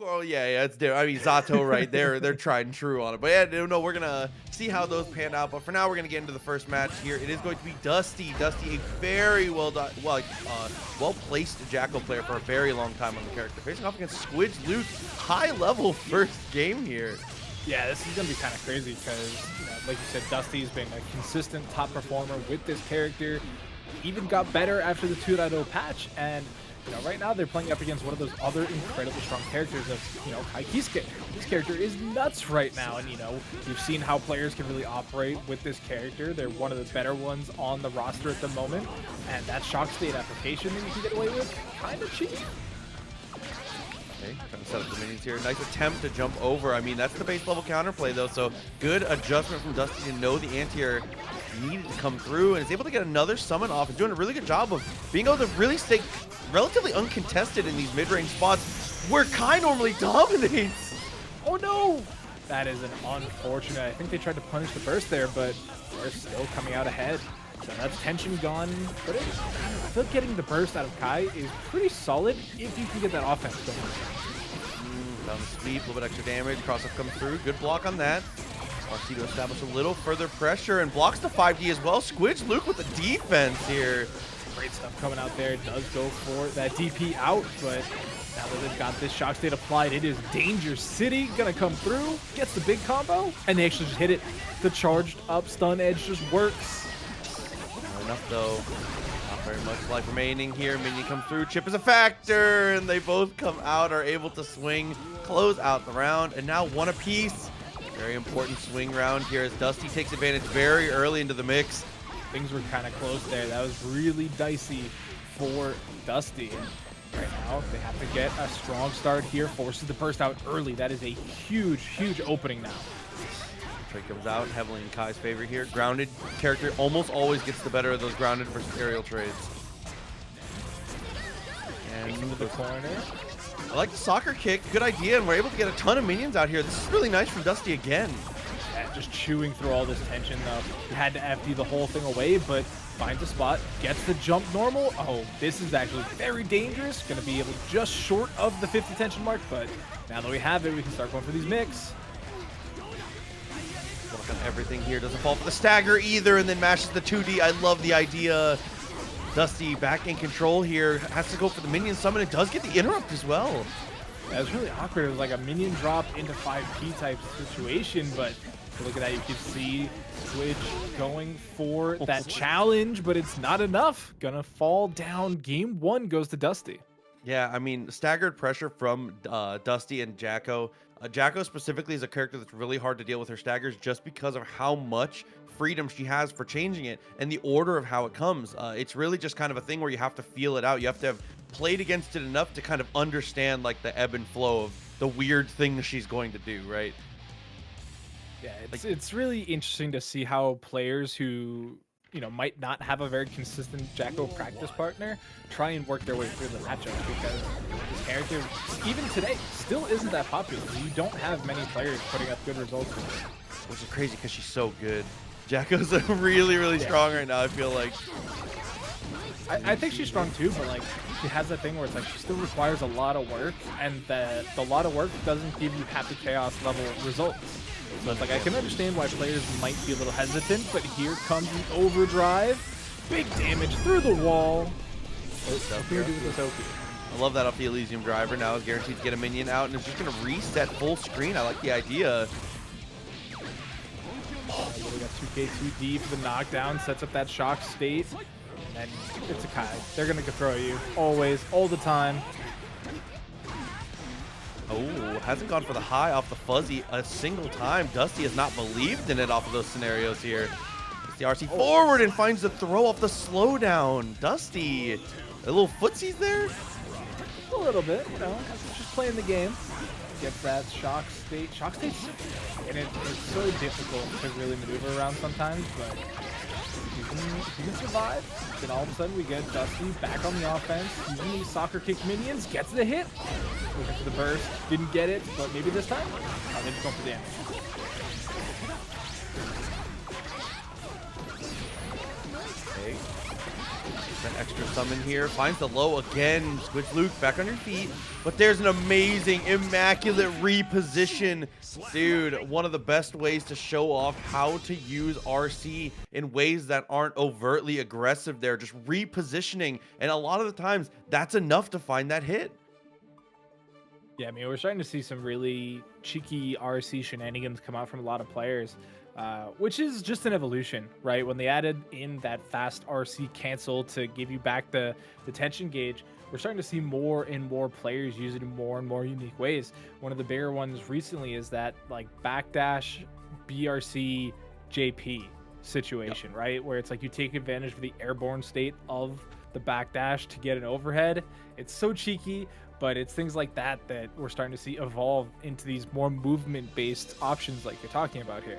Oh yeah, it's there. I mean, Zato right there. They're tried and true on it. But yeah, no, we're gonna see how those pan out. But for now, we're gonna get into the first match here. It is going to be Dusty. Dusty, a very well placed Jackal player for a very long time on the character, facing off against SquidgeLuke. High level first game here. Yeah, this is going to be kind of crazy because, like you said, Dusty's been a consistent top performer with this character. Even got better after the 2.0 patch, and right now they're playing up against one of those other incredibly strong characters of, Kiske. This character is nuts right now, and you've seen how players can really operate with this character. They're one of the better ones on the roster at the moment, and that shock state application that you can get away with, kind of cheap. Okay, trying to set up the minions here. Nice attempt to jump over. I mean, that's the base level counterplay though, so good adjustment from Dusty to know the anti-air needed to come through, and is able to get another summon off and doing a really good job of being able to really stay relatively uncontested in these mid-range spots where Kai normally dominates. Oh no! That is an unfortunate. I think they tried to punish the burst there, but they're still coming out ahead. So that's tension gone, but I feel like getting the burst out of Kai is pretty solid if you can get that offense going. Down the speed, a little bit extra damage. Cross-up comes through. Good block on that. Marcy to establish a little further pressure and blocks the 5D as well. SquidgeLuke with the defense here. Great stuff coming out there. Does go for that DP out, but now that they've got this shock state applied, it is Danger City gonna come through. Gets the big combo, and they actually just hit it. The charged up stun edge just works. Not enough though. Not very much life remaining here. Minion comes through. Chipp is a factor, and they both come out, are able to swing, close out the round, and now one apiece. Very important swing round here as Dusty takes advantage very early into the mix. Things were kind of close there. That was really dicey for Dusty. Right now, they have to get a strong start here. Forces the burst out early. That is a huge, huge opening now. Trade comes out heavily in Kai's favor here. Grounded character almost always gets the better of those grounded versus aerial trades. And into the corner. I like the soccer kick. Good idea, and we're able to get a ton of minions out here. This is really nice from Dusty again. Yeah, just chewing through all this tension, though. He had to FD the whole thing away, but finds a spot, gets the jump normal. Oh, this is actually very dangerous. Going to be able just short of the 50 tension mark, but now that we have it, we can start going for these mix. Work on everything here. Doesn't fall for the stagger either, and then mashes the 2D. I love the idea. Dusty back in control here. Has to go for the minion summon. It does get the interrupt as well. That was really awkward. It was like a minion drop into 5P type situation, but look at that. You can see Squidge going for that challenge, but it's not enough. Gonna fall down. Game 1 goes to Dusty. Yeah, I mean, staggered pressure from Dusty and Jacko. Jacko specifically is a character that's really hard to deal with her staggers just because of how much freedom she has for changing it and the order of how it comes. It's really just kind of a thing where you have to feel it out. You have to have played against it enough to kind of understand like the ebb and flow of the weird thing that she's going to do, right? Yeah, it's really interesting to see how players who might not have a very consistent Jacko practice partner try and work their way through the matchup, because this character, even today, still isn't that popular. You don't have many players putting up good results with it. Which is crazy because she's so good. Jacko's really, really strong right now, I feel like. I think she's strong too, but like she has that thing where it's like she still requires a lot of work, and the lot of work doesn't give you happy chaos level results. So it's like I can understand why players might be a little hesitant, but here comes the overdrive. Big damage through the wall. I love that off the Elysium driver. Now is guaranteed to get a minion out, and it's just going to reset full screen. I like the idea. We got 2K2D for the knockdown, sets up that shock state, and it's a Kai. They're going to throw you always, all the time. Oh, hasn't gone for the high off the fuzzy a single time. Dusty has not believed in it off of those scenarios here. It's the RC forward and finds the throw off the slowdown. Dusty, a little footsies there? A little bit, just playing the game. Gets that shock state. Shock state's, and it's so difficult to really maneuver around sometimes, but if you can survive, then all of a sudden we get Dusty back on the offense, using these soccer kick minions, gets the hit. Looking for the burst, didn't get it, but maybe this time, they're just going for damage. Okay. That extra summon here. Finds the low again. SquidgeLuke back on your feet. But there's an amazing, immaculate reposition. Dude, one of the best ways to show off how to use RC in ways that aren't overtly aggressive there. Just repositioning. And a lot of the times, that's enough to find that hit. Yeah, I mean, we're starting to see some really cheeky RC shenanigans come out from a lot of players, which is just an evolution, right? When they added in that fast RC cancel to give you back the tension gauge, we're starting to see more and more players use it in more and more unique ways. One of the bigger ones recently is that like backdash BRC JP situation, right? Where it's like you take advantage of the airborne state of the backdash to get an overhead. It's so cheeky, but it's things like that that we're starting to see evolve into these more movement-based options like you're talking about here.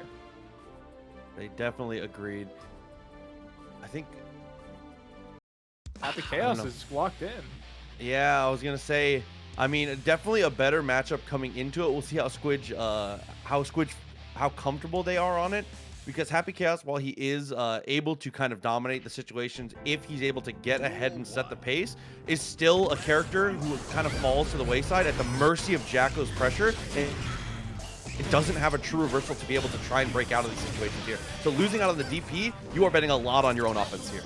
They definitely agreed. I think Happy Chaos is locked in. Yeah, I was gonna say, I mean, definitely a better matchup coming into it. We'll see how comfortable they are on it. Because Happy Chaos, while he is able to kind of dominate the situations, if he's able to get ahead and set the pace, is still a character who kind of falls to the wayside at the mercy of Jacko's pressure. And it doesn't have a true reversal to be able to try and break out of these situations here. So losing out on the DP, you are betting a lot on your own offense here.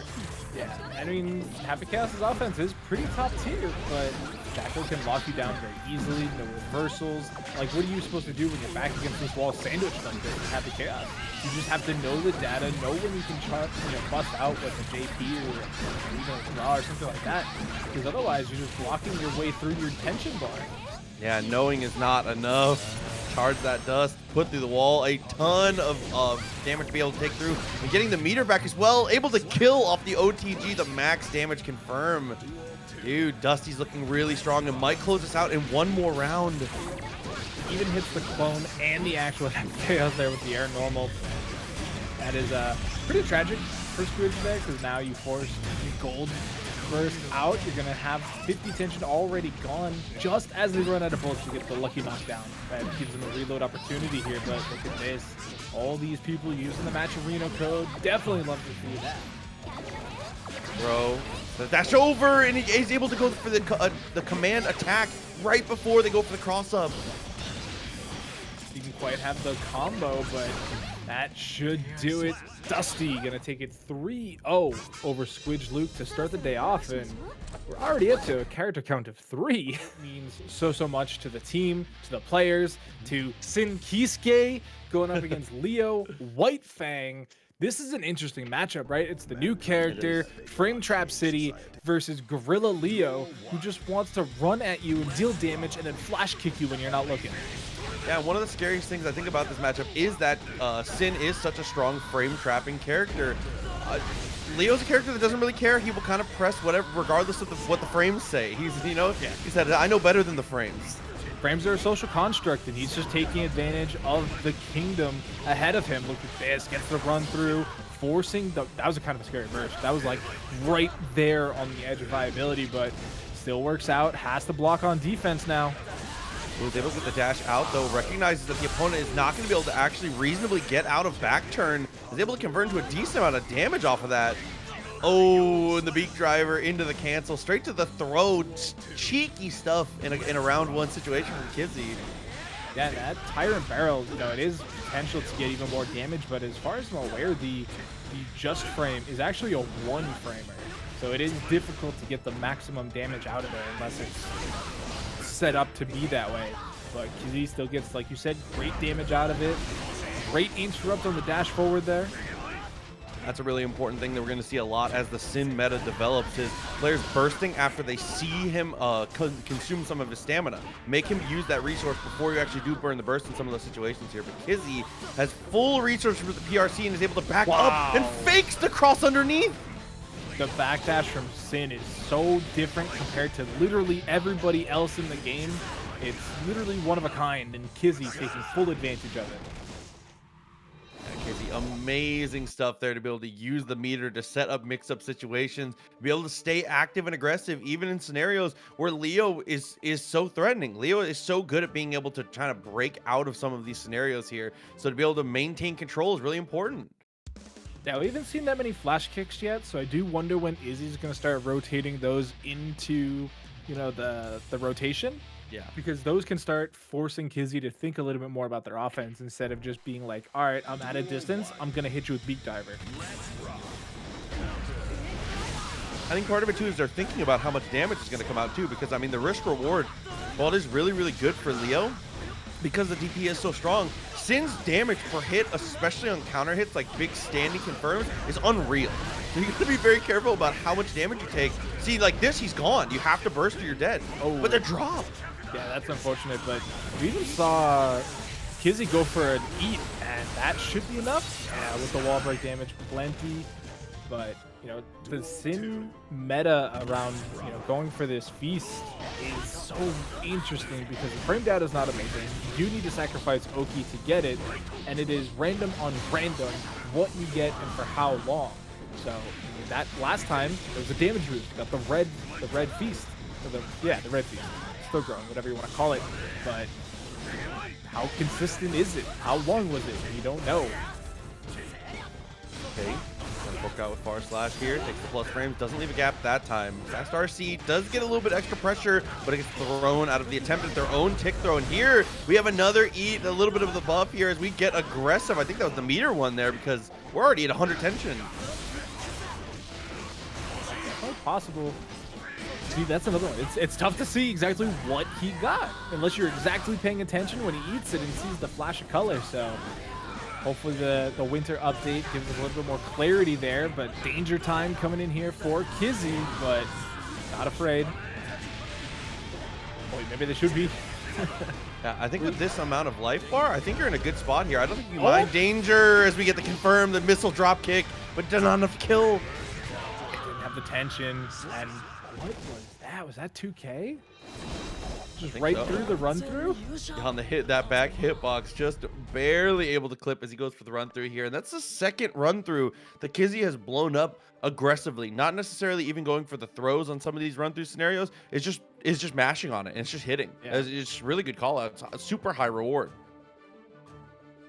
Yeah, I mean, Happy Chaos's offense is pretty top tier, but Jacko can lock you down very easily, no reversals. Like, what are you supposed to do when you're back against this wall sandwiched like this with Happy Chaos? You just have to know the data, know when you can try, bust out with a JP or even a draw or something like that, because otherwise you're just blocking your way through your tension bar. Yeah, knowing is not enough. Charge that dust, put through the wall, a ton of damage to be able to take through, and getting the meter back as well, able to kill off the OTG, the max damage confirm. Dude, Dusty's looking really strong and might close us out in one more round. Even hits the clone and the actual chaos there with the air normal. That is pretty tragic for Squidge there, because now you force your gold burst out. You're gonna have 50 tension already gone just as they run out of bullets to get the lucky knockdown. That gives them a reload opportunity here, but look at this. All these people using the match arena code. Definitely love to see that. Bro, the dash over, and he's able to go for the command attack right before they go for the cross up. Didn't quite have the combo, but that should do it. Dusty gonna take it 3-0 over SquidgeLuke to start the day off, and we're already up to a character count of 3. Means so much to the team, to the players, to Sin Kiske going up against Leo White Fang. This is an interesting matchup, right? It's the new character, Frame Trap City, versus Gorilla Leo, who just wants to run at you and deal damage and then flash kick you when you're not looking. Yeah, one of the scariest things I think about this matchup is that Sin is such a strong frame trapping character. Leo's a character that doesn't really care. He will kind of press whatever, regardless of what the frames say. He said, I know better than the frames. Frames are a social construct, and he's just taking advantage of the kingdom ahead of him. Look at this, gets the run through, forcing that was a kind of a scary burst. That was like right there on the edge of viability, but still works out. Has to block on defense now. Was able to get the dash out, though, recognizes that the opponent is not going to be able to actually reasonably get out of back turn. Is able to convert into a decent amount of damage off of that. Oh, and the beak driver into the cancel, straight to the throw. Cheeky stuff in a round one situation from Kizzie. Yeah, that Tyrant Barrel, it is potential to get even more damage, but as far as I'm aware, the just frame is actually a one framer. So it is difficult to get the maximum damage out of it unless it's set up to be that way. But Kizzie still gets, like you said, great damage out of it. Great interrupt on the dash forward there. That's a really important thing that we're going to see a lot as the Sin meta develops, is players bursting after they see him consume some of his stamina. Make him use that resource before you actually do burn the burst in some of those situations here. But Kizzie has full resources for the PRC and is able to back up and fakes the cross underneath. The backdash from Sin is so different compared to literally everybody else in the game. It's literally one of a kind, and Kizzie taking full advantage of it. Kizzie, amazing stuff there to be able to use the meter to set up mix-up situations, be able to stay active and aggressive even in scenarios where Leo is so threatening. Leo is so good at being able to kind of break out of some of these scenarios here. So to be able to maintain control is really important. Yeah, we haven't seen that many flash kicks yet, so I do wonder when Izzy's going to start rotating those into, you know, the rotation. Yeah. Because those can start forcing Kizzie to think a little bit more about their offense instead of just being like, all right, I'm at a distance, I'm going to hit you with Beak Diver. I think part of it too is they're thinking about how much damage is going to come out too, because I mean the risk reward, while it is really, really good for Leo, because the DP is so strong, Sin's damage per hit, especially on counter hits like big standing confirms, is unreal. So you got to be very careful about how much damage you take. See, like this, he's gone. You have to burst or you're dead. Oh, but the drop. Yeah, that's unfortunate. But we even saw Kizzie go for an eat, and that should be enough. Yeah, with the wall break damage, plenty. But you know, the Sin meta around, you know, going for this feast is so interesting because the frame data is not amazing. You do need to sacrifice Oki to get it, and it is random on random what you get and for how long. So that last time there was a damage boost. You got the red feast, or the red feast. Still growing, whatever you want to call it. But how consistent is it? How long was it? You don't know. Okay. Poke out with Far Slash here, takes the plus frames, doesn't leave a gap that time. Fast RC does get a little bit extra pressure, but it gets thrown out of the attempt at their own tick throw. And here we have another eat, a little bit of the buff here as we get aggressive. I think that was the meter one there because we're already at 100 tension. How possible? See, that's another one. It's tough to see exactly what he got unless you're exactly paying attention when he eats it and sees the flash of color. So hopefully the winter update gives us a little bit more clarity there, but danger time coming in here for Kizzie, but not afraid. Boy, maybe they should be. Yeah, I think with this amount of life bar, I think you're in a good spot here. I don't think you mind danger as we get the confirm, the missile drop kick, but not enough kill. Didn't have the tension, and what was that? Was that 2K? Just right through the run through? On the hit, that back hitbox, just barely able to clip as he goes for the run through here. And that's the second run through that Kizzie has blown up aggressively. Not necessarily even going for the throws on some of these run through scenarios. It's just mashing on it and it's just hitting. Yeah. It's really good call out. It's a super high reward.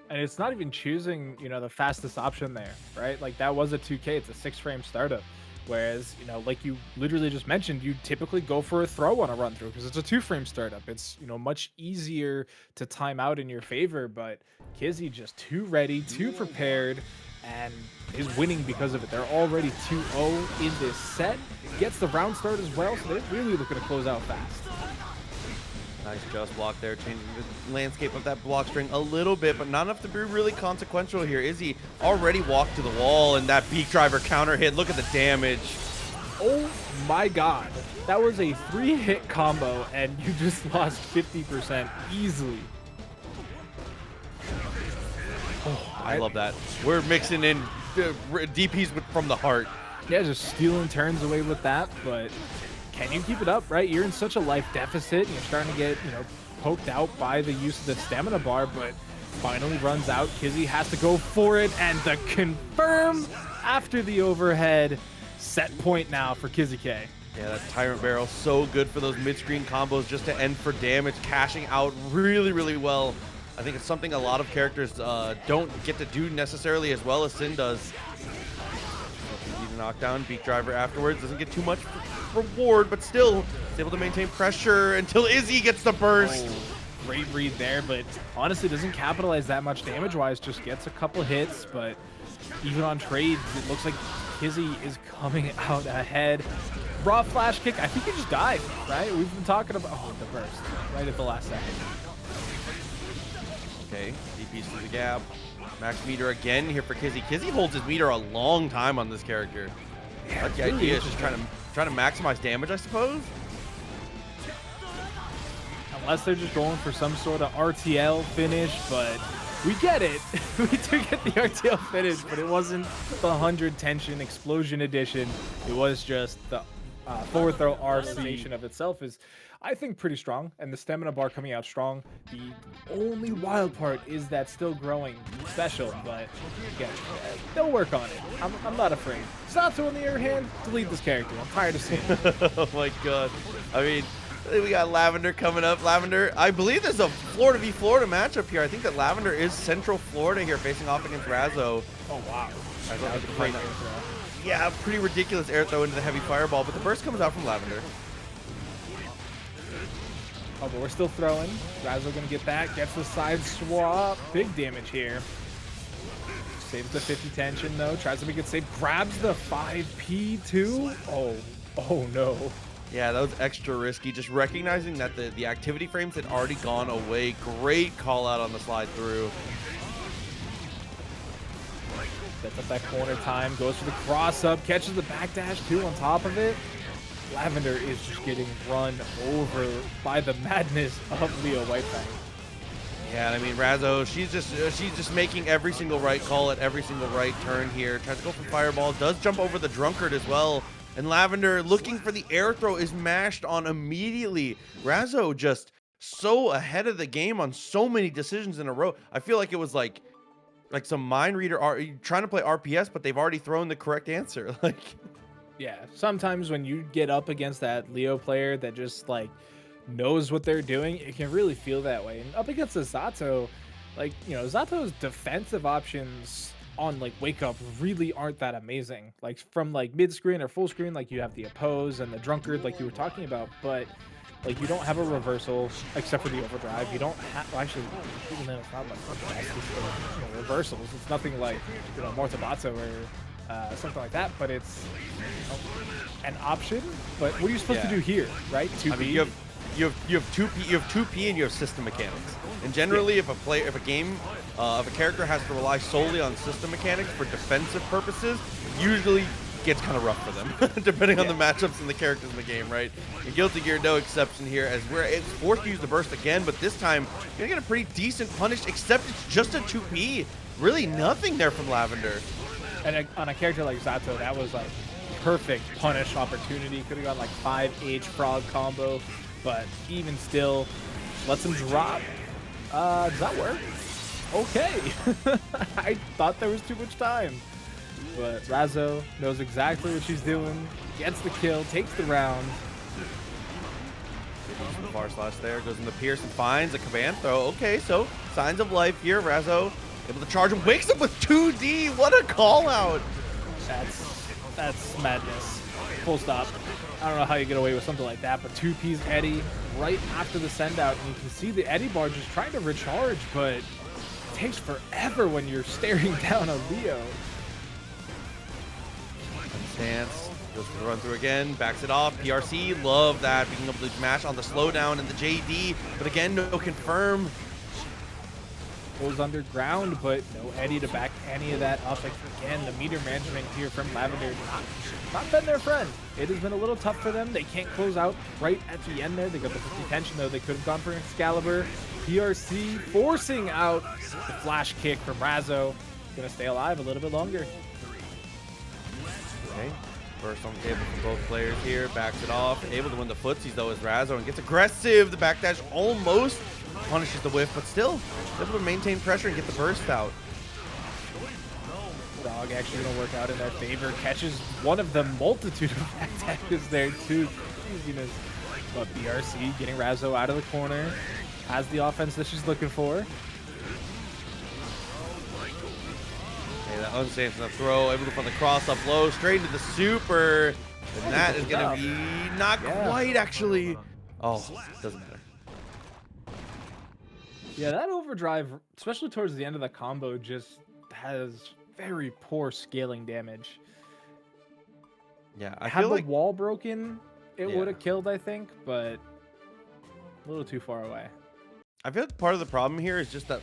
And it's not even choosing, you know, the fastest option there, right? Like that was a 2K, it's a 6-frame startup. Whereas, you know, like you literally just mentioned, you typically go for a throw on a run through because it's a 2-frame startup. It's, you know, much easier to time out in your favor, but Kizzie just too ready, too prepared, and is winning because of it. They're already 2-0 in this set. Gets the round start as well, so they're really looking to close out fast. Nice just block there, changing the landscape of that block string a little bit, but not enough to be really consequential here. Izzy already walked to the wall, and that beak driver counter hit. Look at the damage. Oh my god. That was a 3-hit combo, and you just lost 50% easily. Oh, I love that. We're mixing in DPs from the heart. Yeah, just stealing turns away with that, but can you keep it up, right? You're in such a life deficit, and you're starting to get, you know, poked out by the use of the stamina bar, but finally runs out. Kizzie has to go for it, and the confirm after the overhead. Set point now for Kizzie Kay. Yeah, that Tyrant Barrel, so good for those mid-screen combos just to end for damage, cashing out really, really well. I think it's something a lot of characters don't get to do necessarily as well as Sin does. Easy knockdown, beak driver afterwards, doesn't get too much reward, but still is able to maintain pressure until Izzy gets the burst. Oh, great read there, but honestly doesn't capitalize that much damage-wise, just gets a couple hits, but even on trades, it looks like Kizzie is coming out ahead. Raw flash kick, I think he just died, right? We've been talking about, oh, the burst, right at the last second. Okay, DPs through the gap. Max meter again here for Kizzie. Kizzie holds his meter a long time on this character. Yeah, the idea is just trying to maximize damage, I suppose. Unless they're just going for some sort of RTL finish, but we get it. We do get the RTL finish, but it wasn't the 100 tension explosion edition. It was just the forward throw RC of itself is, I think, pretty strong, and the stamina bar coming out strong. The only wild part is that still growing special, but again, they'll work on it. I'm not afraid. Zato, on the other hand, delete this character. I'm tired of seeing it. Oh my god. I mean, We got Lavender coming up. Lavender, I believe there's a Florida v Florida matchup here. I think that Lavender is Central Florida here facing off against Razzo. Oh, wow. That was a great yeah, pretty ridiculous air throw into the heavy fireball, but the burst comes out from Lavender. Oh, but we're still throwing. Razzo gonna get that. Gets the side swap. Big damage here. Saves the 50 tension though. Tries to make it safe. Grabs the 5P too. Oh no. Yeah, that was extra risky. Just recognizing that the activity frames had already gone away. Great call out on the slide through. Sets up that corner time. Goes for the cross up. Catches the backdash too on top of it. Lavender is just getting run over by the madness of Leo Whitefang. Yeah, I mean Razzo, she's just making every single right call at every single right turn here. Tries to go for fireball, does jump over the drunkard as well. And Lavender looking for the air throw is mashed on immediately. Razzo just so ahead of the game on so many decisions in a row. I feel like it was like some mind reader trying to play RPS, but they've already thrown the correct answer. Like, yeah, sometimes when you get up against that Leo player that just like knows what they're doing, it can really feel that way. And up against the Zato, like, you know, Zato's defensive options on like wake up really aren't that amazing. Like from like mid screen or full screen, like you have the oppose and the drunkard like you were talking about, but like you don't have a reversal except for the overdrive. You don't have, well, actually, even though it's not like reversals, it's nothing like, you know, Mortabatsu or something like that, but it's, you know, an option. But what are you supposed to do here, right? 2P. I mean, you have 2P and you have system mechanics. And generally, if a character has to rely solely on system mechanics for defensive purposes, usually gets kind of rough for them, depending on the matchups and the characters in the game, right? And Guilty Gear, no exception here, as it's forced to use the burst again, but this time you're gonna get a pretty decent punish, except it's just a 2P. Really nothing there from Lavender. And on a character like Zato, that was like perfect punish opportunity. Could have gone like 5H frog combo, but even still, lets him drop. Does that work? Okay. I thought there was too much time. But Razzo knows exactly what she's doing, gets the kill, takes the round. Far slash there, goes in the Pierce and finds a command throw. Okay, so signs of life here. Razzo able to charge him, wakes up with 2D. What a call out. That's madness. Full stop. I don't know how you get away with something like that, but 2P's Eddie right after the send out, and you can see the Eddie bar just trying to recharge, but it takes forever when you're staring down a Leo. Stance, goes for the run through again, backs it off. PRC, love that, being able to mash on the slowdown and the JD, but again, no confirm. Goes underground, but no Eddie to back any of that up. Again, the meter management here from Lavender not been their friend. It has been a little tough for them. They can't close out right at the end there. They got the 50 tension though. They could have gone for Excalibur. PRC forcing out the flash kick from Razzo. Gonna stay alive a little bit longer. Okay, first on the table from both players here, backs it off. Able to win the footsies though is Razzo and gets aggressive. The backdash almost punishes the whiff, but still able to maintain pressure and get the burst out. Dog actually gonna work out in their favor. Catches one of the multitude of backdashes there too. Craziness. But BRC getting Razzo out of the corner. Has the offense that she's looking for. Okay, that unsafe enough throw. Able to put the cross up low, straight into the super. And that is gonna be not quite actually. Oh, doesn't matter. Yeah, that overdrive, especially towards the end of the combo, just has very poor scaling damage. Yeah, I Had feel the like wall broken, it would have killed, I think, but a little too far away. I feel like part of the problem here is just that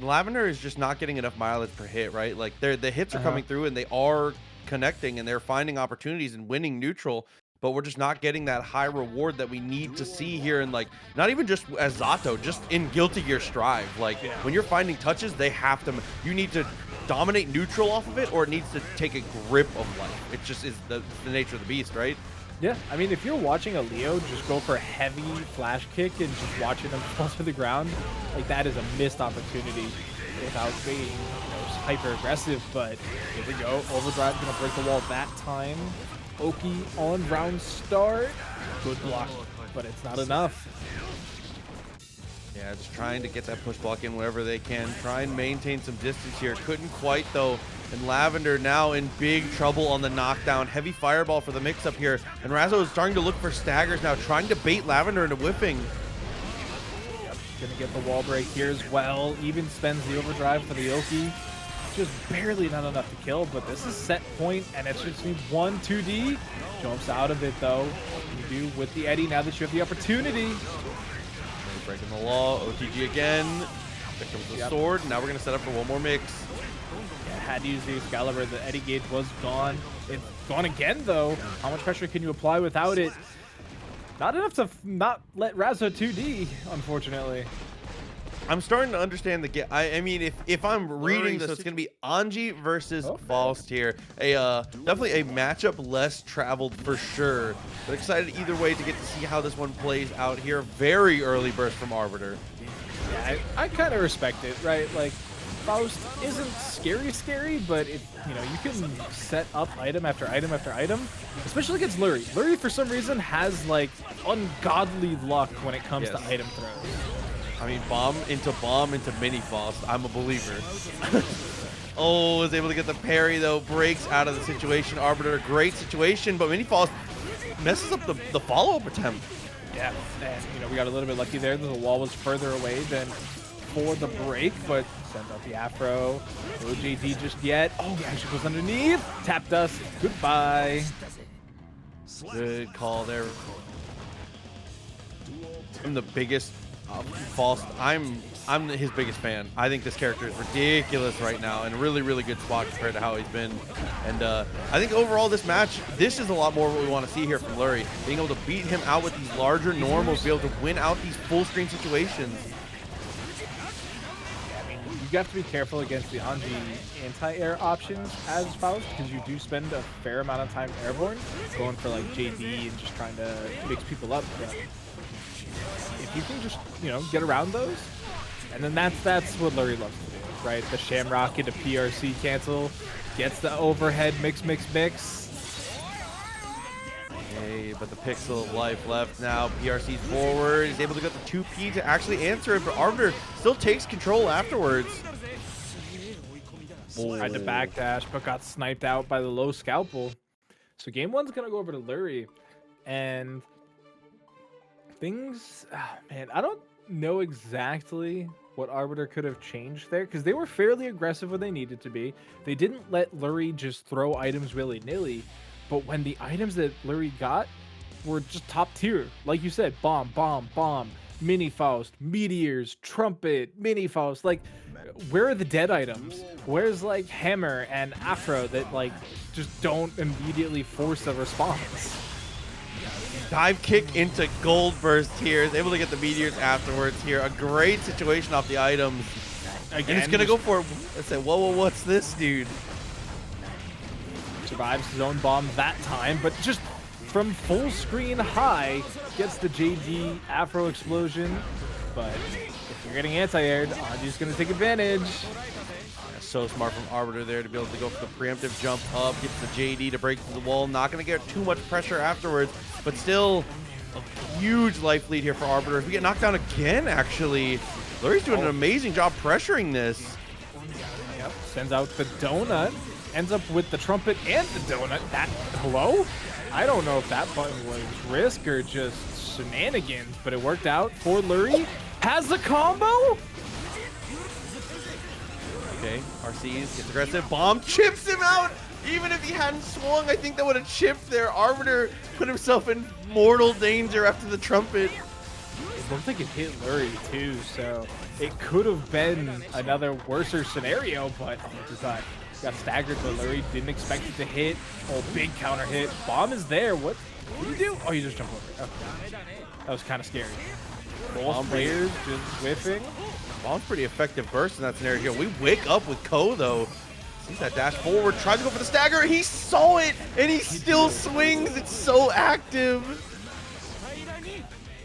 Lavender is just not getting enough mileage per hit, right? Like the hits are coming through and they are connecting and they're finding opportunities and winning neutral, but we're just not getting that high reward that we need to see here. And like, not even just as Zato, just in Guilty Gear Strive. Like when you're finding touches, they have to, you need to dominate neutral off of it, or it needs to take a grip of life. It just is the nature of the beast, right? Yeah, I mean, if you're watching a Leo just go for a heavy flash kick and just watching them fall to the ground, like that is a missed opportunity without being, you know, hyper aggressive. But here we go, overdrive gonna break the wall that time. Oki on round start. Good block but it's not enough. Yeah, just trying to get that push block in wherever they can. Try and maintain some distance here. Couldn't quite, though. And Lavender now in big trouble on the knockdown. Heavy fireball for the mix-up here. And Razzo is starting to look for staggers now, trying to bait Lavender into whiffing. Yep, gonna get the wall break here as well. Even spends the overdrive for the Oki. Just barely not enough to kill, but this is set point, and it just needs 1-2D. Jumps out of it, though. What do you do with the Eddie now that you have the opportunity? Breaking the law. OTG again. There comes the sword. Now we're going to set up for one more mix. Yeah, had to use the Excalibur. The Eddie gauge was gone. It's gone again, though. How much pressure can you apply without it? Not enough to not let Razzo 2D, unfortunately. I'm starting to understand the get. I mean, if I'm reading this, it's going to be Anji versus Faust here. Definitely a matchup less traveled for sure. But excited either way to get to see how this one plays out here. Very early burst from Arbiter. Yeah, I kind of respect it, right? Like, Faust isn't scary, but if you know, you can set up item after item after item, especially against Lurry. Lurry, for some reason, has like ungodly luck when it comes to item throws. I mean, bomb into mini Faust. I'm a believer. Oh, is able to get the parry though. Breaks out of the situation. Arbiter, great situation, but mini Faust messes up the follow-up attempt. Yeah, and you know, we got a little bit lucky there. The wall was further away than for the break, but sends out the Afro. No JD just yet. Oh, he actually goes underneath. Tap dust. Goodbye. Good call there. I'm the biggest Faust. I'm his biggest fan. I think this character is ridiculous right now and a really, really good spot compared to how he's been. And I think overall this match, this is a lot more what we want to see here from Lurry. Being able to beat him out with these larger normals, be able to win out these full screen situations. I mean, you have to be careful against the Anji anti-air options as Faust, because you do spend a fair amount of time airborne, going for like JD and just trying to mix people up. But if you can just, you know, get around those, and then that's what Lurry loves to do, right? The Shamrock into PRC cancel, gets the overhead mix. Okay, but the pixel of life left now. PRC's forward. He's able to get the 2P to actually answer it, but Arbiter still takes control afterwards. Tried to backdash, but got sniped out by the low scalpel. So game one's gonna go over to Lurry, and things, man, I don't know exactly what Arbiter could have changed there, because they were fairly aggressive when they needed to be. They didn't let Lurry just throw items willy-nilly, but when the items that Lurry got were just top tier, like you said, bomb, mini Faust, meteors, trumpet, mini Faust, like, where are the dead items? Where's like hammer and afro that like just don't immediately force a response? Dive kick into gold burst here. Is able to get the meteors afterwards here. A great situation off the items. Again, and he's gonna go for it. Let's say, whoa, what's this, dude? Survives his own bomb that time, but just from full screen high, gets the JD Afro explosion. But if you're getting anti-aired, Anji's gonna take advantage. Yeah, so smart from Arbiter there to be able to go for the preemptive jump up, gets the JD to break through the wall. Not gonna get too much pressure afterwards, but still a huge life lead here for Arbiter. If we get knocked down again, actually, Lurry's doing an amazing job pressuring this. Yep, sends out the donut, ends up with the trumpet and the donut. That, hello? I don't know if that button was risk or just shenanigans, but it worked out for Lurry. Has the combo? Okay, RC gets aggressive. Bomb chips him out. Even if he hadn't swung, I think that would have chipped there. Arbiter put himself in mortal danger after the trumpet. It looked like it hit Lurry too, so it could have been another worser scenario, but it just got staggered, but Lurry didn't expect it to hit. Oh, big counter hit. Bomb is there. What did you do? Oh, you just jumped over it. Okay. That was kind of scary. Both players just whiffing. Bomb's pretty effective burst in that scenario here. We wake up with Ko though. Sees that dash forward, tries to go for the stagger. He saw it and he still swings. It's so active.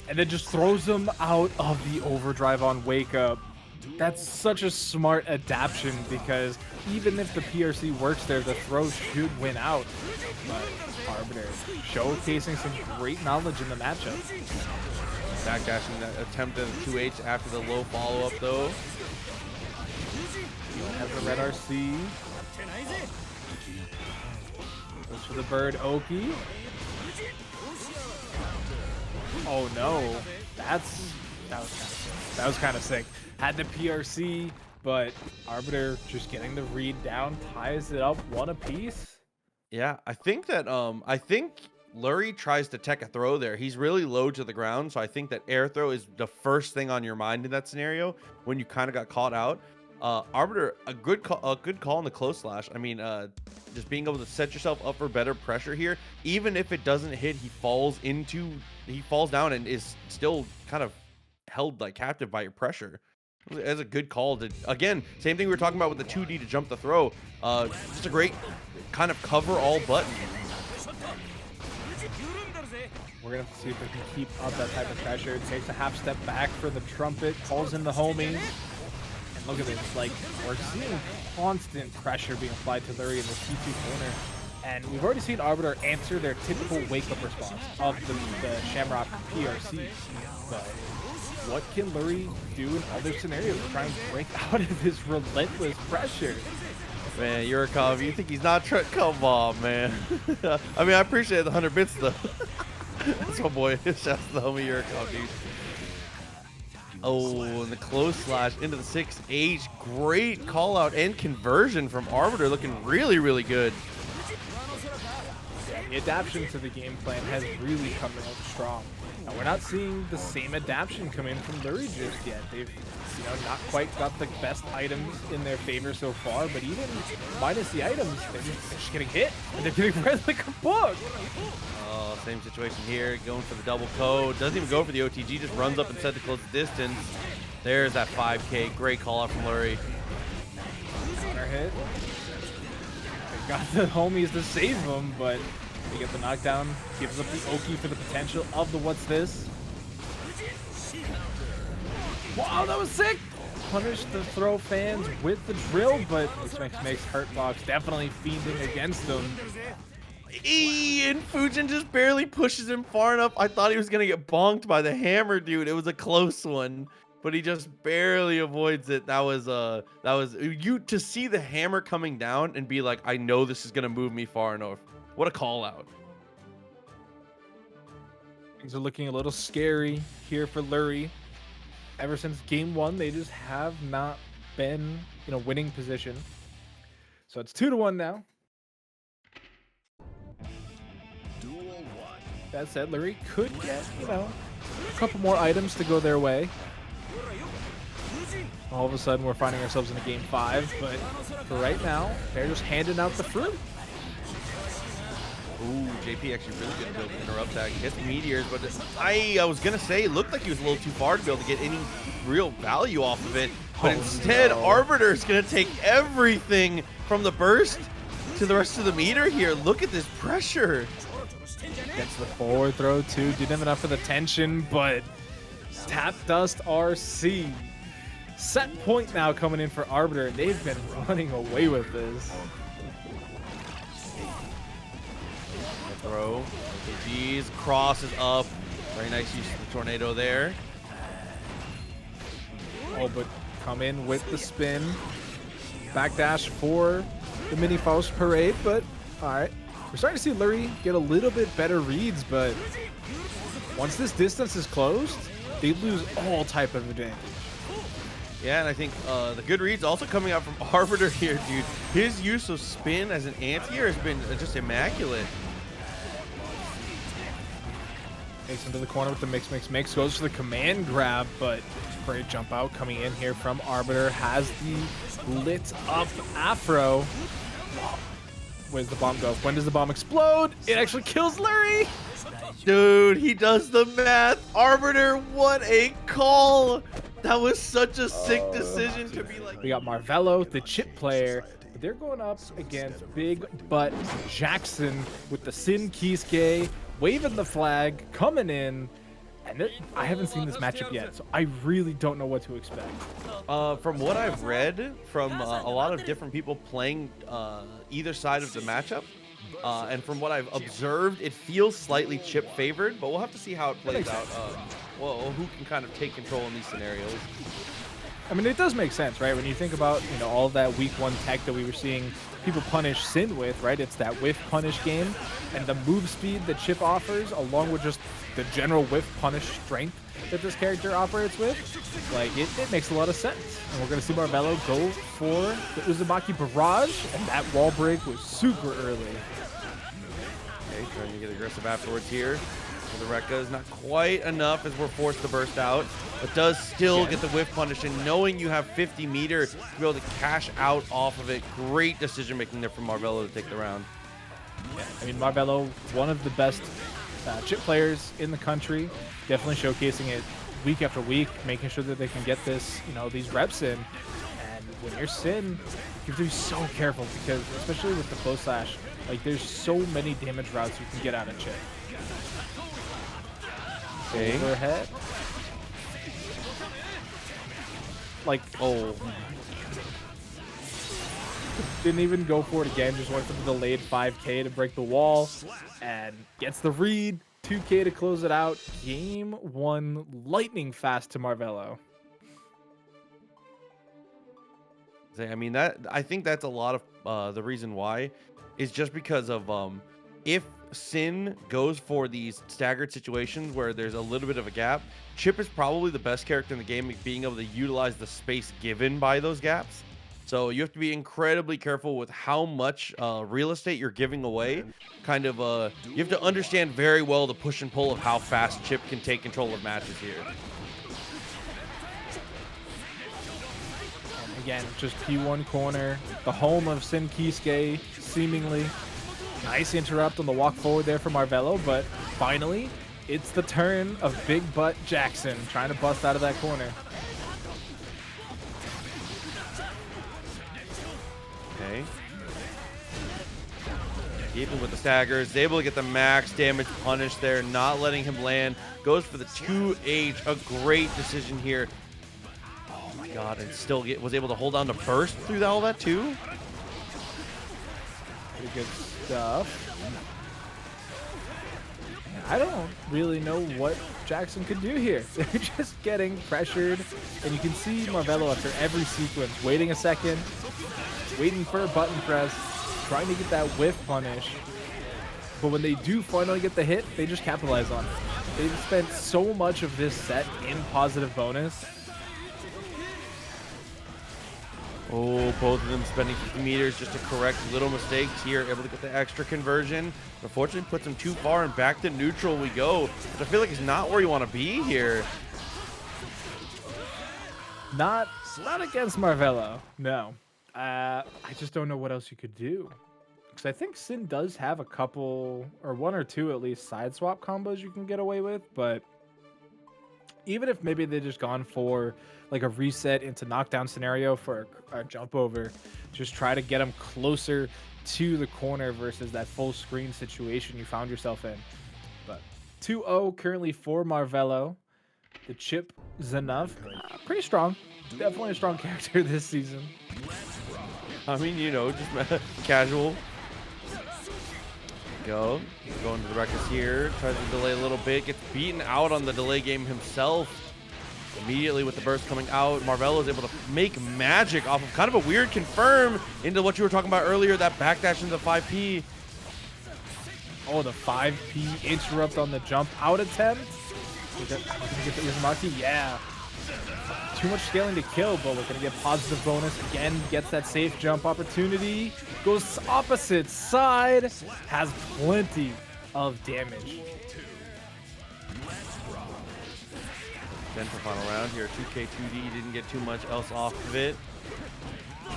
And then just throws him out of the overdrive on wake up. That's such a smart adaptation because even if the PRC works there, the throw should win out. But Arbiter showcasing some great knowledge in the matchup. Backdashing that attempt at a 2H after the low follow-up though. Has the red RC. Goes for the bird Oki. Oh no, that was kind of sick. Had the PRC, but Arbiter just getting the read down, ties it up one apiece. Yeah, I think that Lurry tries to tech a throw there. He's really low to the ground, so I think that air throw is the first thing on your mind in that scenario when you kind of got caught out. Arbiter, a good call on the close slash. I mean, just being able to set yourself up for better pressure here. Even if it doesn't hit, he falls down and is still kind of held like captive by your pressure. As a good call to, again, same thing we were talking about with the 2D to jump the throw. Just a great kind of cover all button. We're gonna have to see if we can keep up that type of pressure. It takes a half step back for the trumpet, calls in the homies. And look at this, like, we're seeing constant pressure being applied to Lurry in the T2 corner. And we've already seen Arbiter answer their typical wake-up response of the Shamrock PRC. But what can Lurry do in other scenarios to try and break out of this relentless pressure? Man, Yurikov, you think he's not trying? Come on, man. I mean, I appreciate the 100 bits, though. That's my boy. Shouts to the homie Yurikov, dude. Oh, and the close slash into the 6H. Great call out and conversion from Arbiter, looking really, really good. The adaptation to the game plan has really come out strong. Now, we're not seeing the same adaptation come in from Lurry just yet. They've, not quite got the best items in their favor so far, but even minus the items, they're just getting hit, and they're getting read like a book. Oh, same situation here, going for the double code. Doesn't even go for the OTG, just runs up instead to close the distance. There's that 5K. Great call out from Lurry. Counter hit. They got the homies to save him, but they get the knockdown. Gives up the Oki for the potential of the what's this. Wow, that was sick! Punish the throw fans with the drill, but makes Hurtbox definitely fiending against them. And Fujin just barely pushes him far enough. I thought he was gonna get bonked by the hammer, dude. It was a close one, but he just barely avoids it. That was you to see the hammer coming down and be like, I know this is gonna move me far enough. What a call out. Things are looking a little scary here for Lurry. Ever since game 1, they just have not been in a winning position. So it's 2-1 now. That said, Lurry could get, a couple more items to go their way. All of a sudden, we're finding ourselves in a game 5, but for right now, they're just handing out the fruit. Ooh, JP actually really good to be able to interrupt that. Hit the meteors, but I was gonna say it looked like he was a little too far to be able to get any real value off of it. But instead, no. Arbiter's gonna take everything from the burst to the rest of the meter here. Look at this pressure. Gets the forward throw too. Didn't have enough for the tension, but Tap Dust RC. Set point now coming in for Arbiter. They've been running away with this. Throw. Geez, cross is up. Very nice use of the tornado there. Oh, but come in with the spin. Backdash for the mini Faust parade, but all right. We're starting to see Lurry get a little bit better reads, but once this distance is closed, they lose all type of advantage. Yeah, and I think the good reads also coming out from Arbiter here, dude. His use of spin as an anti-air has been just immaculate. Takes him to the corner with the mix. Goes for the command grab, but great jump out coming in here from Arbiter. Has the lit up afro. Where's the bomb go? When does the bomb explode? It actually kills Lurry. Dude, he does the math. Arbiter, what a call. That was such a sick decision to be like. We got Marvelo, the Chipp player. They're going up against PRBigButtJackson with the Sin Kiske, waving the flag, coming in. And I haven't seen this matchup yet, so I really don't know what to expect. From what I've read from a lot of different people playing either side of the matchup, and from what I've observed, it feels slightly Chipp favored, but we'll have to see how it plays out. Well, who can kind of take control in these scenarios. I mean, it does make sense, right? When you think about, you know, all of that week 1 tech that we were seeing people punish Sin with, right? It's that whiff punish game, and the move speed that Chipp offers, along with just the general whiff punish strength that this character operates with, like, it makes a lot of sense. And we're going to see Marvelo go for the Uzumaki barrage, and that wall break was super early. Okay, trying to get aggressive afterwards here. The Rekka is not quite enough as we're forced to burst out, but does still get the whiff punish, and knowing you have 50 meter to be able to cash out off of it. Great decision making there from Marvelo to take the round. Yeah, I mean, Marvelo, one of the best Chipp players in the country, definitely showcasing it week after week, making sure that they can get this, you know, these reps in. And when you're Sin, you have to be so careful because, especially with the close slash, like, there's so many damage routes you can get out of Chipp. Okay. Overhead. Like, oh. Didn't even go for it again. Just went for the delayed 5K to break the wall. And gets the read. 2K to close it out. Game 1 lightning fast to Marvelo. I mean, I think that's a lot of the reason why is just because of if Sin goes for these staggered situations where there's a little bit of a gap, Chipp is probably the best character in the game at being able to utilize the space given by those gaps. So you have to be incredibly careful with how much real estate you're giving away. Kind of, you have to understand very well the push and pull of how fast Chipp can take control of matches here. And again, just P1 corner, the home of Sin Kiske, seemingly. Nice interrupt on the walk forward there from Marvelo, but finally, it's the turn of PRBigButtJackson trying to bust out of that corner. Okay. Even with the staggers, able to get the max damage punish there, not letting him land. Goes for the 2H, a great decision here. Oh my god, and still was able to hold on to burst through all that too. Pretty good stuff. I don't really know what Jackson could do here. They're just getting pressured, and you can see Marvelo after every sequence waiting a second, waiting for a button press, trying to get that whiff punish. But when they do finally get the hit, they just capitalize on it. They've spent so much of this set in positive bonus. Oh, both of them spending 50 meters just to correct little mistakes here, able to get the extra conversion. Unfortunately, puts him too far, and back to neutral we go. But I feel like it's not where you want to be here. Not against Marvelo, no. I just don't know what else you could do. Because I think Sin does have a couple, or one or two at least, side swap combos you can get away with, but even if maybe they just gone for like a reset into knockdown scenario for a jump over, just try to get them closer to the corner versus that full screen situation you found yourself in. But 2-0 currently for Marvelo. The Chipp Zenov, pretty strong. Definitely a strong character this season. I mean, you know, just casual. Going to the Rekkas here, tries to delay a little bit, gets beaten out on the delay game himself. Immediately with the burst coming out, Marvelo is able to make magic off of kind of a weird confirm into what you were talking about earlier, that backdash into 5P. Oh, the 5P interrupt on the jump out attempt. Get the Uzumaki? Yeah. Too much scaling to kill, but we're going to get positive bonus. Again, gets that safe jump opportunity. Goes opposite side. Has plenty of damage. Then for final round here, 2K, 2D, didn't get too much else off of it.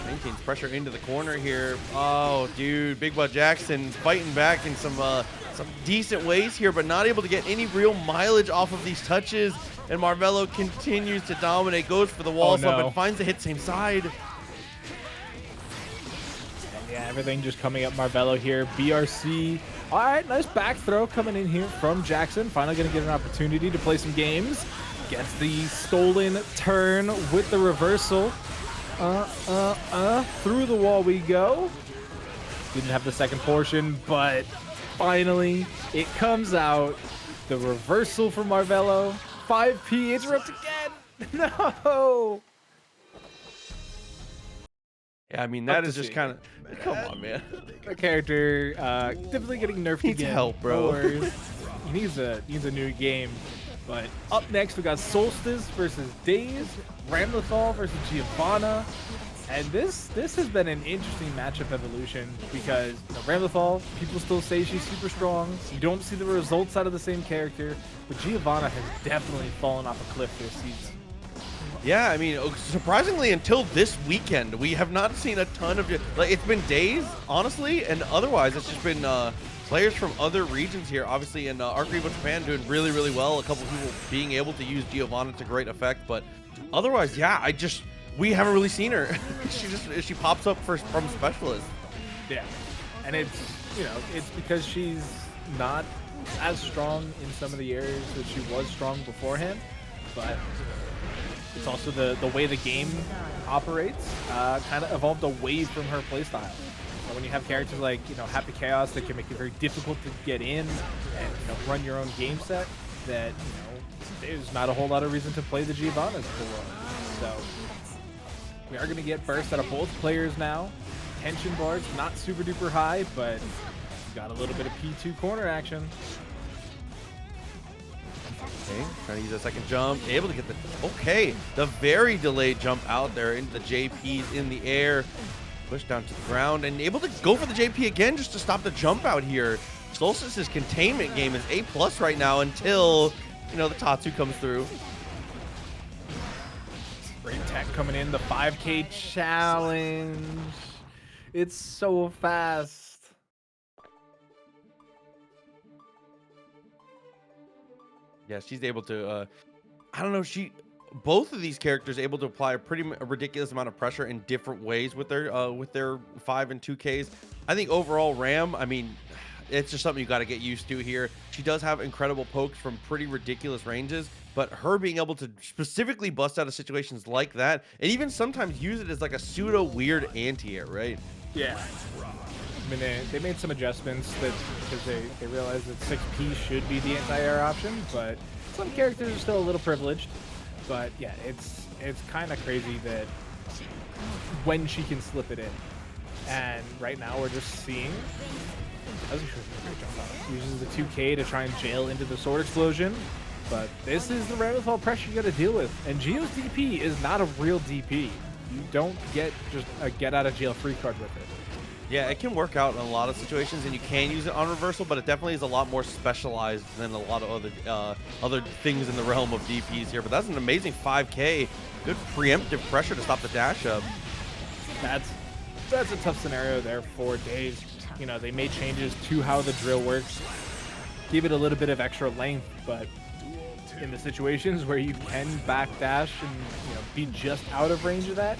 Maintains pressure into the corner here. Oh, dude, PRBigButtJackson fighting back in some decent ways here, but not able to get any real mileage off of these touches. And Marvelo continues to dominate, goes for the wall slump and finds the hit same side. Yeah, everything just coming up Marvelo here. BRC. All right, nice back throw coming in here from Jackson. Finally going to get an opportunity to play some games. Gets the stolen turn with the reversal. Through the wall we go. Didn't have the second portion, but finally it comes out. The reversal from Marvelo. 5P interrupt again. No. Yeah, I mean, that is just kind of... Come on, man. The character definitely getting nerfed Needs again. help, bro. He needs a new game. But up next, we got Solstice versus Daze, Ramlethal versus Giovanna. And this has been an interesting matchup evolution because Ramlethal, people still say she's super strong. You don't see the results out of the same character, but Giovanna has definitely fallen off a cliff this season. Yeah, I mean, surprisingly, until this weekend, we have not seen a ton of... Like, it's been Daze, honestly, and otherwise, it's just been players from other regions here. Obviously, in PRBigButtJackson Japan doing really, really well. A couple of people being able to use Giovanna to great effect, but otherwise, yeah, we haven't really seen her. she pops up from specialist. Yeah, and it's because she's not as strong in some of the areas that she was strong beforehand, but it's also the way the game operates kind of evolved away from her playstyle. When you have characters like Happy Chaos that can make it very difficult to get in and run your own game set, that there's not a whole lot of reason to play the Giovannas for. So we are going to get burst out of both players now. Tension bars not super duper high, but got a little bit of P2 corner action. Okay, trying to use that second jump, able to get the very delayed jump out there into the JPs in the air, push down to the ground, and able to go for the JP again just to stop the jump out here. Solstice's containment game is A+ right now until, the Tatsu comes through. Great tech coming in, the 5K challenge. It's so fast. Yeah, she's able to, I don't know, both of these characters able to apply a ridiculous amount of pressure in different ways with their 5 and 2Ks. I think overall Ram, I mean, it's just something you got to get used to here. She does have incredible pokes from pretty ridiculous ranges, but her being able to specifically bust out of situations like that, and even sometimes use it as like a pseudo weird anti-air, right? Yeah. I mean, they made some adjustments because they realized that 6P should be the anti-air option, but some characters are still a little privileged. But yeah, it's kind of crazy that when she can slip it in. And right now we're just seeing uses the 2K to try and jail into the sword explosion. But this is the Ramlethal pressure you got to deal with. And Gio's DP is not a real DP. You don't get just a get out of jail free card with it. Yeah, it can work out in a lot of situations, and you can use it on reversal, but it definitely is a lot more specialized than a lot of other things in the realm of DPs here. But that's an amazing 5K. Good preemptive pressure to stop the dash up. That's a tough scenario there for Daze. They made changes to how the drill works, give it a little bit of extra length, but in the situations where you can backdash and be just out of range of that,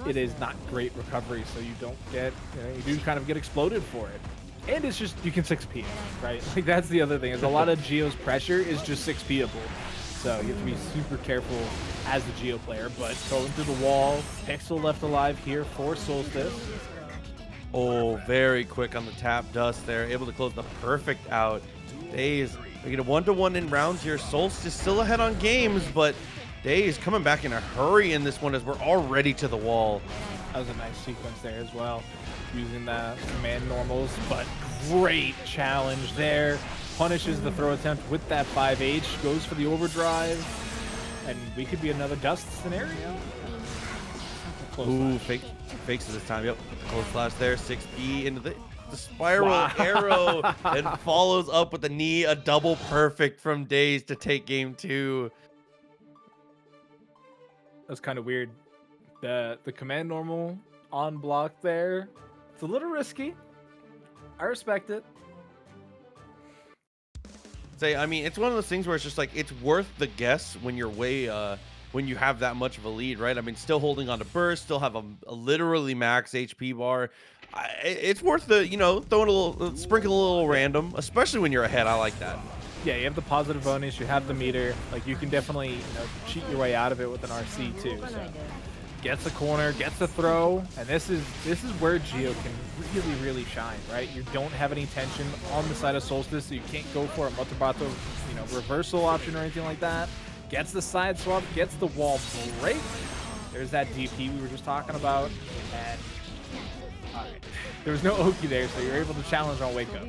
it is not great recovery, so you don't get, you do kind of get exploded for it. And it's just, you can 6P, right? Like, that's the other thing, is a lot of Gio's pressure is just 6P-able. So you have to be super careful as the Gio player, but going through the wall, Pixel left alive here for Solstice. Oh, very quick on the tap dust there, able to close the perfect out. Daze, we get a 1-to-1 in rounds here. Solstice still ahead on games, but Daze coming back in a hurry in this one as we're already to the wall. That was a nice sequence there as well, using the command normals, but great challenge there. Punishes the throw attempt with that 5H, goes for the overdrive, and we could be another dust scenario. Ooh, fakes it this time. Yep, close flash there. 6P into the spiral arrow, and follows up with a double perfect from Daze to take game 2. That's kind of weird. The command normal on block there. It's a little risky. I respect it. I mean, it's one of those things where it's just like, it's worth the guess when you're when you have that much of a lead, right? I mean, still holding on to burst, still have a literally max HP bar. It's worth the, you know, throwing a little, sprinkle a little random, especially when you're ahead. I like that. Yeah, you have the positive bonus, you have the meter. Like, you can definitely, you know, cheat your way out of it with an RC too. So gets the corner, gets the throw, and this is where Gio can really shine, right? You don't have any tension on the side of Solstice, so you can't go for a Mutabato, you know, reversal option or anything like that. Gets the side swap, gets the wall break. There's that DP we were just talking about, and all right, there was no Oki there, so you're able to challenge on wake up.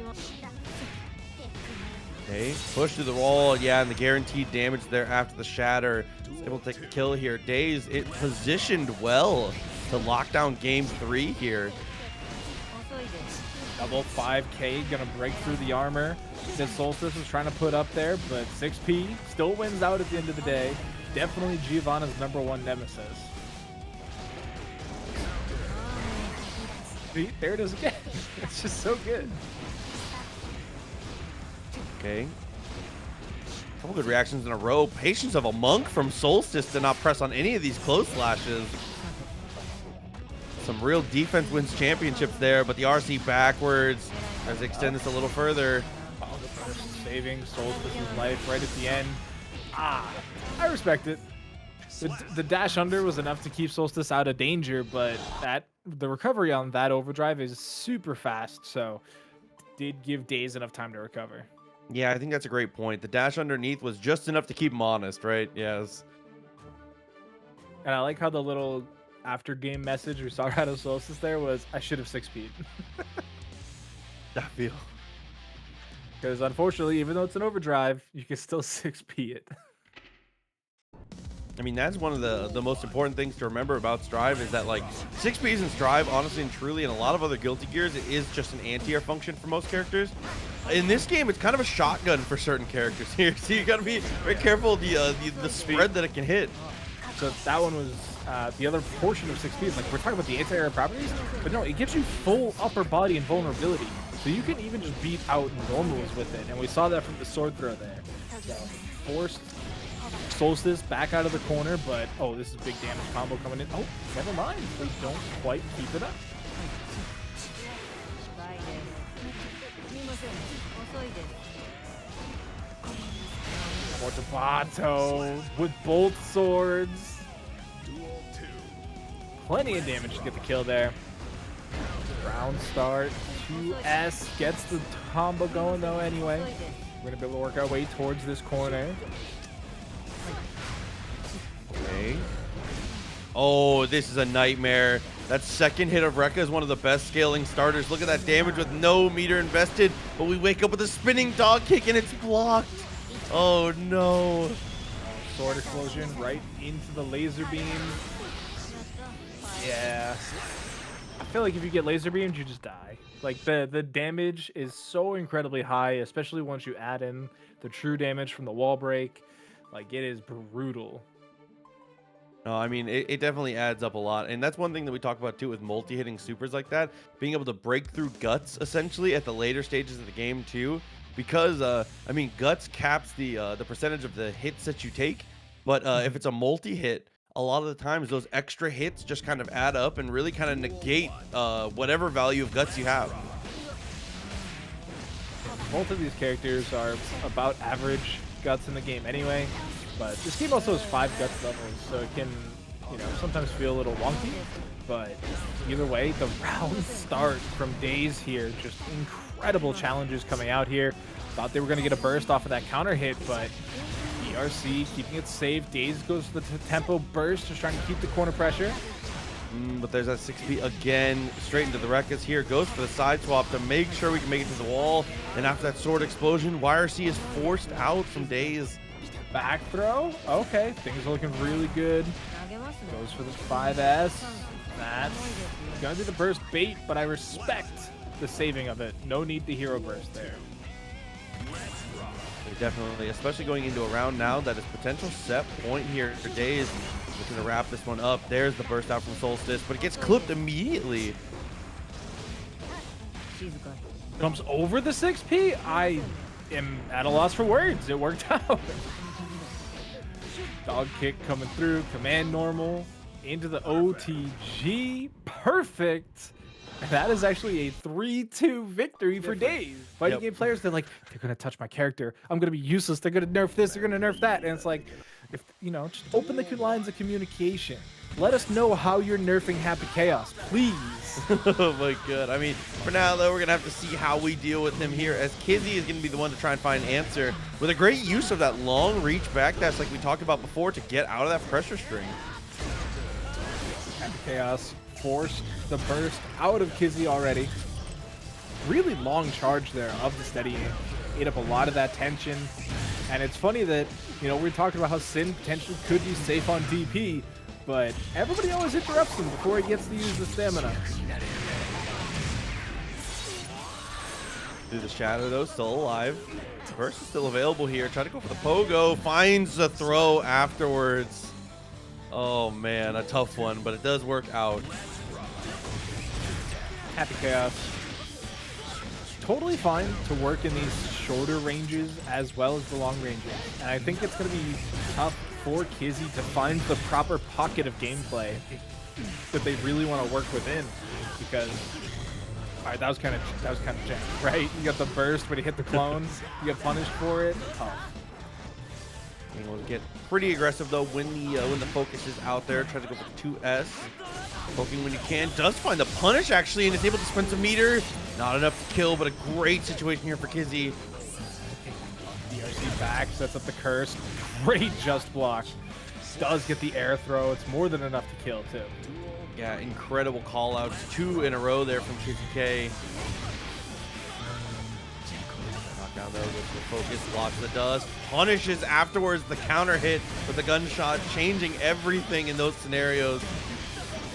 Okay, push through the wall, yeah, and the guaranteed damage there after the shatter. Able to take a kill here. Daze, it positioned well to lock down game 3 here. Double 5K, gonna break through the armor that Solstice was trying to put up there, but 6P still wins out at the end of the day. Definitely Giovanna's #1 nemesis. See, there it is again. It's just so good. Okay. Couple good reactions in a row. Patience of a monk from Solstice to not press on any of these close slashes. Some real defense wins championships there, but the RC backwards as they extend this a little further. Oh, the first saving Solstice's life right at the end. I respect it. The dash under was enough to keep Solstice out of danger, but the recovery on that overdrive is super fast, so did give Daze enough time to recover. Yeah, I think that's a great point. The dash underneath was just enough to keep him honest, right? Yes. And I like how the little after game message we saw out of Solstice there was, I should have 6P'd. I feel. Because unfortunately, even though it's an overdrive, you can still 6P it. I mean, that's one of the most important things to remember about Strive is that, like, 6Ps in Strive, honestly and truly, and a lot of other Guilty Gears, it is just an anti-air function for most characters. In this game, it's kind of a shotgun for certain characters here, so you gotta be very careful of the spread that it can hit. So that one was the other portion of 6Ps. Like, we're talking about the anti-air properties, but no, it gives you full upper body and vulnerability. So you can even just beat out normals with it, and we saw that from the sword throw there. So forced Solstice back out of the corner, but oh, this is big damage combo coming in. Oh, never mind. They don't quite keep it up. Mutabato with both swords. Plenty of damage to get the kill there. Round start. 2S gets the combo going though anyway. We're gonna be able to work our way towards this corner. Okay. Oh, this is a nightmare. That second hit of Rekka is one of the best scaling starters. Look at that damage with no meter invested, but we wake up with a spinning dog kick and it's blocked. Oh no. Sword explosion right into the laser beam. Yeah. I feel like if you get laser beamed, you just die. Like, the damage is so incredibly high, especially once you add in the true damage from the wall break. Like, it is brutal. No, I mean, it definitely adds up a lot. And that's one thing that we talk about, too, with multi-hitting supers like that. Being able to break through Guts, essentially, at the later stages of the game, too. Because, I mean, Guts caps the percentage of the hits that you take. But if it's a multi-hit, a lot of the times those extra hits just kind of add up and really kind of negate whatever value of Guts you have. Both of these characters are about average Guts in the game anyway. But this game also has 5 Guts levels, so it can, you know, sometimes feel a little wonky. But either way, the round start from Daze here, just incredible challenges coming out here. Thought they were going to get a burst off of that counter hit, but ERC keeping it safe. Daze goes to the tempo burst, just trying to keep the corner pressure. But there's that 6P again, straight into the Rekkas here. Goes for the side swap to make sure we can make it to the wall. And after that sword explosion, YRC is forced out from Daze. Back throw. Okay, things are looking really good. Goes for the 5S. That's gonna be the burst bait, but I respect the saving of it. No need to hero burst there. Definitely, especially going into a round now that is potential set point here for Daze. Looking to wrap this one up. There's the burst out from Solstice, but it gets clipped immediately. Comes over the 6P. I am at a loss for words. It worked out. Dog kick coming through. Command normal into the OTG. Perfect. And that is actually a 3-2 victory for Daze. Fighting game players, they're like, they're going to touch my character. I'm going to be useless. They're going to nerf this. They're going to nerf that. And it's like, if you know, just open the lines of communication. Let us know how you're nerfing Happy Chaos, please. Oh my god. I mean, for now, though, we're going to have to see how we deal with him here, as Kizzie is going to be the one to try and find an answer with a great use of that long reach back dash like we talked about before to get out of that pressure string. Happy Chaos forced the burst out of Kizzie already. Really long charge there of the steadying. Ate up a lot of that tension. And it's funny that, you know, we're talking about how Sin potentially could be safe on DP, but everybody always interrupts him before he gets to use the stamina. Through the shadow, though, still alive. Burst is still available here. Try to go for the pogo. Finds the throw afterwards. Oh, man, a tough one, but it does work out. Happy Chaos. Totally fine to work in these shorter ranges as well as the long ranges. And I think it's going to be tough for Kizzie to find the proper pocket of gameplay that they really want to work within. Because, all right, that was kind of jank, right? You got the burst, but he hit the clone. You get punished for it. Tough. Able to get pretty aggressive though when the focus is out there. Tries to go for 2S. Poking when you can. Does find the punish actually and is able to spend some meter. Not enough to kill, but a great situation here for Kizzie. DRC back, sets up the curse. Great just block. Does get the air throw. It's more than enough to kill too. Yeah, incredible call outs. 2 in a row there from Kizzie Kay. Knockdown though, goes to the focus, blocks the dust, punishes afterwards the counter hit with the gunshot, changing everything in those scenarios.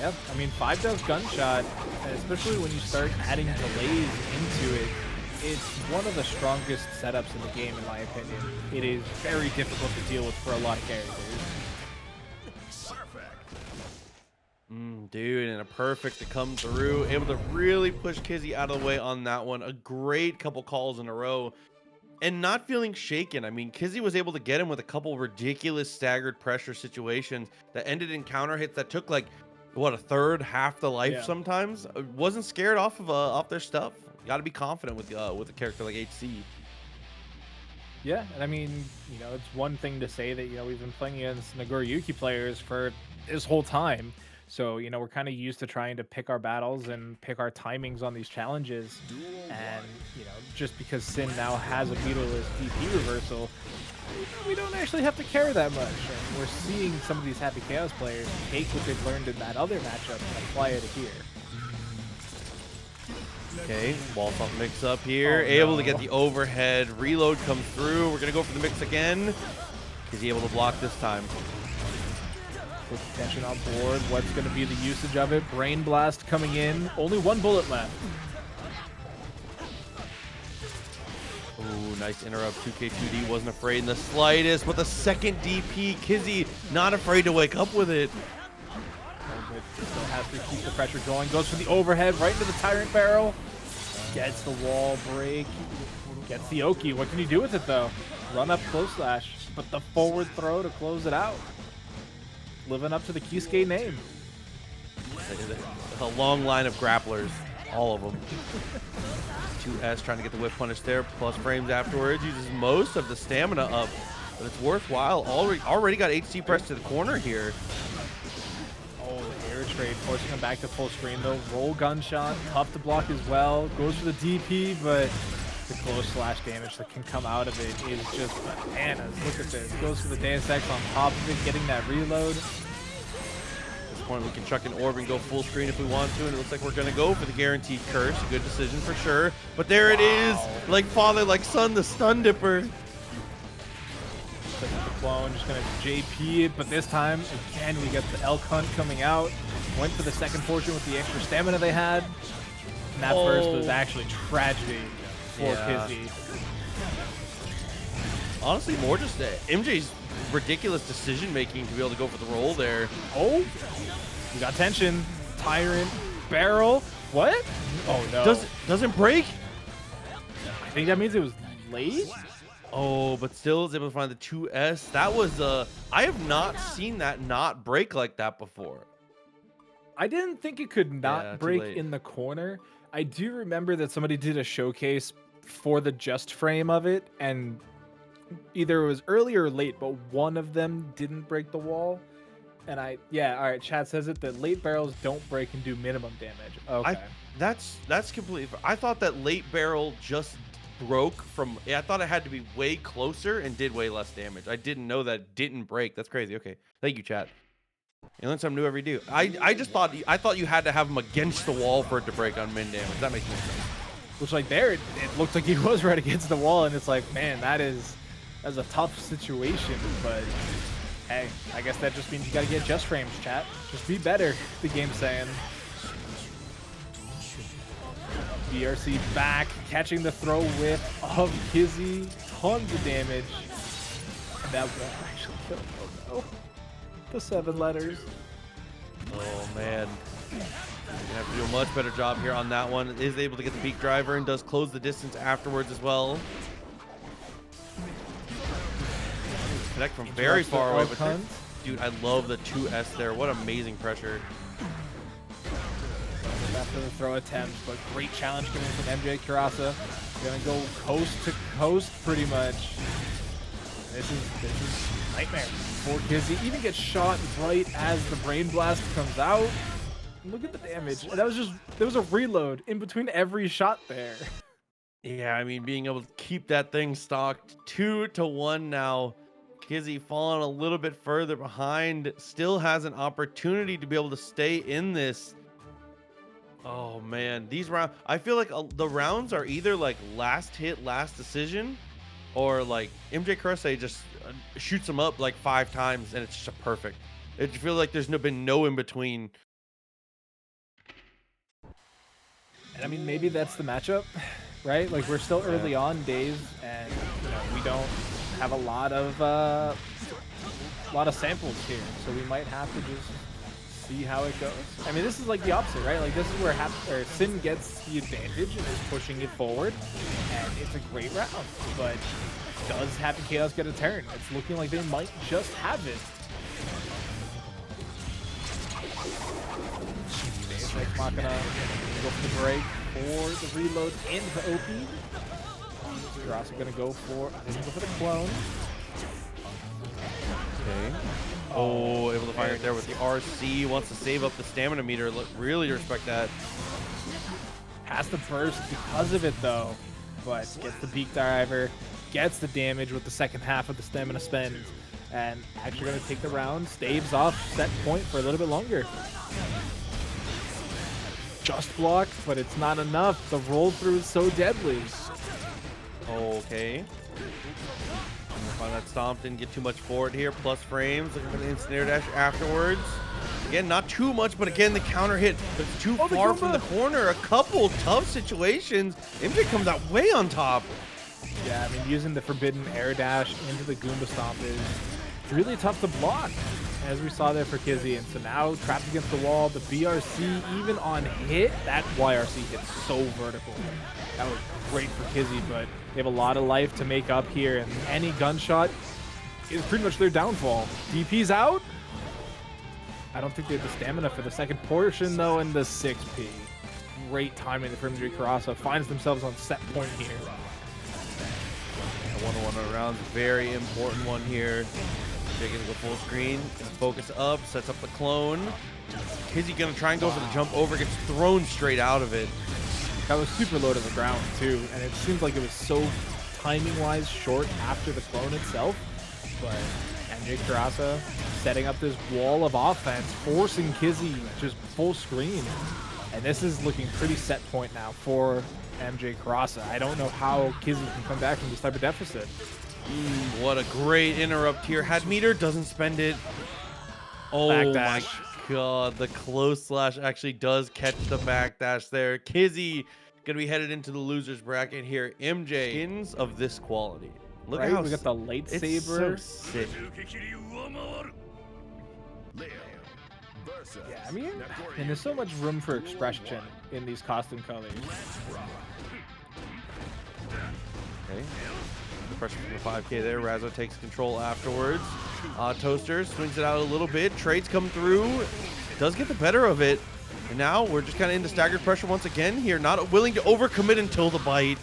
Yep, I mean 5 does gunshot, especially when you start adding delays into it. It's one of the strongest setups in the game, in my opinion. It is very difficult to deal with for a lot of characters. Dude, and a perfect to come through. Able to really push Kizzie out of the way on that one. A great couple calls in a row. And not feeling shaken. I mean, Kizzie was able to get him with a couple ridiculous staggered pressure situations that ended in counter hits that took like, what, a third, half the life sometimes. Wasn't scared off of off their stuff. Got to be confident with a character like HC. Yeah, and I mean, you know, it's one thing to say that, you know, we've been playing against Nagoriyuki players for this whole time. So, you know, we're kind of used to trying to pick our battles and pick our timings on these challenges. And, you know, just because Sin now has a meterless DP reversal, we don't actually have to care that much. And we're seeing some of these Happy Chaos players take what they've learned in that other matchup and apply it here. Okay, wall pump mix up here. Able to get the overhead. Reload comes through. We're going to go for the mix again. Is he able to block this time? With tension on board, what's going to be the usage of it? Brain Blast coming in. Only 1 bullet left. Ooh, nice interrupt. 2K2D wasn't afraid in the slightest. With a second DP, Kizzie not afraid to wake up with it. Still has to keep the pressure going. Goes for the overhead right into the Tyrant Barrel. Gets the wall break. Gets the Oki. What can you do with it though? Run up close slash, but the forward throw to close it out. Living up to the Kiske name. A long line of grapplers, all of them. 2S trying to get the whip punish there, plus frames afterwards. Uses most of the stamina up, but it's worthwhile. Already got HC pressed to the corner here. Oh, the air trade forcing him back to full screen though. Roll gunshot, tough to block as well. Goes for the DP, but the close slash damage that can come out of it is just bananas. Look at this. Goes for the Deus Ex on top of it, getting that reload. At this point, we can chuck an orb and go full screen if we want to, and it looks like we're going to go for the guaranteed curse. A good decision for sure. But there it is. Like father, like son, the stun dipper. Looking at the clone, just going to JP it, but this time, again, we get the Elk Hunt coming out. Went for the second portion with the extra stamina they had. And that first was actually tragedy for Kizzie. Honestly, more just MJ's ridiculous decision making to be able to go for the roll there. Oh, we got tension. Tyrant Barrel. What? Oh no. Doesn't break? I think that means it was late. Oh, but still is able to find the 2S. That was I have not seen that not break like that before. I didn't think it could Yeah, not too break late. in the corner. I do remember that somebody did a showcase for the just frame of it, and either it was early or late, but one of them didn't break the wall. And all right, chat says it that late barrels don't break and do minimum damage. Okay. That's completely. I thought that late barrel just broke from. Yeah, I thought it had to be way closer and did way less damage. I didn't know that it didn't break. That's crazy. Okay, thank you, chat. You learn something new every day. I just thought you had to have him against the wall for it to break on min damage. That makes more sense. Which like there, it looked like he was right against the wall, and it's like, man, that's a tough situation. But hey, I guess that just means you gotta get just frames, chat. Just be better. The game's saying. BRC back, catching the throw whip of Kizzie. Tons of damage. And that won't actually kill him. Oh no. The 7 letters. Oh man. You're gonna have to do a much better job here on that one. Is able to get the beak driver and does close the distance afterwards as well. Connect from very far away, but dude, I love the 2S there. What amazing pressure. After the throw attempt, but great challenge coming from MJKurase. Gonna go coast to coast pretty much. This is nightmare for Kizzie. Even gets shot right as the brain blast comes out. Look at the damage. And there was a reload in between every shot there. Yeah, I mean, being able to keep that thing stocked 2-1 now. Kizzie falling a little bit further behind, still has an opportunity to be able to stay in this. Oh man, these rounds, I feel like the rounds are either like last hit, last decision, or like MJKurase just shoots them up like 5 times and it's just a perfect. It feels like there's been no in between. And I mean, maybe that's the matchup, right? Like we're still early on Daze, and we don't have a lot of samples here, so we might have to just see how it goes. I mean, this is like the opposite, right? Like this is where Sin gets the advantage and is pushing it forward, and it's a great round. But does Happy Chaos get a turn? It's looking like they might just have it. Next Machina go for the break for the reload into OP. You're also gonna go for the clone. Okay. Oh, able to fire it there with the RC. Wants to save up the stamina meter. Really respect that. Has to burst because of it though, but gets the beak driver, gets the damage with the second half of the stamina spend, and actually going to take the round. Staves off set point for a little bit longer. Just blocked, but it's not enough. The roll through is so deadly. Okay. Find that stomp, didn't get too much for it here. Plus frames, looking for the instant air dash afterwards. Again, not too much, but again, the counter hit, but it's too far from the corner. A couple tough situations. MJ comes out way on top. Yeah, I mean, using the forbidden air dash into the Goomba stomp is really tough to block, as we saw there for Kizzie. And so now trapped against the wall, the BRC even on hit, that YRC hits so vertical. That was great for Kizzie, but they have a lot of life to make up here, and any gunshot is pretty much their downfall. DP's out. I don't think they have the stamina for the second portion though, in the 6P. Great timing from MJKurase. Finds themselves on set point here. A 1-on-1 round, very important one here. Taking the full screen, focus up, sets up the clone. Kizzie gonna try and go for the jump over, gets thrown straight out of it. That was super low to the ground too, and it seems like it was so timing-wise short after the clone itself. But MJKurase setting up this wall of offense, forcing Kizzie just full screen. And this is looking pretty set point now for MJKurase. I don't know how Kizzie can come back from this type of deficit. What a great interrupt here. Had meter, doesn't spend it. Oh my god, the close slash actually does catch the backdash there. Kizzie gonna be headed into the losers bracket here. MJ, skins of this quality. Look at how we got the lightsaber. It's so sick. Yeah, I mean, and there's so much room for expression in these costume colors. Okay. Pressure from the 5K there. Razzo takes control afterwards. Oddtoaster swings it out a little bit. Trades come through. does get the better of it. And now we're just kind of into staggered pressure once again here. Not willing to overcommit until the bite.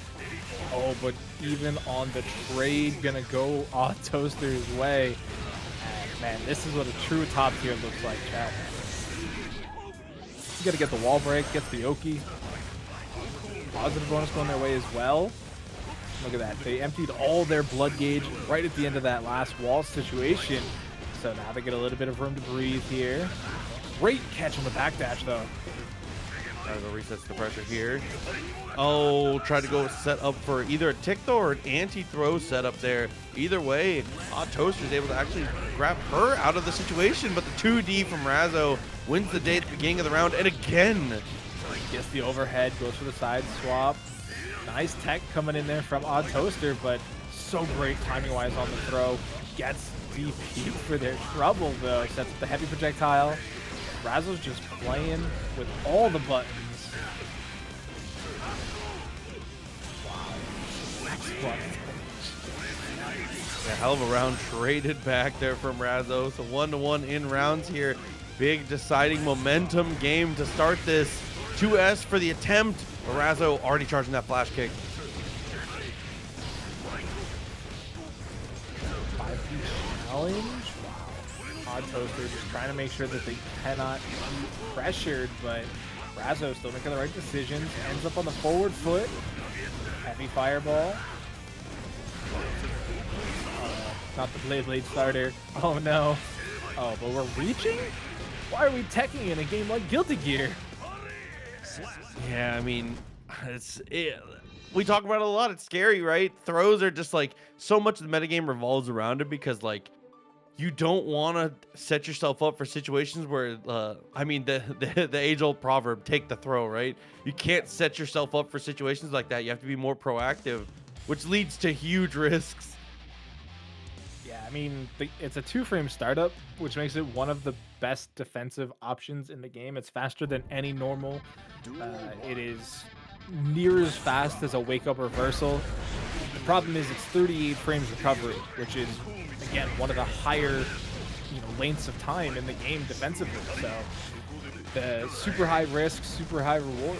Oh, but even on the trade, gonna go Oddtoaster's way. And man, this is what a true top tier looks like, chat. You gotta get the wall break, gets the Oki. Positive bonus going their way as well. Look at that. They emptied all their blood gauge right at the end of that last wall situation. So now they get a little bit of room to breathe here. Great catch on the backdash, though. Razzo resets the pressure here. Oh, tried to go set up for either a tick throw or an anti-throw setup there. Either way, Oddtoaster is able to actually grab her out of the situation, but the 2D from Razzo wins the day at the beginning of the round, and again. Gets the overhead, goes for the side swap. Nice tech coming in there from Oddtoaster, but so great timing-wise on the throw. Gets DP for their trouble, though. Sets up the heavy projectile. Razzo's just playing with all the buttons. Wow. A hell of a round traded back there from Razzo. So 1-1 in rounds here. Big deciding momentum game to start this. 2S for the attempt. Razzo already charging that flash kick. 5-piece challenge. Wow. Oddtoaster just trying to make sure that they cannot be pressured, but Razzo still making the right decisions. Ends up on the forward foot. Heavy fireball. Not the blade starter. Oh no. Oh, but we're reaching? Why are we teching in a game like Guilty Gear? Yeah, I mean, we talk about it a lot. It's scary, right? Throws are just like so much of the metagame revolves around it because like you don't want to set yourself up for situations where I mean the age-old proverb, take the throw, right? You can't set yourself up for situations like that. You have to be more proactive, which leads to huge risks. Yeah, I mean, it's a 2-frame startup, which makes it one of the best defensive options in the game. It's faster than any normal. It is near as fast as a wake-up reversal. The problem is it's 38 frames recovery, which is, again, one of the higher lengths of time in the game defensively. So the super high risk, super high reward.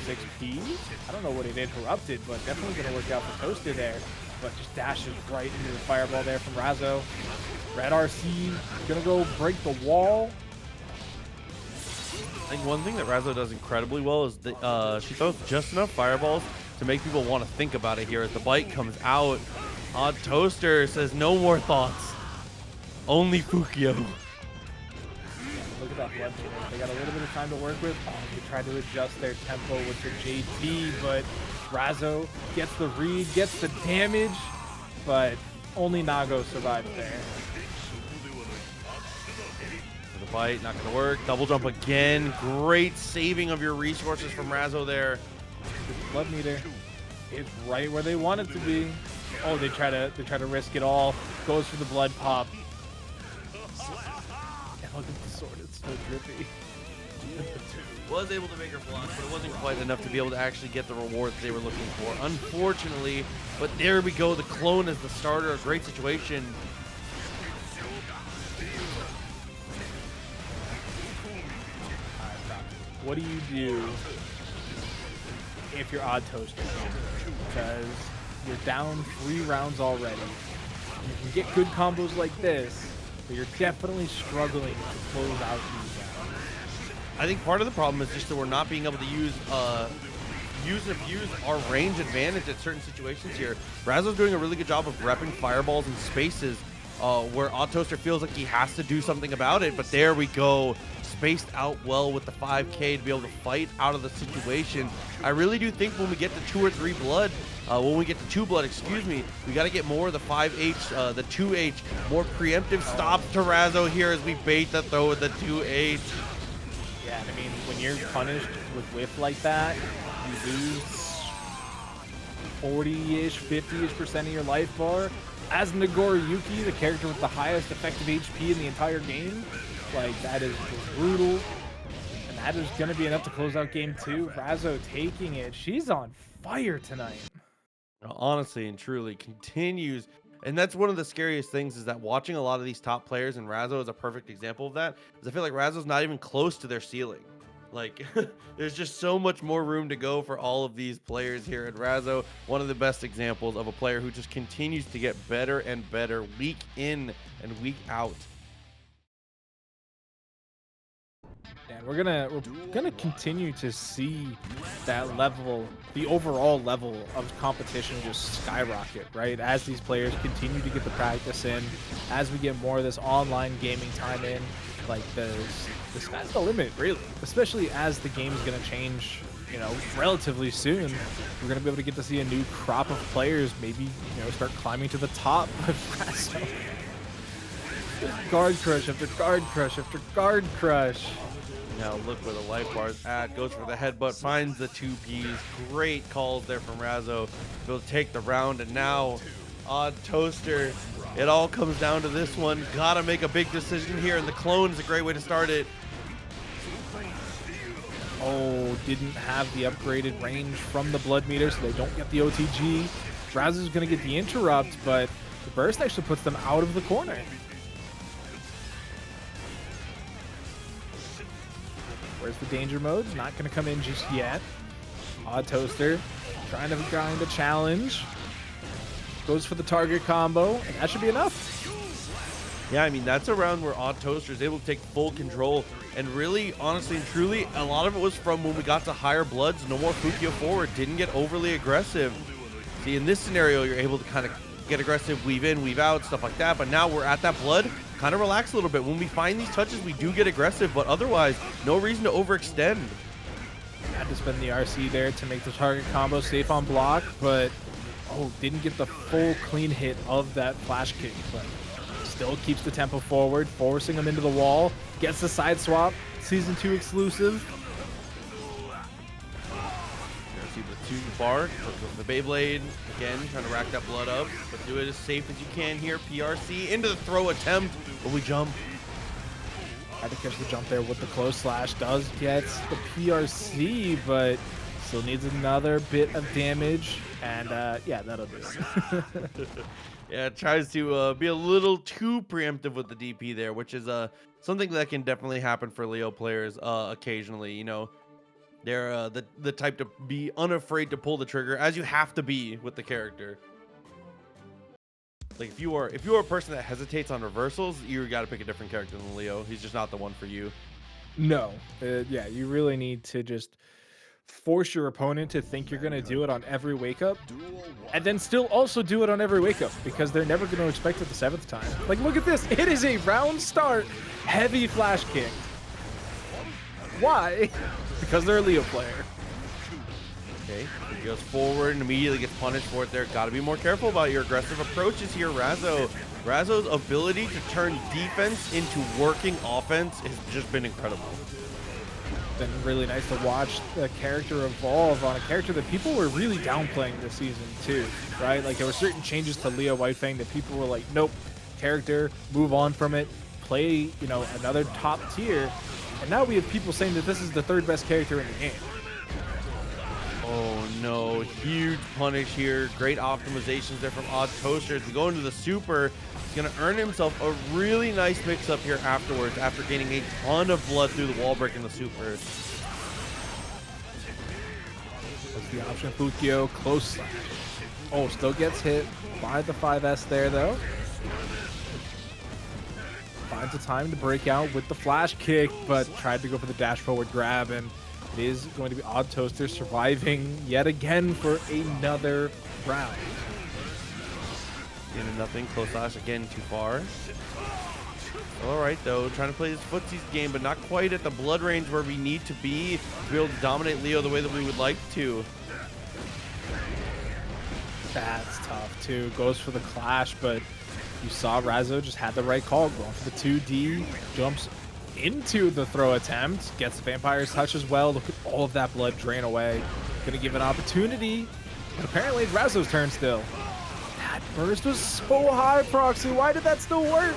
6P? I don't know what it interrupted, but definitely going to work out for Toaster there. But just dashes right into the fireball there from Razzo. Red RC gonna go break the wall. I think one thing that Razzo does incredibly well is that she throws just enough fireballs to make people want to think about it here. As the bite comes out, Oddtoaster says no more thoughts, only Fukio. Look at that blood meter. They got a little bit of time to work with. Oh, they tried to adjust their tempo with their JT, but Razzo gets the read, gets the damage, but only Nago survives there. For the bite, not going to work. Double jump again. Great saving of your resources from Razzo there. The blood meter is right where they want it to be. Oh, they try to risk it all. Goes for the blood pop. And look at the sword, it's so drippy. Was able to make her block, but it wasn't quite enough to be able to actually get the reward that they were looking for, unfortunately. But there we go, the clone is the starter, a great situation. What do you do if you're Oddtoaster? Because you're down 3 rounds already. You can get good combos like this, but you're definitely struggling to close out these rounds. I think part of the problem is just that we're not being able to use and abuse our range advantage at certain situations here. Razzo's doing a really good job of repping fireballs in spaces where Oddtoaster feels like he has to do something about it, but there we go. Spaced out well with the 5K to be able to fight out of the situation. I really do think when we get to 2 or 3 blood, when we get to 2 blood, excuse me, we got to get more of the 5H, the 2H, more preemptive stops to Razzo here as we bait the throw with the 2H. Yeah, I mean, when you're punished with whiff like that, you lose 40-ish, 50-ish% of your life bar. As Nagoriyuki, the character with the highest effective HP in the entire game, like, that is brutal. And that is going to be enough to close out game 2. Razzo taking it. She's on fire tonight. Honestly and truly continues And that's one of the scariest things, is that watching a lot of these top players, and Razzo is a perfect example of that, is I feel like Razzo's not even close to their ceiling. Like, there's just so much more room to go for all of these players here. And Razzo, one of the best examples of a player who just continues to get better and better week in and week out. And we're gonna continue to see that level, the overall level of competition just skyrocket, right? As these players continue to get the practice in, as we get more of this online gaming time in, like the sky's the limit, really. Especially as the game's gonna change, you know, relatively soon. We're gonna be able to get to see a new crop of players, maybe, you know, start climbing to the top of Razzo. Guard crush after guard crush after guard crush. Now look where the life bar's at. Goes for the headbutt, finds the 2Ps. Great calls there from Razzo. Will take the round, and now Oddtoaster. It all comes down to this one. Gotta make a big decision here, and the clone is a great way to start it. Oh, didn't have the upgraded range from the blood meter, so they don't get the OTG. Razzo's gonna get the interrupt, but the burst actually puts them out of the corner. Where's the danger mode? Not going to come in just yet. Oddtoaster trying to grind a challenge. Goes for the target combo, and that should be enough. Yeah, I mean, that's a round where Oddtoaster is able to take full control. And really, honestly and truly, a lot of it was from when we got to higher bloods. No more Fukio forward. Didn't get overly aggressive. See, in this scenario, you're able to kind of get aggressive, weave in, weave out, stuff like that. But now we're at that blood. Kind of relax a little bit. When we find these touches, we do get aggressive, but otherwise, no reason to overextend. Had to spend the RC there to make the target combo safe on block, but didn't get the full clean hit of that flash kick, but still keeps the tempo forward, forcing him into the wall, gets the side swap, Season 2 exclusive. See the 2 bar, the Beyblade, again, trying to rack that blood up, but do it as safe as you can here. PRC into the throw attempt, but we jump. Had to catch the jump there with the close slash. Does get the PRC, but still needs another bit of damage, and yeah, that'll do it. Yeah, it tries to be a little too preemptive with the DP there, which is something that can definitely happen for Leo players occasionally. You know, they're the type to be unafraid to pull the trigger, as you have to be with the character. Like if you are a person that hesitates on reversals, you got to pick a different character than Leo. He's just not the one for you. No, yeah, you really need to just force your opponent to think you're going to do it on every wake up, and then still also do it on every wake up, because they're never going to expect it the 7th time. Like, look at this. It is a round start, heavy flash kick. Why? Because they're a Leo player. Okay, he goes forward and immediately gets punished for it there. Got to be more careful about your aggressive approaches here, Razzo. Razzo's ability to turn defense into working offense has just been incredible. Been really nice to watch the character evolve on a character that people were really downplaying this season too, right? Like there were certain changes to Leo Whitefang that people were like, nope, character, move on from it, play, you know, another top tier. And now we have people saying that this is the 3rd best character in the game. Oh no, huge punish here. Great optimizations there from Oddtoaster. To go into the super, he's gonna earn himself a really nice mix up here afterwards, after gaining a ton of blood through the wall break in the super. That's the option. Fukio, close slash. Oh, still gets hit by the 5S there though. Finds the time to break out with the flash kick, but tried to go for the dash forward grab, and it is going to be Oddtoaster surviving yet again for another round. Into nothing, close slash again, too far. All right though, trying to play this footsies game, but not quite at the blood range where we need to be able to dominate Leo the way that we would like to. That's tough too. Goes for the clash, but you saw Razzo just had the right call, going for the 2D, jumps into the throw attempt, gets the Vampire's touch as well. Look at all of that blood drain away. Gonna give an opportunity, but apparently it's Razzo's turn still. That burst was so high, Proxy. Why did that still work?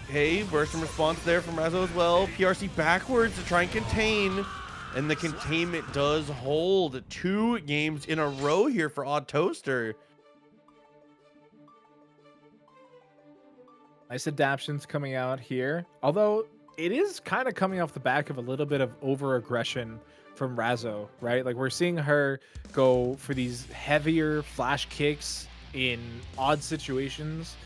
Hey, burst and response there from Razzo as well. PRC backwards to try and contain, and the containment does hold. 2 games in a row here for Oddtoaster. Nice adaptions coming out here. Although it is kind of coming off the back of a little bit of over-aggression from Razzo, right? Like we're seeing her go for these heavier flash kicks in odd situations,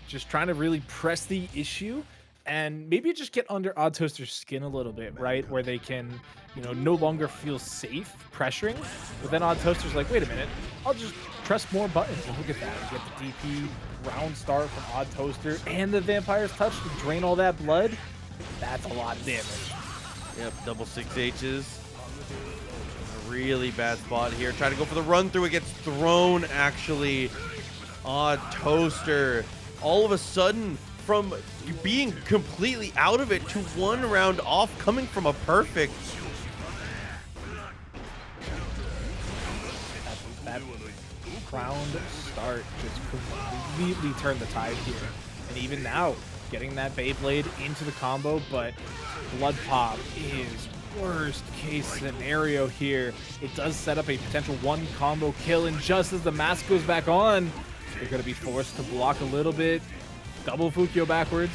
just trying to really press the issue and maybe just get under Oddtoaster's skin a little bit, right? Where they can, you know, no longer feel safe pressuring. But then Oddtoaster's like, wait a minute, I'll just press more buttons. And look at that. We get the DP round start from Oddtoaster and the Vampire's Touch to drain all that blood. That's a lot of damage. Yep, double 6Hs. A really bad spot here. Try to go for the run through. It gets thrown, actually. Oddtoaster. All of a sudden, from being completely out of it to 1 round off, coming from a perfect. That round start just completely turned the tide here. And even now, getting that Beyblade into the combo, but Blood Pop is worst case scenario here. It does set up a potential 1 combo kill, and just as the mask goes back on, they're going to be forced to block a little bit. Double Fukyo backwards.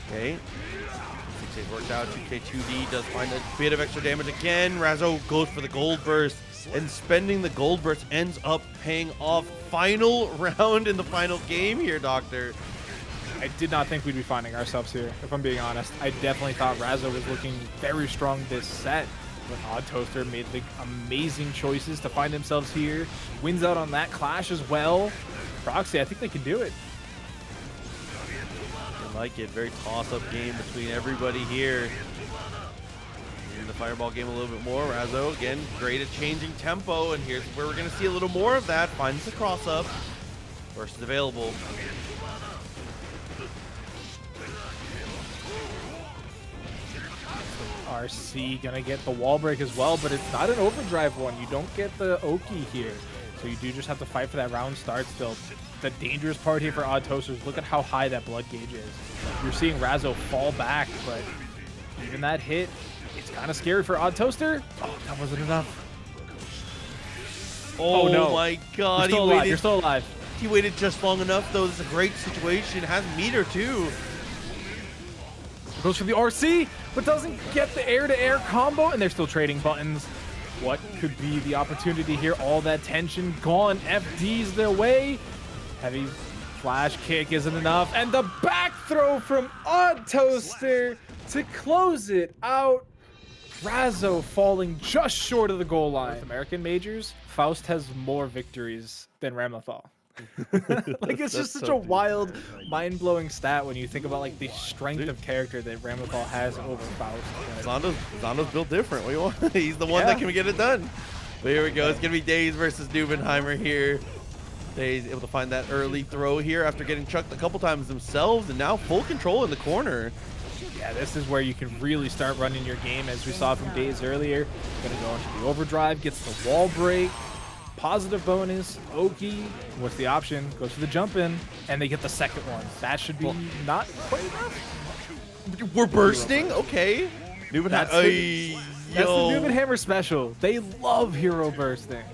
Okay. 6H worked out. 2K2D does find a bit of extra damage again. Razzo goes for the gold burst, and spending the gold burst ends up paying off. Final round in the final game here, Doctor. I did not think we'd be finding ourselves here, if I'm being honest. I definitely thought Razzo was looking very strong this set, but Oddtoaster made the amazing choices to find themselves here. Wins out on that clash as well. Proxy, I think they can do it. I like it. Very toss-up game between everybody here. In the fireball game a little bit more. Razzo, again, great at changing tempo, and here's where we're going to see a little more of that. Finds the cross-up. Burst is available. RC gonna get the wall break as well, but it's not an overdrive one. You don't get the Oki here. So you do just have to fight for that round start still. The dangerous part here for Oddtoaster is look at how high that blood gauge is. You're seeing Razzo fall back, but even that hit, it's kind of scary for Oddtoaster. Oh, that wasn't enough. Oh no. My God. You're still alive. You're still alive. He waited just long enough, though. This is a great situation. Has meter, too. Goes for the RC, but doesn't get the air-to-air combo, and they're still trading buttons. What could be the opportunity here? All that tension gone. FD's their way. Heavy flash kick isn't enough, and the back throw from Oddtoaster to close it out. Razzo falling just short of the goal line. North American majors, Faust has more victories than Ramlethal. Like it's just such a wild, mind-blowing stat when you think about like the strength of character that Ramlethal has over Faust. Zondo's built different. What do you want? He's the one that can get it done. But here we go. It's gonna be Daze versus Nubenheimer here. Daze able to find that early throw here after getting chucked a couple times themselves, and now full control in the corner. Yeah, this is where you can really start running your game, as we saw from Daze earlier. Gonna go into the overdrive, gets the wall break. Positive bonus, Oki, what's the option? Goes for the jump in, and they get the second one. That should be not quite enough. We're bursting? Okay. That's the Nubenhammer special. They love hero bursting.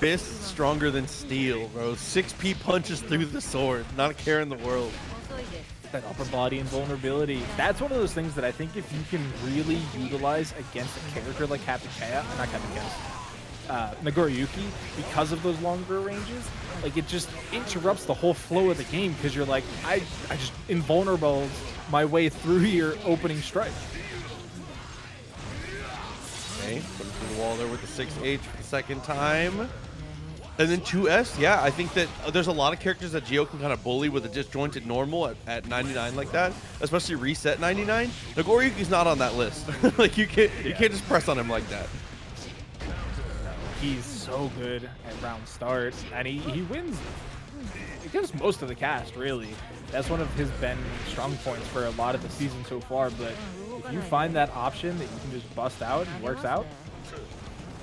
Fist stronger than steel, bro. 6P punches through the sword. Not a care in the world. That upper body invulnerability. That's one of those things that I think if you can really utilize against a character like Nagoriyuki, because of those longer ranges, like it just interrupts the whole flow of the game, because you're like, I just invulnerable my way through your opening strike. Okay, put it through the wall there with the 6H for the second time. And then 2S, yeah, I think that there's a lot of characters that Geo can kind of bully with a disjointed normal at 99 like that, especially reset 99. Nagoriyuki's not on that list. Like you can't just press on him like that. He's so good at round starts, and he wins because most of the cast, really. That's one of his been strong points for a lot of the season so far, but if you find that option that you can just bust out and works out,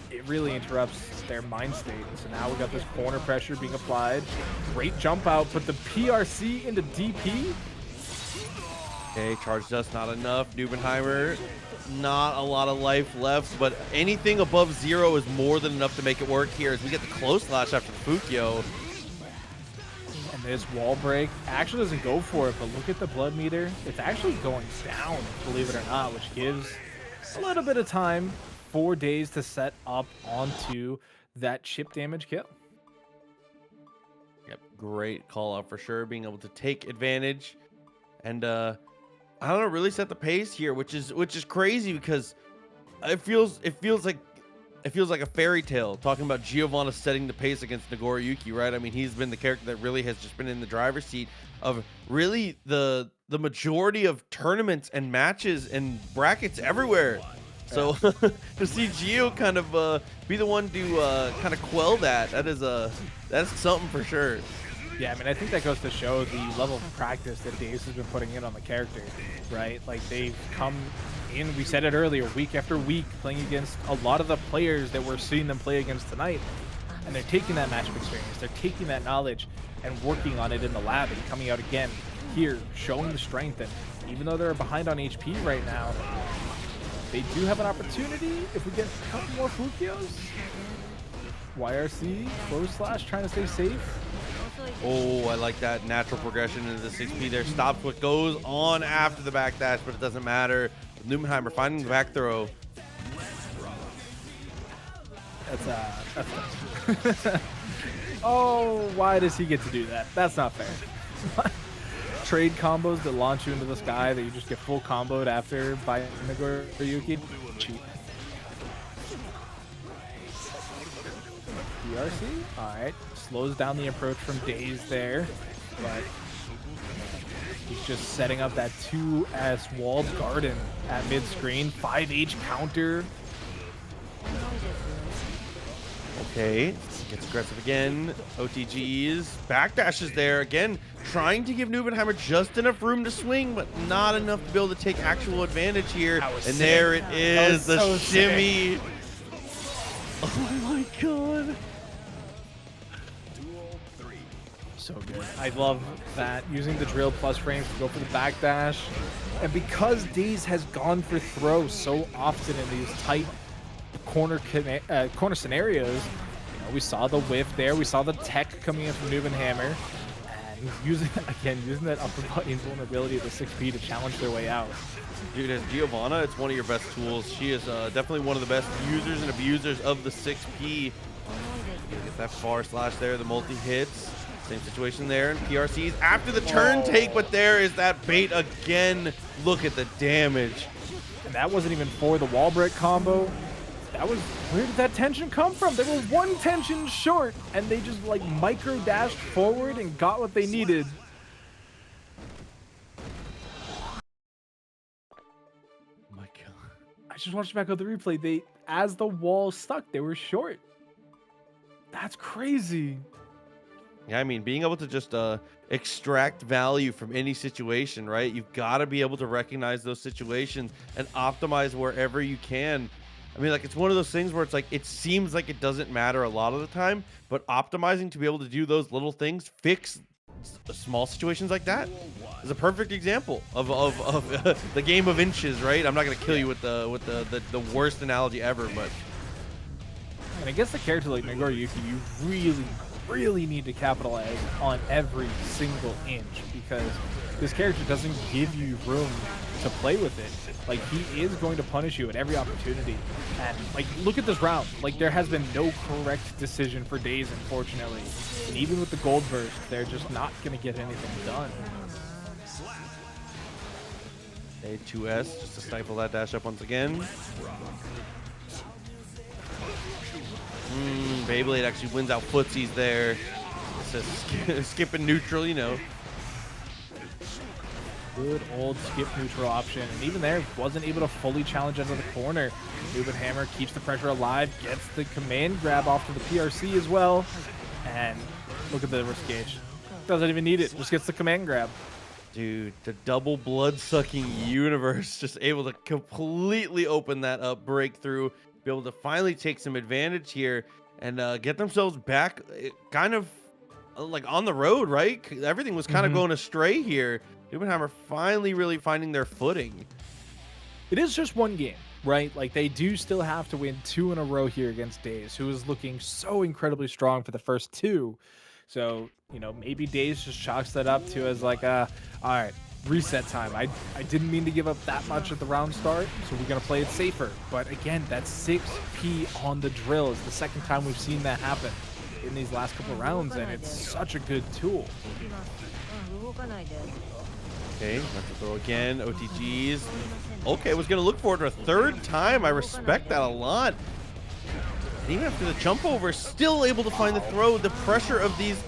it really interrupts their mind state. So now we got this corner pressure being applied. Great jump out, put the PRC into DP. Okay, charge dust not enough. Nubenheimer, not a lot of life left, but anything above 0 is more than enough to make it work here as we get the close slash after Fukyo. And this wall break actually doesn't go for it, but look at the blood meter. It's actually going down, believe it or not, which gives a little bit of time for Daze to set up onto that chip damage kill. Yep, great call out for sure. Being able to take advantage and I don't know, really set the pace here, which is crazy because it feels like a fairy tale talking about Giovanna setting the pace against Nagoriyuki, right? I mean, he's been the character that really has just been in the driver's seat of really the majority of tournaments and matches and brackets everywhere. So to see Gio kind of be the one to kind of quell that's something for sure. Yeah, I mean, I think that goes to show the level of practice that Daze has been putting in on the character, right? Like, they've come in, we said it earlier, week after week, playing against a lot of the players that we're seeing them play against tonight. And they're taking that matchup experience, they're taking that knowledge and working on it in the lab and coming out again here, showing the strength. And even though they're behind on HP right now, they do have an opportunity if we get a couple more Fukios. YRC, forward slash, trying to stay safe. Oh, I like that natural progression into the 6P there. Stops what goes on after the backdash, but it doesn't matter. Numenheimer finding the back throw. That's oh, why does he get to do that? That's not fair. Trade combos that launch you into the sky that you just get full comboed after by Nagoriyuki. Cheap. PRC? Alright. Slows down the approach from Daze there. But he's just setting up that 2S walled garden at mid-screen. 5H counter. Okay. Gets aggressive again. OTGs. Backdashes there again. Trying to give Numenheimer just enough room to swing, but not enough to be able to take actual advantage here. And sick. there it is. The so shimmy. Sick. Oh my god. So good. I love that. Using the drill plus frames to go for the backdash. And because Daze has gone for throw so often in these tight corner scenarios, you know, we saw the whiff there. We saw the tech coming in from Numenheimer. And using that upper button invulnerability of the 6P to challenge their way out. Dude, as Giovanna, it's one of your best tools. She is definitely one of the best users and abusers of the 6P. Get that far slash there, the multi-hits. Same situation there, and PRCs after the turn take, but there is that bait again. Look at the damage. And that wasn't even for the wall break combo. That was, where did that tension come from? There was one tension short, and they just like micro dashed forward and got what they needed. Oh my god. I just watched back on the replay. As the wall stuck, they were short. That's crazy. Yeah, I mean, being able to just extract value from any situation, right? You've got to be able to recognize those situations and optimize wherever you can. I mean, like, it's one of those things where it's like, it seems like it doesn't matter a lot of the time, but optimizing to be able to do those little things, fix small situations like that, is a perfect example of the game of inches, right? I'm not going to kill you with the worst analogy ever, but... And against a character like Nagoriyuki, you really need to capitalize on every single inch, because this character doesn't give you room to play with it. Like, he is going to punish you at every opportunity. And like, look at this round. Like, there has been no correct decision for Daze, unfortunately. And even with the gold burst, they're just not going to get anything done. A 2S just to stifle that dash up once again. Beyblade actually wins out footsies there. It's skipping neutral, you know. Good old skip neutral option. And even there, wasn't able to fully challenge into the corner. Numenheimer keeps the pressure alive, gets the command grab off to the PRC as well. And look at the risk gauge. Doesn't even need it, just gets the command grab. Dude, the double blood-sucking universe just able to completely open that up, breakthrough, be able to finally take some advantage here and get themselves back kind of like on the road, right? Everything was kind of going astray here. Numenheimer finally really finding their footing. It is just one game, right? Like, they do still have to win 2 in a row here against Daze, who is looking so incredibly strong for the first 2. So, you know, maybe Daze just chalks that up to as like all right, reset time. I didn't mean to give up that much at the round start, so we're gonna play it safer. But again, that 6P on the drill is the second time we've seen that happen in these last couple rounds, and it's such a good tool. Okay, that's a throw again. OTGs. Okay, was gonna look for it a third time. I respect that a lot. And even after the jump over, still able to find the throw. The pressure of these,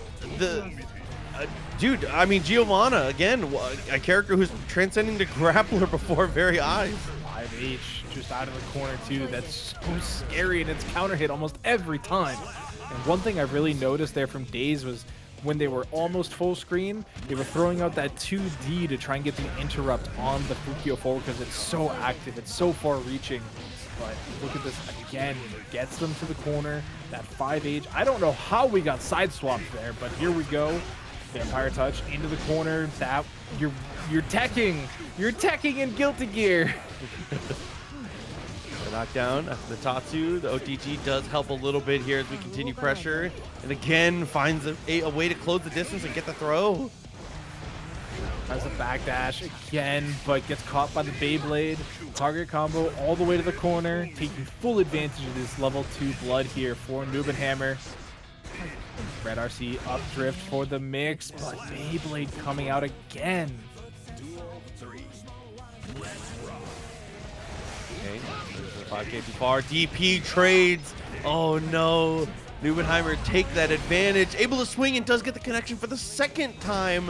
dude. I mean, Giovanna again, a character who's transcending the grappler before our very eyes. 5H just out of the corner too. That's so scary, and it's counter hit almost every time. And one thing I really noticed there from Daze was when they were almost full screen, they were throwing out that 2D to try and get the interrupt on the Fukio forward because it's so active, it's so far reaching. But look at this again, gets them to the corner, that 5H. I don't know how we got side swapped there, but here we go. Vampire touch into the corner. That you're teching in Guilty Gear. The knockdown after the Tatsu. The OTG does help a little bit here as we continue pressure. And again, finds a way to close the distance and get the throw. Has a backdash again, but gets caught by the Beyblade. Target combo all the way to the corner, taking full advantage of this level 2 blood here for NBNHMR. Red RC up drift for the mix, but Beyblade coming out again. Okay, 5K too far. DP trades. Oh no. NBNHMR take that advantage. Able to swing and does get the connection for the second time.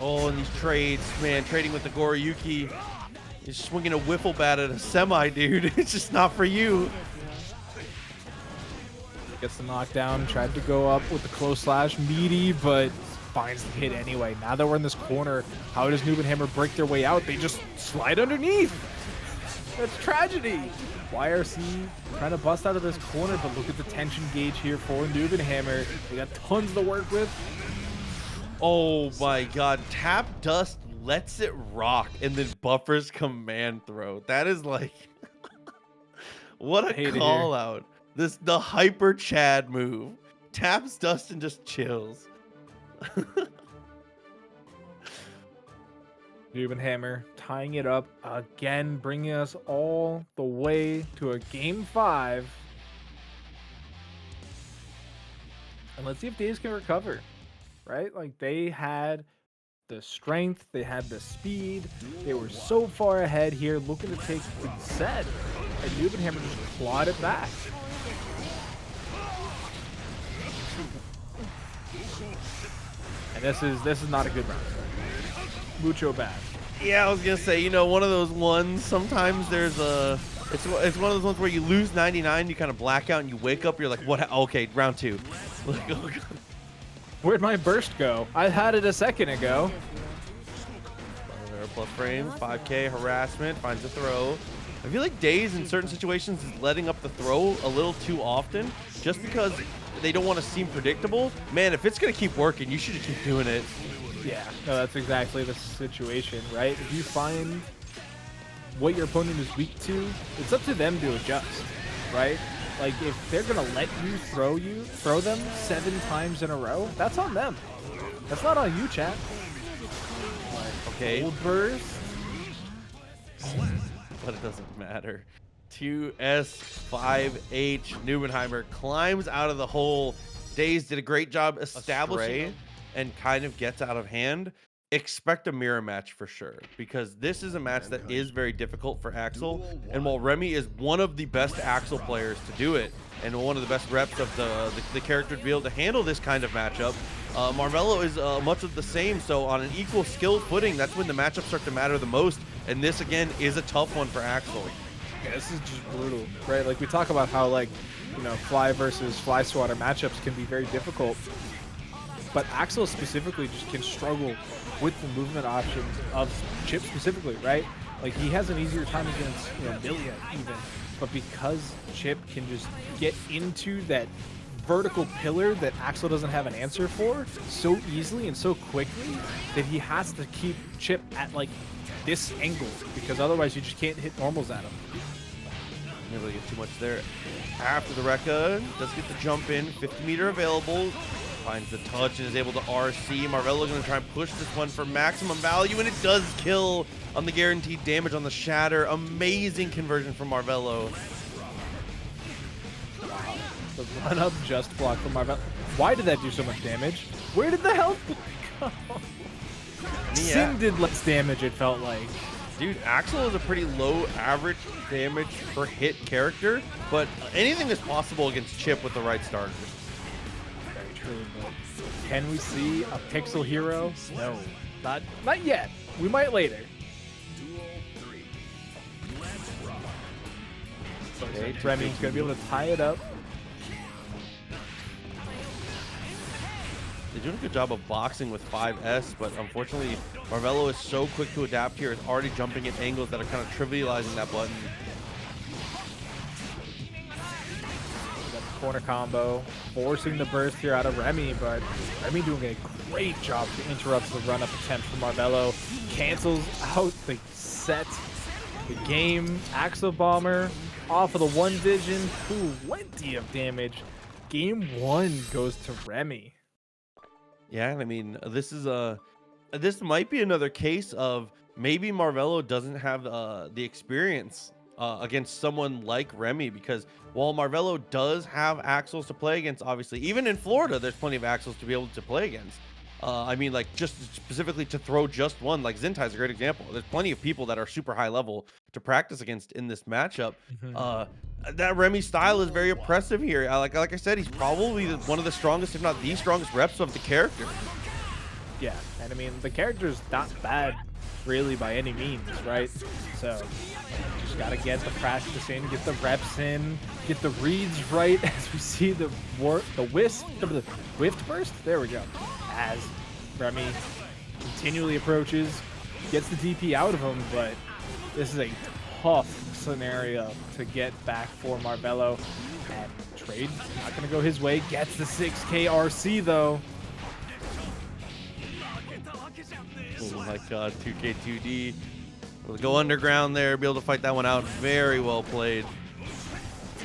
Oh, and these trades, man, trading with Nagoriyuki. He's swinging a wiffle bat at a semi, dude. It's just not for you. Gets the knockdown, tried to go up with the close slash, meaty, but finds the hit anyway. Now that we're in this corner, how does NBNHMR break their way out? They just slide underneath. That's tragedy. YRC trying to bust out of this corner, but look at the tension gauge here for NBNHMR. They got tons to work with. Oh my god, Tap Dust lets it rock and then buffers command throw. That is like what a call out. The hyper Chad move. Taps Dust and just chills. NBNHMR tying it up again, bringing us all the way to a game 5. And let's see if Daze can recover. Right? Like, they had the strength, they had the speed, they were so far ahead here, looking to take the set, and NBNHMR just clawed it back. And this is not a good round. Mucho bad. Yeah, I was gonna say, you know, one of those ones. Sometimes there's it's one of those ones where you lose 99, you kind of black out, and you wake up, you're like, what? Okay, round 2. Like, oh god. Where'd my burst go? I had it a second ago. Plus frames, 5K, harassment, finds the throw. I feel like Daze in certain situations is letting up the throw a little too often just because they don't want to seem predictable. Man, if it's going to keep working, you should just keep doing it. Yeah, no, that's exactly the situation, right? If you find what your opponent is weak to, it's up to them to adjust, right? Like, if they're gonna let you throw them 7 times in a row, that's on them. That's not on you, chat. Okay. Old burst. But it doesn't matter. 2S5H. NBNHMR climbs out of the hole. Daze did a great job establishing and kind of gets out of hand. Expect a mirror match for sure, because this is a match that is very difficult for Axel. And while Remi is one of the best Axel players to do it, and one of the best reps of the character to be able to handle this kind of matchup, Marvelo is much of the same. So on an equal skill footing, that's when the matchups start to matter the most. And this, again, is a tough one for Axel. Yeah, this is just brutal, right? Like, we talk about how, like, you know, fly versus fly swatter matchups can be very difficult. But Axel specifically just can struggle with the movement options of Chipp specifically, right? Like, he has an easier time against, you know, Milia even. But because Chipp can just get into that vertical pillar that Axel doesn't have an answer for so easily and so quickly, that he has to keep Chipp at, like, this angle, because otherwise you just can't hit normals at him. Never really get too much there. After the Rekka, does get the jump in. 50 meter available. Finds the touch and is able to RC. Marvelo going to try and push this one for maximum value, and it does kill on the guaranteed damage on the Shatter. Amazing conversion from Marvelo. Wow. The run-up just blocked from Marvelo. Why did that do so much damage? Where did the health go? Sin did less damage, it felt like. Dude, Axel is a pretty low average damage per hit character, but anything is possible against Chipp with the right starters. Very true, but can we see a pixel hero? No, not yet. We might later. Okay, Remi's gonna be able to tie it up. They're doing a good job of boxing with 5S, but unfortunately, Marvelo is so quick to adapt here. It's already jumping at angles that are kind of trivializing that button. We got the corner combo, forcing the burst here out of Remi, but Remi doing a great job to interrupt the run-up attempt from Marvelo. Cancels out the set, the game. Axel Bomber off of the one vision, plenty of damage. Game 1 goes to Remi. Yeah, I mean, this might be another case of maybe Marvelo doesn't have the experience against someone like Remi, because while Marvelo does have Axels to play against, obviously, even in Florida, there's plenty of Axels to be able to play against. I mean, like, just specifically to throw just one, like Zintai is a great example. There's plenty of people that are super high level to practice against in this matchup. That Remi style is very oppressive here. Like I said, he's probably one of the strongest, if not the strongest reps of the character. Yeah, and I mean, the character's not bad, really, by any means, right? So, just gotta get the practice in, get the reps in, get the reads right, as we see the whiffed burst? There we go. As Remi continually approaches, gets the DP out of him, but this is a tough scenario to get back for Marvelo. And trade not gonna go his way. Gets the 6K RC though. Oh my god, 2K2D. We'll go underground there, be able to fight that one out. Very well played.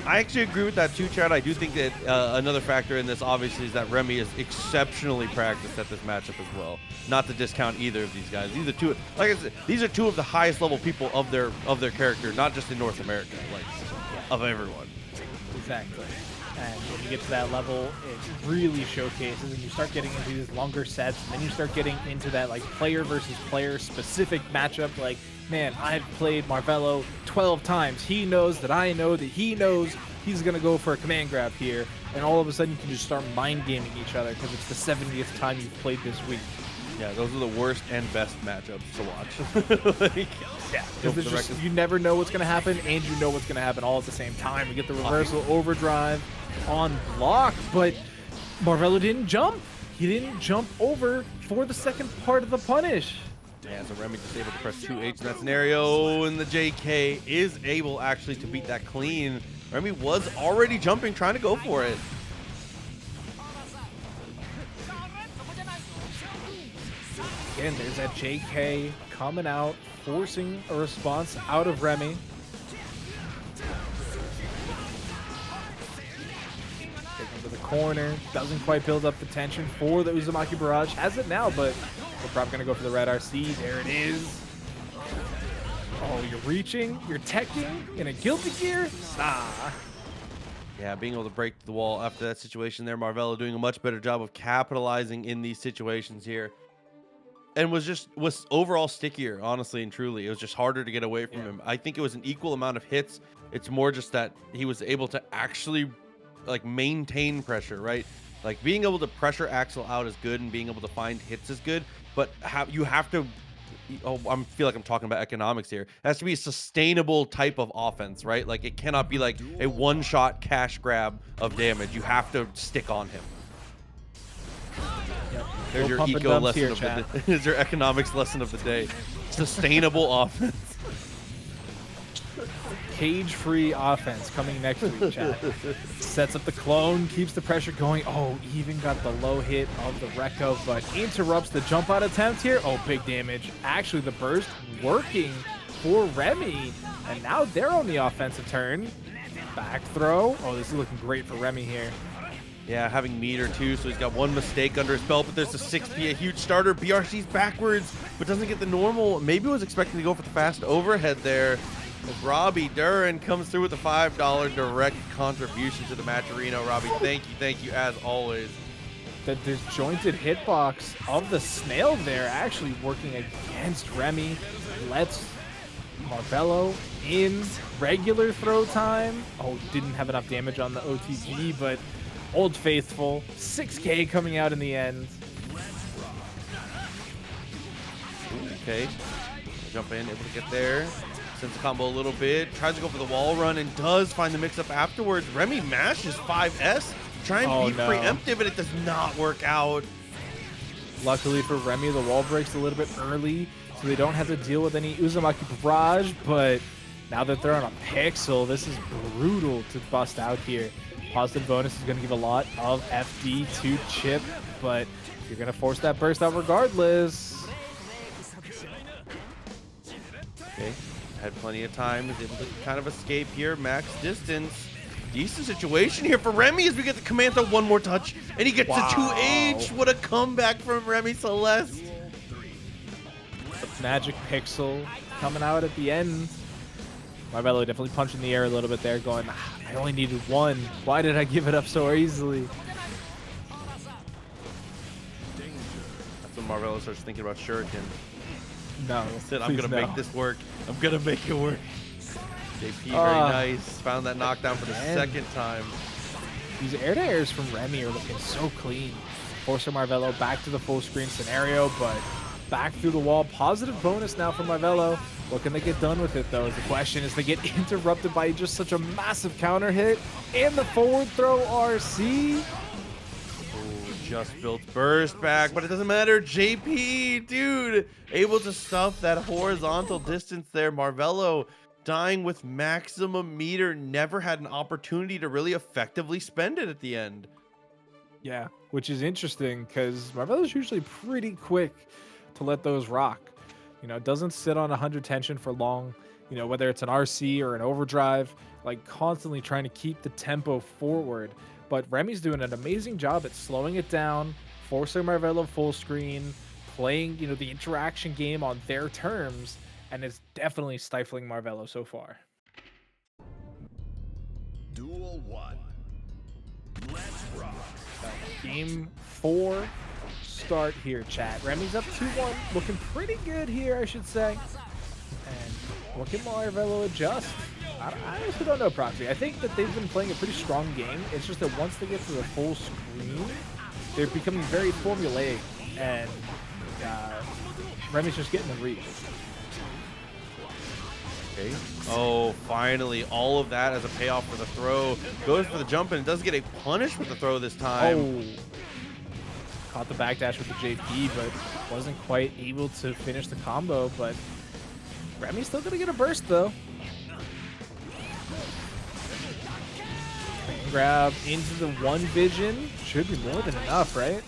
I actually agree with that too, Chad. I do think that another factor in this, obviously, is that Remi is exceptionally practiced at this matchup as well. Not to discount either of these guys. These are two, like I said, these are two of the highest level people of their character, not just in North America, like of everyone. Exactly. And when you get to that level, it really showcases, and you start getting into these longer sets, and then you start getting into that like player versus player specific matchup. Like, man, I've played Marvelo 12 times. He knows that I know that he knows he's gonna go for a command grab here, and all of a sudden you can just start mind gaming each other because it's the 70th time you've played this week. Yeah, those are the worst and best matchups to watch. Like, yeah, because you never know what's gonna happen, and you know what's gonna happen all at the same time. We get the reversal overdrive on block, but Marvelo didn't jump. He didn't jump over for the second part of the punish. Yeah, so Remi just able to press 2H in that scenario, and the JK is able actually to beat that clean. Remi was already jumping, trying to go for it. Again, there's that JK coming out, forcing a response out of Remi. Taking to the corner, doesn't quite build up the tension for the Uzumaki Barrage. Has it now, but we're probably going to go for the red RC. There it is. Oh, you're reaching, you're teching in a Guilty Gear? Nah. Yeah, being able to break the wall after that situation there. Marvelo doing a much better job of capitalizing in these situations here. And was overall stickier, honestly and truly. It was just harder to get away from him. I think it was an equal amount of hits. It's more just that he was able to actually like maintain pressure, right? Like being able to pressure Axel out is good, and being able to find hits is good. But you have to. Oh, I feel like I'm talking about economics here. It has to be a sustainable type of offense, right? Like it cannot be like a one-shot cash grab of damage. You have to stick on him. Yep. There's your eco lesson of the day. There's your economics lesson of the day. Sustainable offense. Cage-free offense coming next week, chat. Sets up the clone, keeps the pressure going. Oh, even got the low hit of the Rekko, but interrupts the jump out attempt here. Oh, big damage. Actually, the burst working for Remi, and now they're on the offensive turn. Back throw. Oh, this is looking great for Remi here. Yeah, having meter too, so he's got one mistake under his belt, but there's a 6P, a huge starter. BRC's backwards, but doesn't get the normal. Maybe was expecting to go for the fast overhead there. As Robbie Duran comes through with a $5 direct contribution to the match arena. Robbie, thank you as always. The disjointed hitbox of the snail there actually working against Remi. Let's Marvelo in regular throw time. Oh, didn't have enough damage on the OTG, but Old Faithful, 6K coming out in the end. Okay, jump in, able to get there. Sends the combo a little bit, tries to go for the wall run and does find the mix up afterwards. Remi mashes 5S, trying to be preemptive, and it does not work out. Luckily for Remi, the wall breaks a little bit early, so they don't have to deal with any Uzumaki barrage, but now that they're on a pixel, this is brutal to bust out here. Positive bonus is going to give a lot of FD to Chipp, but you're going to force that burst out regardless. Okay, had plenty of time, is able to kind of escape here, max distance. Decent situation here for Remi as we get the Commando one more touch, and he gets a 2H. What a comeback from Remi Celeste. Magic pixel coming out at the end. Marvelo definitely punching the air a little bit there, going, I only needed one. Why did I give it up so easily? That's when Marvelo starts thinking about Shuriken. No. Said, I'm going to make this work. I'm going to make it work. JP, very nice. Found that knockdown for the second time. These air-to-airs from Remi are looking so clean. Forcing Marvelo back to the full screen scenario, but back through the wall. Positive bonus now for Marvelo. What can they get done with it, though? The question is, they get interrupted by just such a massive counter hit and the forward throw RC. Oh, just built burst back, but it doesn't matter. JP, dude, able to stuff that horizontal distance there. Marvelo dying with maximum meter, never had an opportunity to really effectively spend it at the end. Yeah, which is interesting because Marvelo's usually pretty quick to let those rock. You know, doesn't sit on 100 tension for long, you know, whether it's an RC or an overdrive, like constantly trying to keep the tempo forward. But Remi's doing an amazing job at slowing it down, forcing Marvelo full screen, playing, you know, the interaction game on their terms, and it's definitely stifling Marvelo so far. Duel 1. Let's rock. Game 4 start here, chat. Remi's up 2-1, looking pretty good here, I should say. And what can Marvelo adjust? I honestly don't know, Proxy. I think that they've been playing a pretty strong game. It's just that once they get to the full screen, they're becoming very formulaic, and Remi's just getting the read. Okay. Oh, finally, all of that as a payoff for the throw. Goes for the jump and does get a punish with the throw this time. Oh. Caught the backdash with the JP, but wasn't quite able to finish the combo. But Remi's still gonna get a burst though. Grab into the one vision. Should be more than enough, right?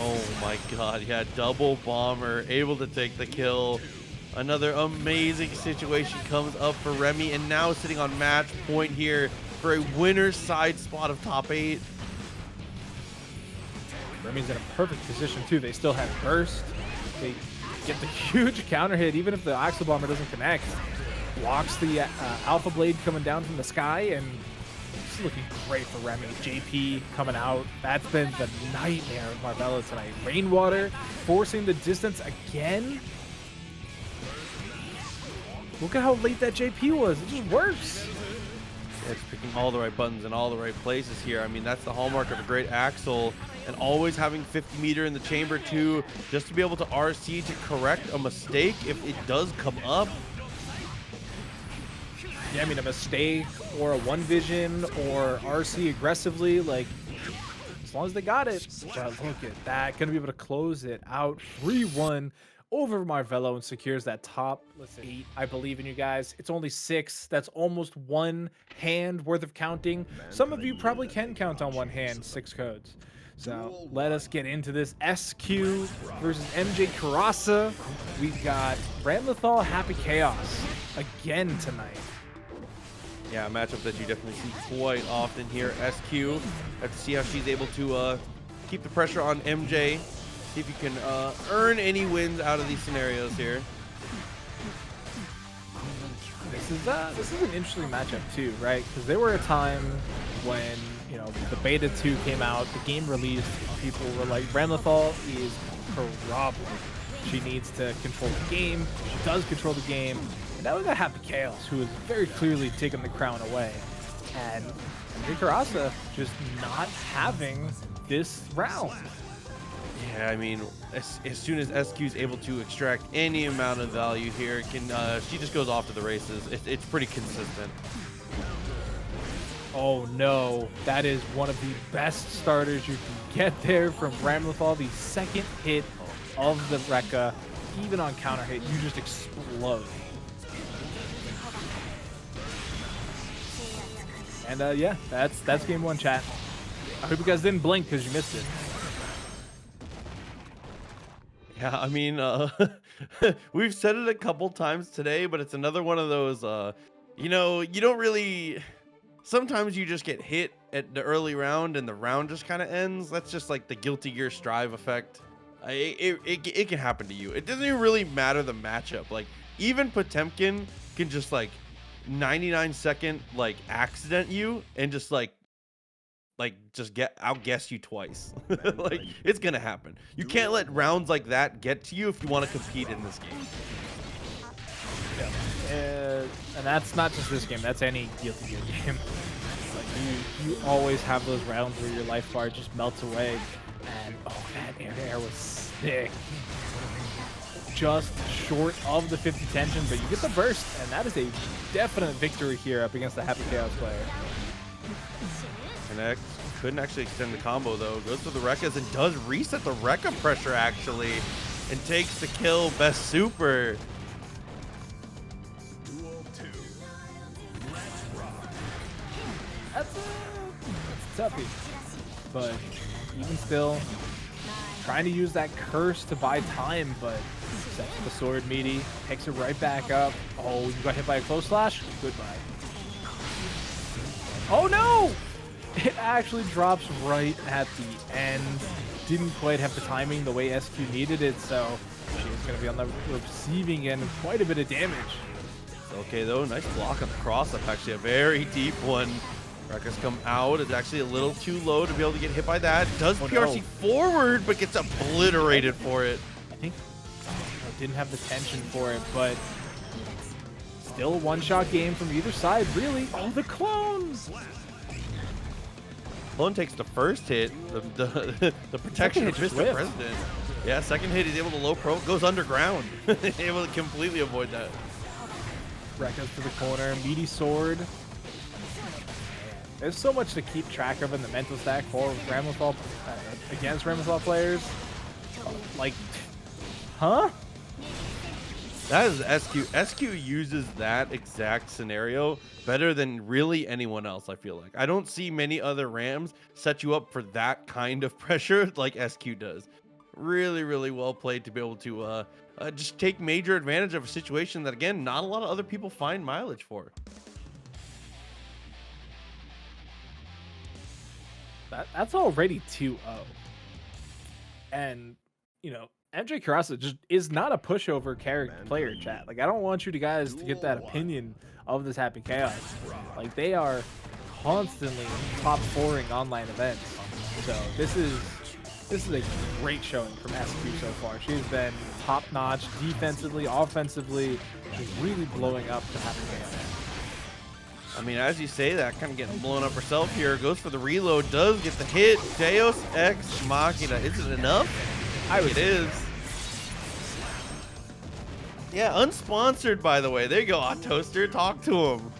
Oh my god, yeah, double bomber, able to take the kill. Another amazing situation comes up for Remi, and now sitting on match point here for a winner's side spot of top 8. Remi's in a perfect position too. They still have burst. They get the huge counter hit, even if the Axle Bomber doesn't connect. Blocks the Alpha Blade coming down from the sky, and it's looking great for Remi. JP coming out. That's been the nightmare of Marvelo tonight. Rainwater forcing the distance again. Look at how late that JP was. It just works. Yeah, it's picking all the right buttons in all the right places here. I mean, that's the hallmark of a great Axel, and always having 50 meter in the chamber too, just to be able to RC to correct a mistake if it does come up. Yeah, I mean, a mistake or a one vision or RC aggressively, like, as long as they got it. But look at that. Going to be able to close it out 3-1 over Marvelo and secures that top 8. I believe in you guys. It's only 6. That's almost one hand worth of counting. Some of you probably can count on one hand 6 codes. So let us get into this. SQ versus MJKurase. We've got Ramlethal Happy Chaos again tonight. Yeah, a matchup that you definitely see quite often here. SQ, have to see how she's able to keep the pressure on MJ. See if you can earn any wins out of these scenarios here. This is an interesting matchup too, right? Because there were a time when, you know, the beta 2 came out, the game released, people were like, Ramlethal is her problem. She needs to control the game. She does control the game. And now we got Happy Chaos, who is very clearly taking the crown away. And MJKurase just not having this round. Yeah, I mean, as soon as SQ is able to extract any amount of value here, she just goes off to the races. It's pretty consistent. Oh no, that is one of the best starters you can get there from Ramlethal. The second hit of the Rekka, even on counter hit, you just explode. And yeah, that's game one, chat. I hope you guys didn't blink because you missed it. Yeah, I mean, we've said it a couple times today, but it's another one of those, you know, you don't really, sometimes you just get hit at the early round and the round just kind of ends. That's just like the Guilty Gear Strive effect. It can happen to you. It doesn't even really matter the matchup. Like, even Potemkin can just like 99-second like accident you and just just outguess you twice. Like, it's gonna happen. You can't let rounds like that get to you if you want to compete in this game. Yeah. And that's not just this game, that's any Guilty Gear game. Like, you always have those rounds where your life bar just melts away, and oh, that air was sick. Just short of the 50 tension, but you get the burst, and that is a definite victory here up against the Happy Chaos player. Connect. Couldn't actually extend the combo though. Goes for the Rekkas and does reset the Rekka pressure actually, and takes the kill. Best super. Duel 2. Let's rock. That's a toughie. But even still, trying to use that curse to buy time, but sets the sword meaty, picks it right back up. Oh, you got hit by a close slash? Goodbye. Oh no! It actually drops right at the end. Didn't quite have the timing the way SQ needed it, so she's going to be on the receiving end of quite a bit of damage. It's okay though, nice block on the cross up, actually a very deep one. Rekkas come out, it's actually a little too low to be able to get hit by that. Does PRC forward, but gets obliterated for it. I think didn't have the tension for it, but still a one-shot game from either side, really. Oh, the clones! Clone takes the first hit, the protection of Mr. President. Yeah, second hit, he's able to low pro, goes underground. Able to completely avoid that. Rekkas to the corner, meaty sword. There's so much to keep track of in the mental stack for Ramlethal, against Ramlethal players. Like, huh? That is SQ. SQ uses that exact scenario better than really anyone else, I feel like. I don't see many other Rams set you up for that kind of pressure like SQ does. Really, really well played to be able to just take major advantage of a situation that, again, not a lot of other people find mileage for. That's already 2-0. And, you know, MJKurase just is not a pushover player, chat. Like, I don't want you guys to get that opinion of this Happy Chaos. Like, they are constantly top 4ing online events. So this is a great showing from SQ so far. She's been top notch defensively, offensively. She's really blowing up the Happy Chaos. I mean, as you say that, kind of getting blown up herself here. Goes for the reload, does get the hit. Deus Ex Machina. Is it enough? It is. Yeah, unsponsored, by the way. There you go, Oddtoaster. Talk to him.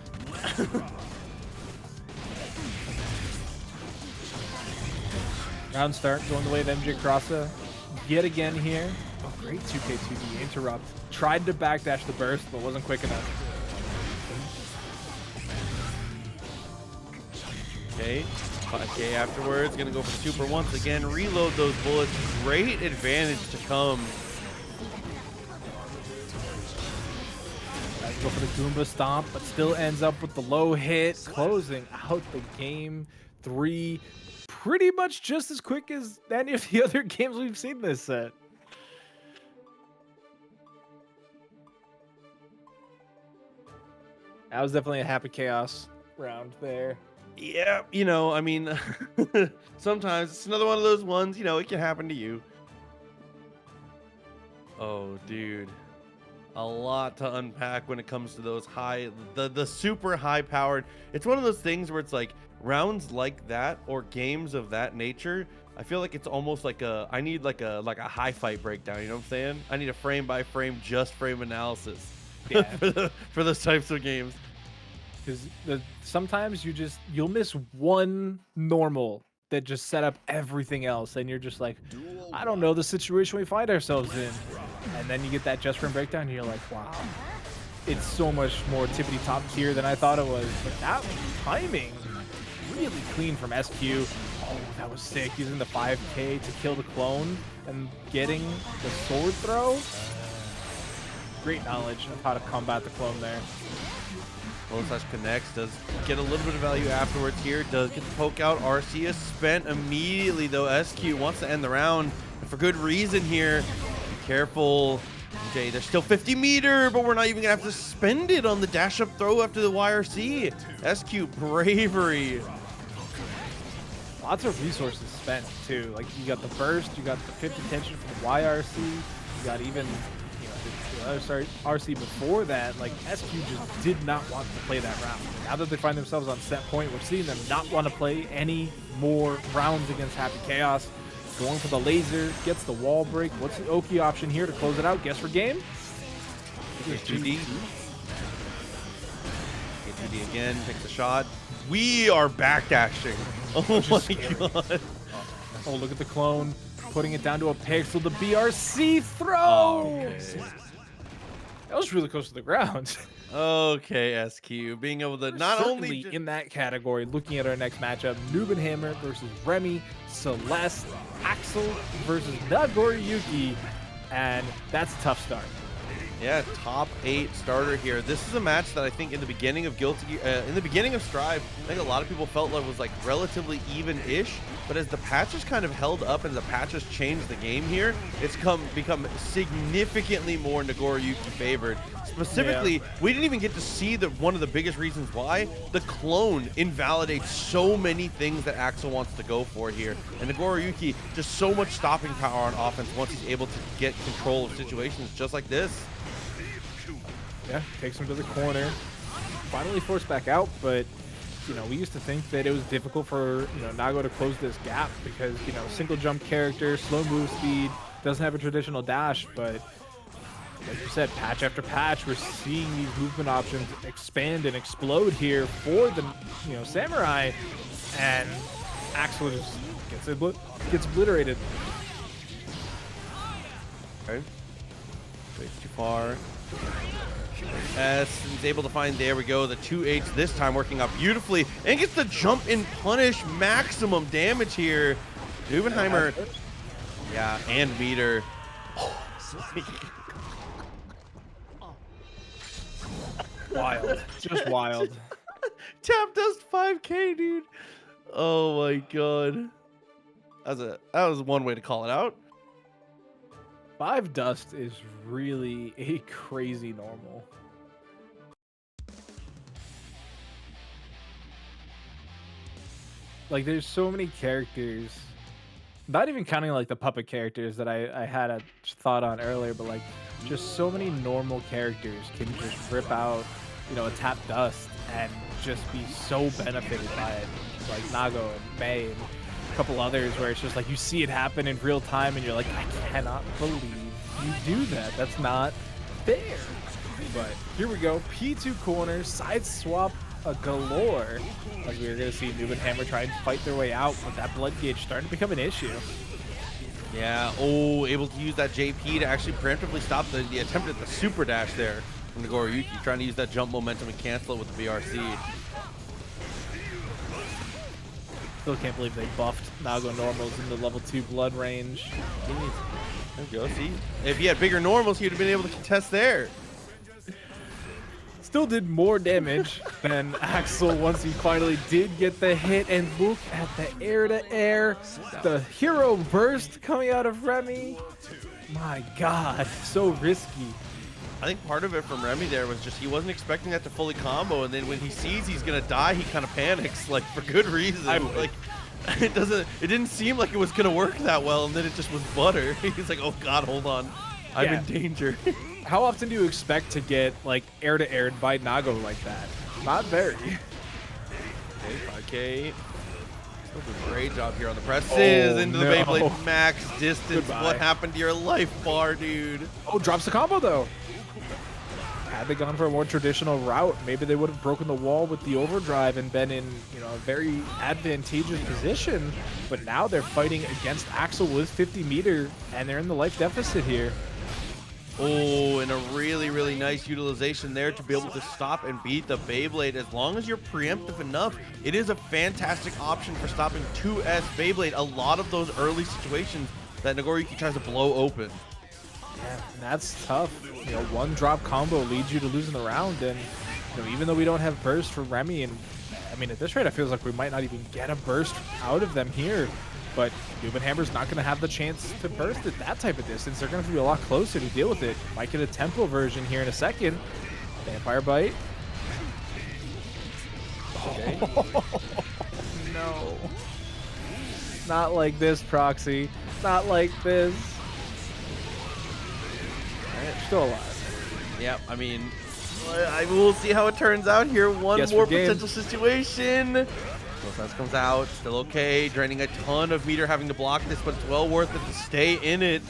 Round start, going the way of MJKurase yet again here. Oh, great 2K2D interrupt. Tried to backdash the burst, but wasn't quick enough. Okay, 5K afterwards. Gonna go for the super once again. Reload those bullets. Great advantage to come. Tries to go for the Goomba Stomp, but still ends up with the low hit, closing out the game 3 pretty much just as quick as any of the other games we've seen this set. That was definitely a happy chaos round there. Yeah, you know, I mean, sometimes it's another one of those ones, you know, it can happen to you. Oh, dude. A lot to unpack when it comes to those the super high powered. It's one of those things where it's like rounds like that or games of that nature. I feel like it's almost like I need like a high fight breakdown. You know what I'm saying? I need a frame by frame, just frame analysis Yeah. for those types of games. Because sometimes you'll miss one normal that just set up everything else, and you're just like, I don't know the situation we find ourselves in. And then you get that just frame breakdown, and you're like, wow, it's so much more tippity top tier than I thought it was. But that timing, really clean from SQ. Oh, that was sick. Using the 5K to kill the clone and getting the sword throw. Great knowledge of how to combat the clone there. Solstice connects, does get a little bit of value afterwards here, does get the poke out. RC is spent immediately though. SQ wants to end the round, and for good reason here. Be careful, Jay, there's still 50 meter, but we're not even gonna have to spend it on the dash up throw after the YRC. SQ bravery. Lots of resources spent too. Like you got the burst, you got the 50 tension from the YRC, you got even RC before that. Like SQ just did not want to play that round. Now that they find themselves on set point, we're seeing them not want to play any more rounds against Happy Chaos. Going for the laser, gets the wall break. What's the Oki option here to close it out? Guess for game? Here's 2D. Get 2D again, takes a shot. We are backdashing. Oh my god. Oh, look at the clone. Putting it down to a pixel. The BRC throw! Oh, okay. That was really close to the ground. Okay, SQ being able to not only in that category, looking at our next matchup, NBNHMR versus Remi, Celeste, Axel versus Nagoriyuki, and that's a tough start. Yeah, top 8 starter here. This is a match that I think in the beginning of in the beginning of Strive, I think a lot of people felt like was like relatively even-ish, but as the patches kind of held up and the patches changed the game here, it's become significantly more Nagoriyuki favored. Specifically, we didn't even get to see one of the biggest reasons why. The clone invalidates so many things that Axel wants to go for here, and Nagoriyuki just so much stopping power on offense once he's able to get control of situations just like this. Yeah, takes him to the corner. Finally forced back out, but you know, we used to think that it was difficult for, you know, Nago to close this gap because, you know, single jump character, slow move speed, doesn't have a traditional dash, but like you said, patch after patch, we're seeing these movement options expand and explode here for the, you know, Samurai, and Axel just gets obliterated. Okay. Way too far. S is able to find, there we go, the 2H this time working out beautifully, and gets the jump and punish, maximum damage here. NBNHMR, yeah, and meter. Wild, just wild. Tap dust 5K, dude. Oh my god, that was one way to call it out. 5 dust is really a crazy normal. Like, there's so many characters, not even counting like the puppet characters that I had a thought on earlier, but like just so many normal characters can just rip out, you know, a tap dust and just be so benefited by it. Like Nago and May and a couple others where it's just like you see it happen in real time and you're like, I cannot believe you do that. That's not fair. But here we go. P2 corner, side swap galore. As we are going to see NBNHMR try and fight their way out, but that blood gauge starting to become an issue. Yeah, oh, able to use that JP to actually preemptively stop the attempt at the super dash there from Nagoriyuki, trying to use that jump momentum and cancel it with the BRC. Still can't believe they buffed Nago normals in the level 2 blood range. There we go, see? If he had bigger normals, he would have been able to contest there. Still did more damage than Axel once he finally did get the hit. And look at the air-to-air, the hero burst coming out of Remi. My God, so risky. I think part of it from Remi there was just he wasn't expecting that to fully combo, and then when he sees he's gonna die, he kind of panics, like for good reason. Like it didn't seem like it was gonna work that well, and then it just was butter. He's like, oh God, hold on, I'm in danger. How often do you expect to get like air-to-aired by Nago like that? Not very. Okay, 5K. Still doing a great job here on the presses into the Beyblade max distance. Goodbye. What happened to your life bar, dude? Oh, drops the combo though. Had they gone for a more traditional route, maybe they would have broken the wall with the overdrive and been in, you know, a very advantageous position. But now they're fighting against Axel with 50 meter, and they're in the life deficit here. Oh, and a really, really nice utilization there to be able to stop and beat the Beyblade. As long as you're preemptive enough, it is a fantastic option for stopping 2S Beyblade. A lot of those early situations that Nagoriyuki tries to blow open. Yeah, and that's tough. You know, one drop combo leads you to losing the round, and you know, even though we don't have burst for Remi, and I mean at this rate, I feel like we might not even get a burst out of them here. But NBNHMR's not going to have the chance to burst at that type of distance. They're going to have to be a lot closer to deal with it. Might get a tempo version here in a second. Vampire Bite. Okay. No. Not like this, Proxy. Not like this. Alright, still alive. Yeah, I mean, I will see how it turns out here. One Guess more for game. potential situation. Solstice comes out, still okay, draining a ton of meter having to block this, but it's well worth it to stay in it.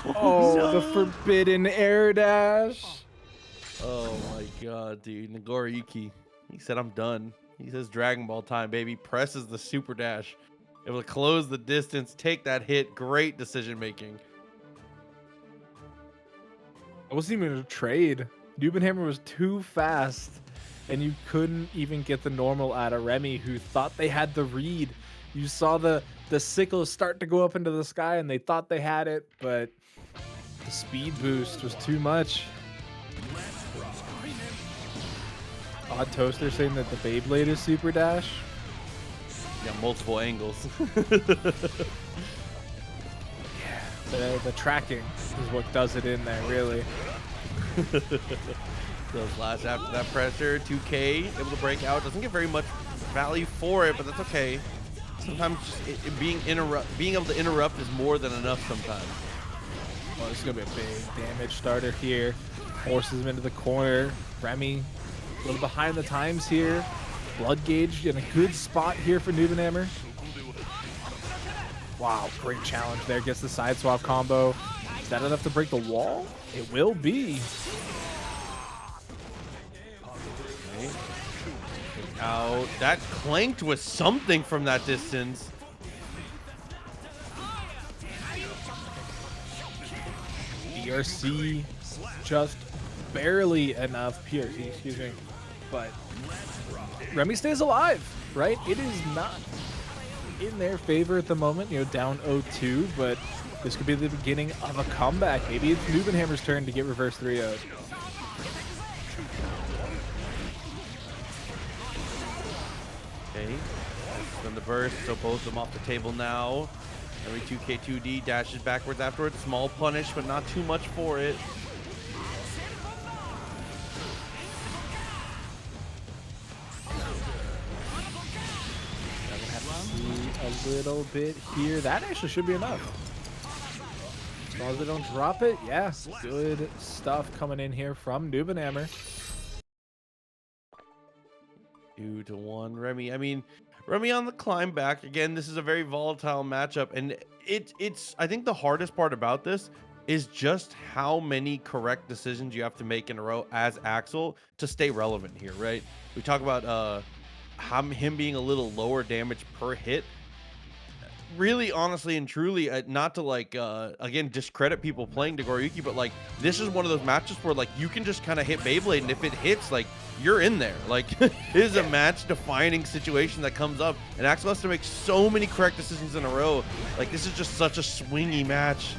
Oh, no. the forbidden air dash. Oh my God, dude. Nagoriyuki, he said, I'm done. He says Dragon Ball time, baby. Presses the super dash. Able to close the distance, take that hit. Great decision making. It wasn't even a trade. NBNHMR was too fast, and you couldn't even get the normal out of Remi, who thought they had the read. You saw the sickle start to go up into the sky, and they thought they had it, but the speed boost was too much. Oddtoaster saying that the Beyblade is super dash. Yeah, multiple angles. The tracking is what does it in there, really. So flash after that pressure, 2K able to break out. Doesn't get very much value for it, but that's okay. Sometimes just being able to interrupt is more than enough sometimes. Oh, this is gonna be a big damage starter here. Forces him into the corner. Remi a little behind the times here. Blood gauge in a good spot here for NBNHMR. Wow, great challenge there. Gets the side swap combo. Is that enough to break the wall? It will be. Okay. Out. That clanked with something from that distance. PRC just barely enough. PRC, excuse me. But Remi stays alive, right? It is not in their favor at the moment, you know, down 0-2, but this could be the beginning of a comeback. Maybe it's NBNHMR's turn to get reverse 3-0'd. Okay. Then the burst, so both of them off the table now. Every 2K2D dashes backwards afterwards. Small punish, but not too much for it. A little bit here. That actually should be enough. As long as they don't drop it, yeah. Good stuff coming in here from NBNHMR. 2-1 Remi. I mean, Remi on the climb back. Again, this is a very volatile matchup, and it's I think the hardest part about this is just how many correct decisions you have to make in a row as Axel to stay relevant here, right? We talk about him being a little lower damage per hit. Really, honestly and truly, not to like again discredit people playing Nagoriyuki, but like this is one of those matches where like you can just kind of hit Beyblade, and if it hits, like you're in there. Like it is a match defining situation that comes up, and Axel has to make so many correct decisions in a row. Like this is just such a swingy match.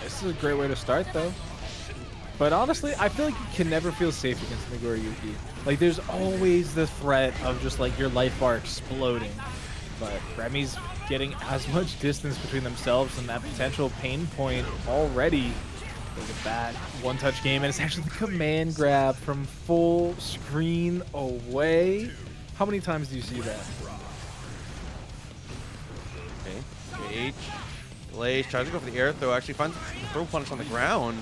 This is a great way to start, though. But honestly, I feel like you can never feel safe against Nagoriyuki. Like, there's always the threat of just like your life bar exploding. But Remi's getting as much distance between themselves and that potential pain point already. Look at that one-touch game, and it's actually the command grab from full screen away. How many times do you see that? Okay, H. Delays, tries to go for the air throw, actually finds the throw punish on the ground.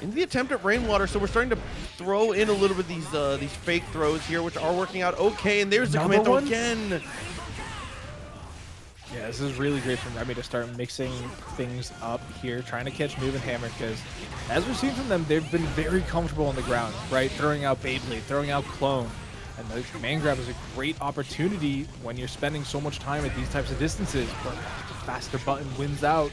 In the attempt at rainwater, so we're starting to throw in a little bit of these fake throws here, which are working out okay, and there's the command throw again. Yeah, this is really great from Remi to start mixing things up here, trying to catch NBNHMR, because as we've seen from them, they've been very comfortable on the ground, right? Throwing out Beyblade, throwing out Clone. And the command grab is a great opportunity when you're spending so much time at these types of distances, but the faster button wins out.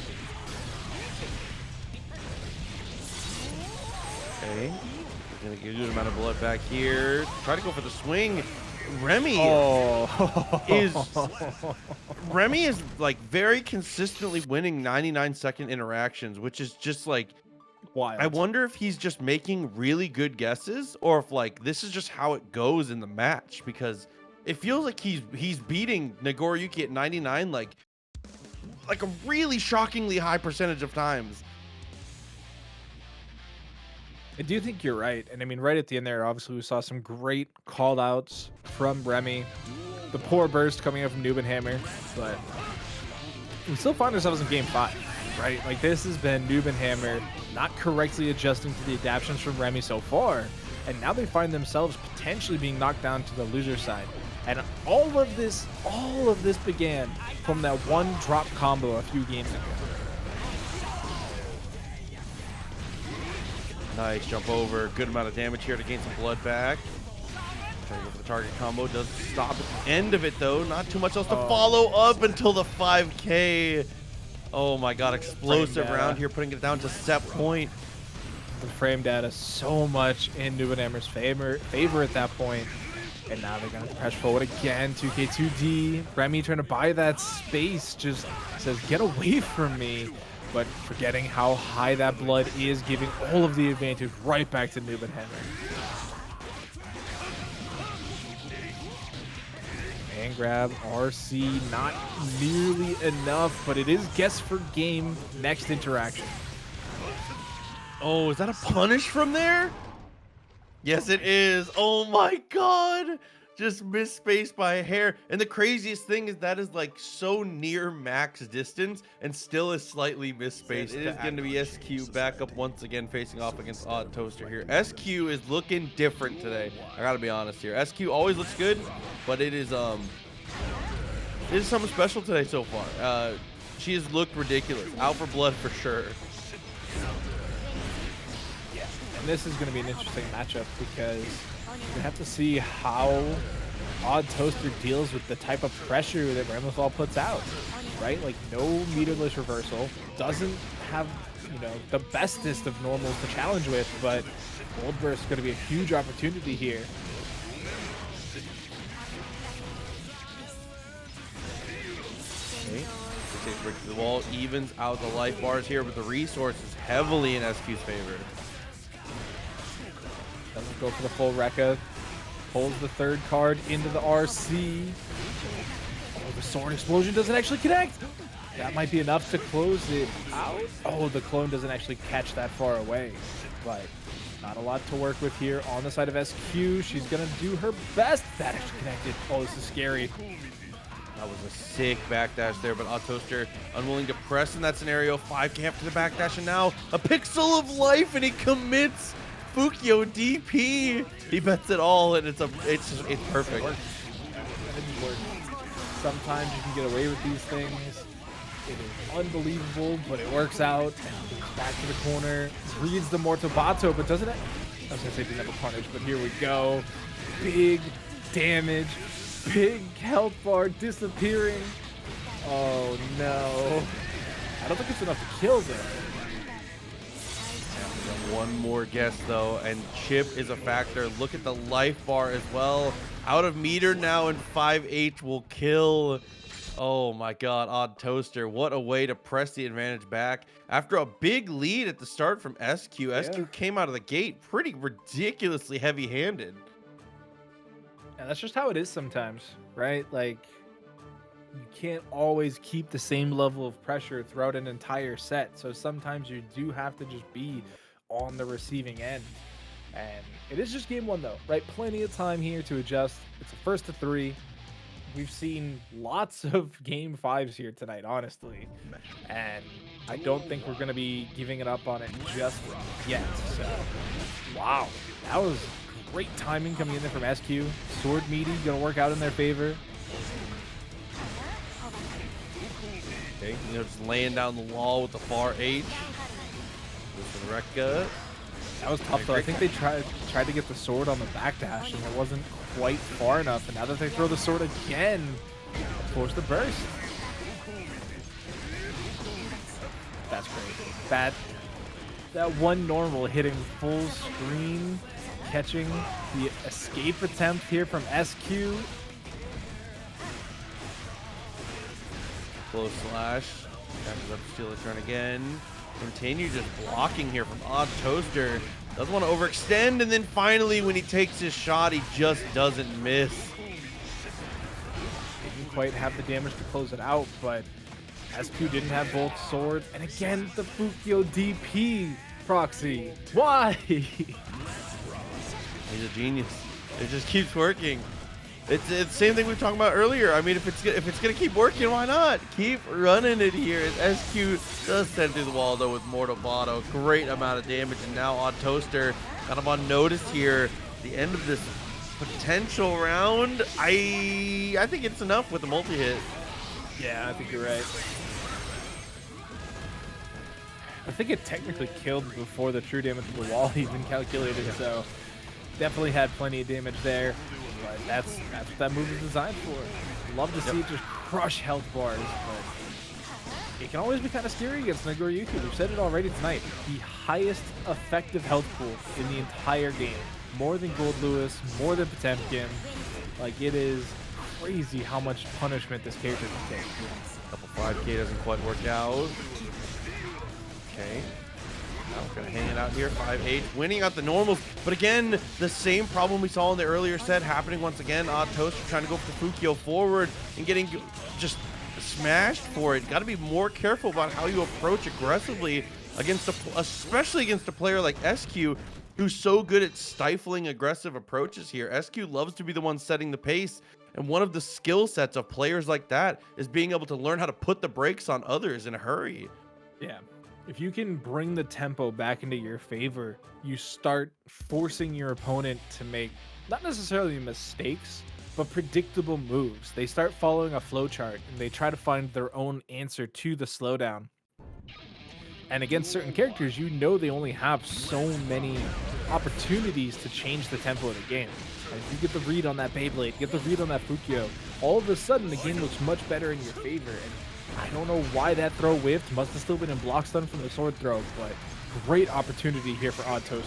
Okay, we're gonna get a good amount of blood back here. Try to go for the swing. Remi is like very consistently winning 99-second interactions, which is just like Wild. I wonder if he's just making really good guesses or if like this is just how it goes in the match, because it feels like he's beating Nagoriyuki at 99 like a really shockingly high percentage of times. I do think you're right. And I mean, right at the end there, obviously we saw some great call outs from Remi. The poor burst coming up from NBNHMR, but we still find ourselves in game 5, right? Like, this has been NBNHMR not correctly adjusting to the adaptations from Remi so far, and now they find themselves potentially being knocked down to the loser side. And all of this began from that one drop combo a few games ago. Nice jump over, good amount of damage here to gain some blood back. Trying to go for the target combo, does stop at the end of it though. Not too much else to follow up until the 5K. Oh my god, explosive round here, putting it down to set point. The frame data so much in NBNHMR's favor at that point. And now they're gonna press forward again, 2K2D. Remi trying to buy that space, just says, get away from me. But forgetting how high that blood is, giving all of the advantage right back to NBNHMR. And grab RC, not nearly enough, but it is guess for game next interaction. Oh, is that a punish from there? Yes, it is. Oh my god. Just missed space by a hair. And the craziest thing is that is like so near max distance and still is slightly missed space. It is going to be SQ back up once again facing off against Oddtoaster here. SQ is looking different today. I got to be honest here. SQ always looks good, but it is something special today so far. She has looked ridiculous. Out for blood for sure. And this is going to be an interesting matchup because we have to see how Oddtoaster deals with the type of pressure that Ramlethal puts out, right? Like, no meterless reversal, doesn't have, you know, the bestest of normals to challenge with, but Gold Burst is going to be a huge opportunity here. Okay, break the wall, evens out the life bars here, but the resources heavily in SQ's favor. Doesn't go for the full Rekka. Pulls the third card into the RC. Oh, the sword explosion doesn't actually connect. That might be enough to close it out. Oh, the clone doesn't actually catch that far away. But not a lot to work with here on the side of SQ. She's going to do her best. That actually connected. Oh, this is scary. That was a sick backdash there, but Oddtoaster unwilling to press in that scenario. 5K up to the backdash, and now a pixel of life, and he commits. Fukio DP. He bets it all, and it's perfect. Sometimes you can get away with these things. It is unbelievable, but it works out. Back to the corner, reads the Mortobato, but doesn't it? I was gonna say didn't have a punish, but here we go. Big damage, big health bar disappearing. Oh no! I don't think it's enough to kill there. One more guess though, and Chipp is a factor. Look at the life bar as well. Out of meter now, and 5H will kill. Oh my god, Oddtoaster. What a way to press the advantage back. After a big lead at the start from SQ, SQ came out of the gate pretty ridiculously heavy-handed. And that's just how it is sometimes, right? Like, you can't always keep the same level of pressure throughout an entire set. So sometimes you do have to just be on the receiving end. And it is just game one, though, right? Plenty of time here to adjust. It's a first to 3. We've seen lots of game 5s here tonight, honestly. And I don't think we're going to be giving it up on it just yet. So, wow. That was great timing coming in there from SQ. Sword meaty, going to work out in their favor. Okay, just laying down the wall with the far H. With the Rekka. That was tough, though. I think they tried to get the sword on the backdash, and it wasn't quite far enough. And now that they throw the sword again, force the burst. That's great. That one normal hitting full screen, catching the escape attempt here from SQ. Close slash. Catches up, steal the turn again. Continue just blocking here from Oddtoaster. Doesn't want to overextend, and then finally when he takes his shot, he just doesn't miss. Didn't quite have the damage to close it out, but SQ didn't have both swords. And again, the Fukyo DP proxy. Why? He's a genius. It just keeps working. It's the same thing we were talking about earlier. I mean, if it's gonna keep working, why not? Keep running it here. SQ does send through the wall though with Mortal Botto. Great amount of damage, and now Oddtoaster kind of on notice here. The end of this potential round. I think it's enough with the multi-hit. Yeah, I think you're right. I think it technically killed before the true damage to the wall even calculated, so definitely had plenty of damage there. But that's what that move is designed for. Love to see it just crush health bars, but it can always be kind of scary against Nagoriyuki. We've said it already tonight. The highest effective health pool in the entire game. More than Gold Lewis, more than Potemkin. Like, it is crazy how much punishment this character can take. Couple 5K doesn't quite work out. Okay. Now we're gonna hang it out here. 5H winning out the normals, but again, the same problem we saw in the earlier set happening once again. Oddtoaster trying to go for the Fukyo forward and getting just smashed for it. Got to be more careful about how you approach aggressively against, especially against a player like SQ, who's so good at stifling aggressive approaches here. SQ loves to be the one setting the pace, and one of the skill sets of players like that is being able to learn how to put the brakes on others in a hurry. Yeah. If you can bring the tempo back into your favor, you start forcing your opponent to make not necessarily mistakes, but predictable moves. They start following a flowchart and they try to find their own answer to the slowdown. And against certain characters, you know they only have so many opportunities to change the tempo of the game. And if you get the read on that Beyblade, get the read on that Fukyo, all of a sudden the game looks much better in your favor. And I don't know why that throw whiffed. Must have still been in block stun from the sword throw, but great opportunity here for Oddtoaster.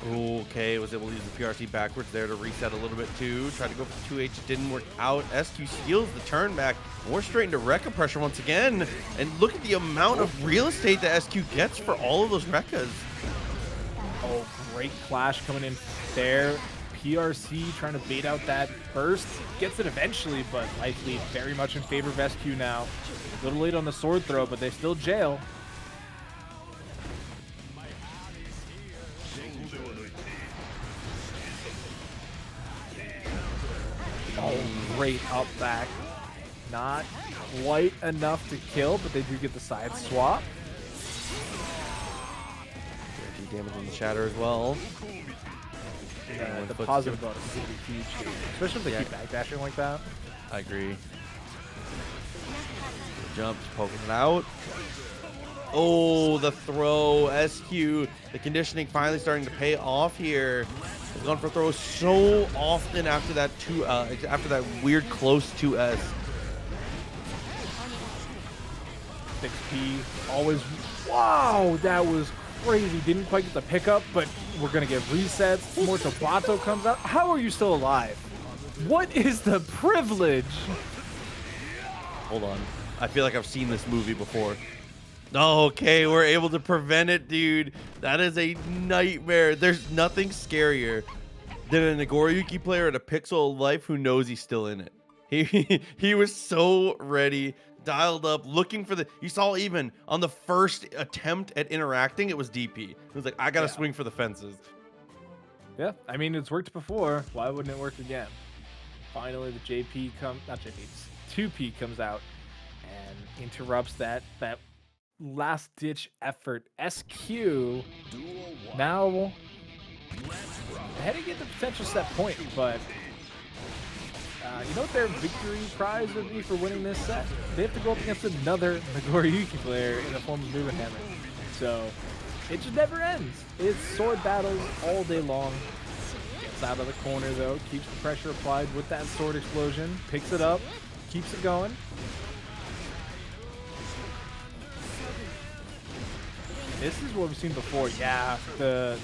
Okay, was able to use the PRC backwards there to reset a little bit too. Tried to go for 2H, didn't work out. SQ steals the turn back. We're straight into Rekka pressure once again. And look at the amount of real estate that SQ gets for all of those Rekkas. Oh, great clash coming in there. PRC trying to bait out that burst. Gets it eventually, but life lead very much in favor of SQ now. A little late on the sword throw, but they still jail. Oh, great up back. Not quite enough to kill, but they do get the side swap. Damage on the shatter as well. The positive bonus is going to be huge here, especially if they keep backdashing like that. I agree. Jumps, poking it out. Oh, the throw. SQ, the conditioning finally starting to pay off here. He's gone for throws so often after that after that weird close 2S. 6P always. Wow, that was crazy. Didn't quite get the pickup, but we're gonna get resets. More Tabata comes out. How are you still alive? What is the privilege? Hold on. I feel like I've seen this movie before. Okay, we're able to prevent it, dude. That is a nightmare. There's nothing scarier than a Nagoriyuki player at a pixel of life who knows he's still in it. He was so ready, dialed up, looking for the. You saw even on the first attempt at interacting, it was DP. He was like, I gotta swing for the fences. Yeah, I mean, it's worked before. Why wouldn't it work again? Finally, the 2P comes out and interrupts that last-ditch effort. SQ now heading into potential set point, but you know what their victory prize would be for winning this set? They have to go up against another Nagoriyuki player in the form of Nagoriyuki. So it just never ends. It's sword battles all day long. Gets out of the corner though, keeps the pressure applied with that sword explosion, picks it up, keeps it going. This is what we've seen before. Yeah, the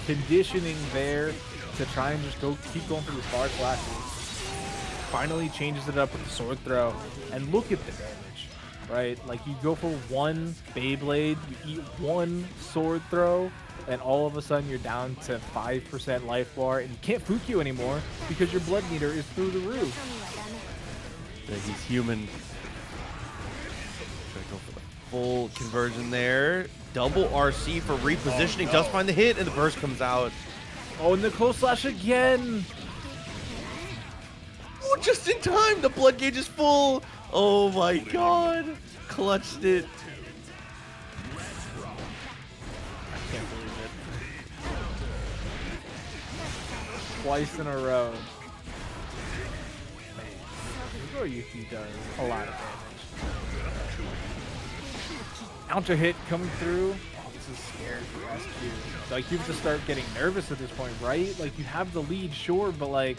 conditioning there to try and just keep going for these far slashes. Finally changes it up with the sword throw, and look at the damage, right? Like you go for one Beyblade, you eat one sword throw, and all of a sudden you're down to 5% life bar, and you can't Fukyu anymore because your blood meter is through the roof. Yeah, he's human. Gonna go for the full conversion there. Double RC for repositioning. Does find the hit, and the burst comes out. Oh, and the close slash again. Oh, just in time. The blood gauge is full. Oh my god. Clutched it. I can't believe it. Twice in a row. Man, Nagoriyuki does a lot of damage. Counter hit coming through. Oh, this is scary for SQ. Like, you have to start getting nervous at this point, right? Like, you have the lead, sure, but like,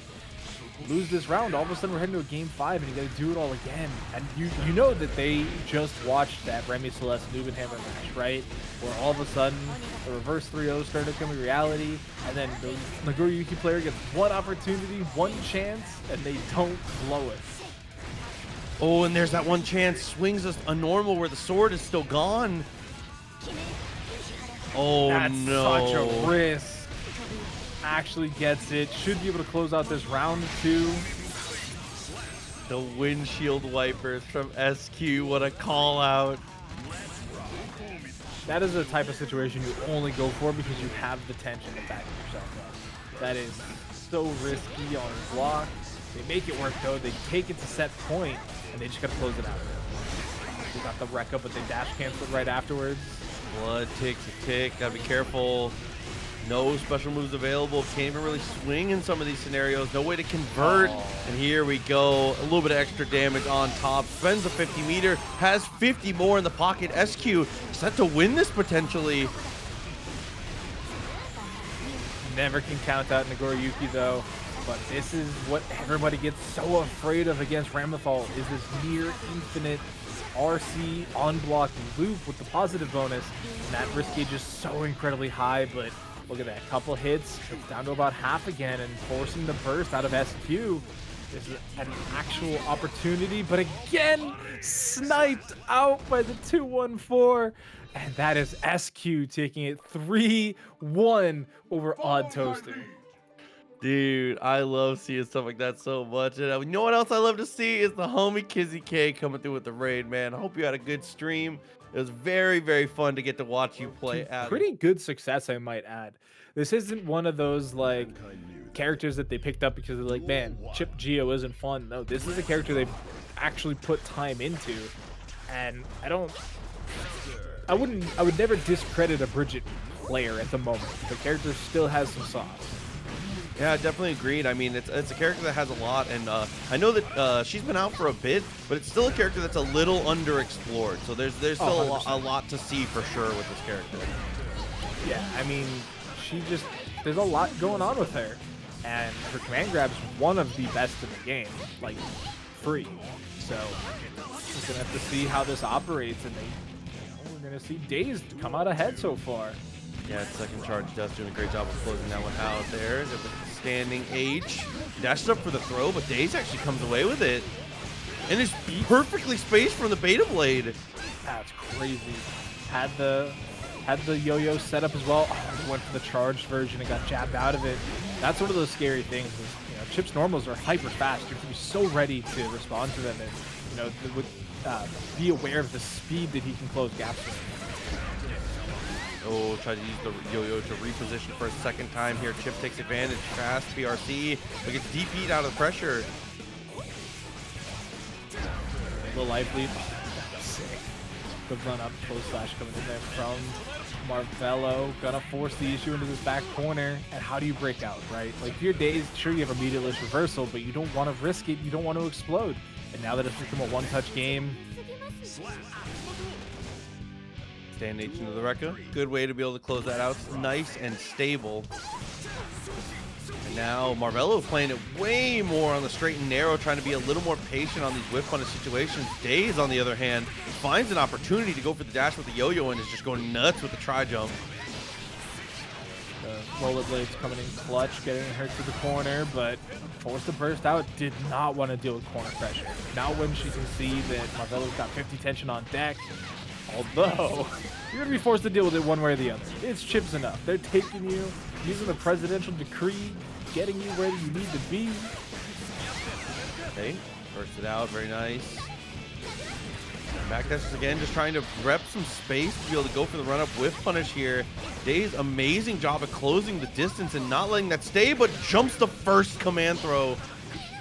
lose this round, all of a sudden we're heading to a game 5 and you gotta do it all again. And you know that they just watched that Remi Celeste NBNHMR match, right? Where all of a sudden the reverse 3-0 started becoming reality, and then the Nagoriyuki player gets one opportunity, one chance, and they don't blow it. Oh, and there's that one chance. Swings a normal where the sword is still gone. Oh, that's no. Such a risk. Actually gets it. Should be able to close out this round 2. The windshield wipers from SQ. What a call out. That is a type of situation you only go for because you have the tension to back yourself up. That is so risky on block. They make it work though. They take it to set point, and they just gotta close it out. They got the wreck up, but they dash canceled right afterwards. Blood tick to tick. Gotta be careful. No special moves available. Can't even really swing in some of these scenarios. No way to convert. Oh. And here we go. A little bit of extra damage on top. Spends a 50 meter. Has 50 more in the pocket. SQ set to win this potentially. Never can count out Nagoriyuki though. But this is what everybody gets so afraid of against Ramlethal, is this near infinite RC on block loop with the positive bonus. And that risk gauge is so incredibly high, but look at that, couple hits, it's down to about half again, and forcing the burst out of SQ. This is an actual opportunity, but again, sniped out by the 2-1-4. And that is SQ taking it 3-1 over Oddtoaster. Dude, I love seeing stuff like that so much. And you know what else I love to see is the homie Kizzie Kay coming through with the raid, man. I hope you had a good stream. It was very, very fun to get to watch you play. Pretty good success, I might add. This isn't one of those like characters that they picked up because they're like, man, Chipp Geo isn't fun. No, this is a character they've actually put time into, and I would never discredit a Bridget player at the moment. The character still has some sauce. Yeah, definitely agreed. I mean, it's a character that has a lot, and I know that she's been out for a bit, but it's still a character that's a little underexplored. So there's still a lot to see for sure with this character. Yeah, I mean, there's a lot going on with her, and her command grab's one of the best in the game, like free. So we're gonna have to see how this operates, and we're gonna see Daze come out ahead so far. Yeah, second charge does doing a great job of closing that one out there. Got the standing H. Dashes up for the throw, but Daze actually comes away with it. And it's perfectly spaced from the Beta Blade. That's crazy. Had the yo-yo set up as well. Oh, went for the charged version and got jabbed out of it. That's one of those scary things. Is, you know, Chipp's normals are hyper fast. You have to be so ready to respond to them, and you know, be aware of the speed that he can close gaps with. Oh, try to use the yo-yo to reposition for a second time here. Chipp takes advantage. Fast PRC, but gets DP'd out of the pressure. The life lead. Sick. The run up close slash coming in there from Marvelo. Gonna force the issue into this back corner. And how do you break out, right? Like if you're Daze, sure you have a meterless reversal, but you don't want to risk it. You don't want to explode. And now that it's become a one-touch game. Stand H into the Rekka. Good way to be able to close that out. Nice and stable. And now Marvelo playing it way more on the straight and narrow, trying to be a little more patient on these whip punish situations. Daze, on the other hand, finds an opportunity to go for the dash with the yo-yo and is just going nuts with the tri-jump. The roller blades coming in clutch, getting her to the corner, but forced to burst out. Did not want to deal with corner pressure. Now when she can see that Marvelo's got 50 tension on deck, although you're going to be forced to deal with it one way or the other. It's Chips enough. They're taking you, using the presidential decree, getting you where you need to be. Okay, burst it out, very nice. Backdashes again, just trying to rep some space to be able to go for the run-up whiff punish here. Daze, amazing job of closing the distance and not letting that stay, but jumps the first command throw.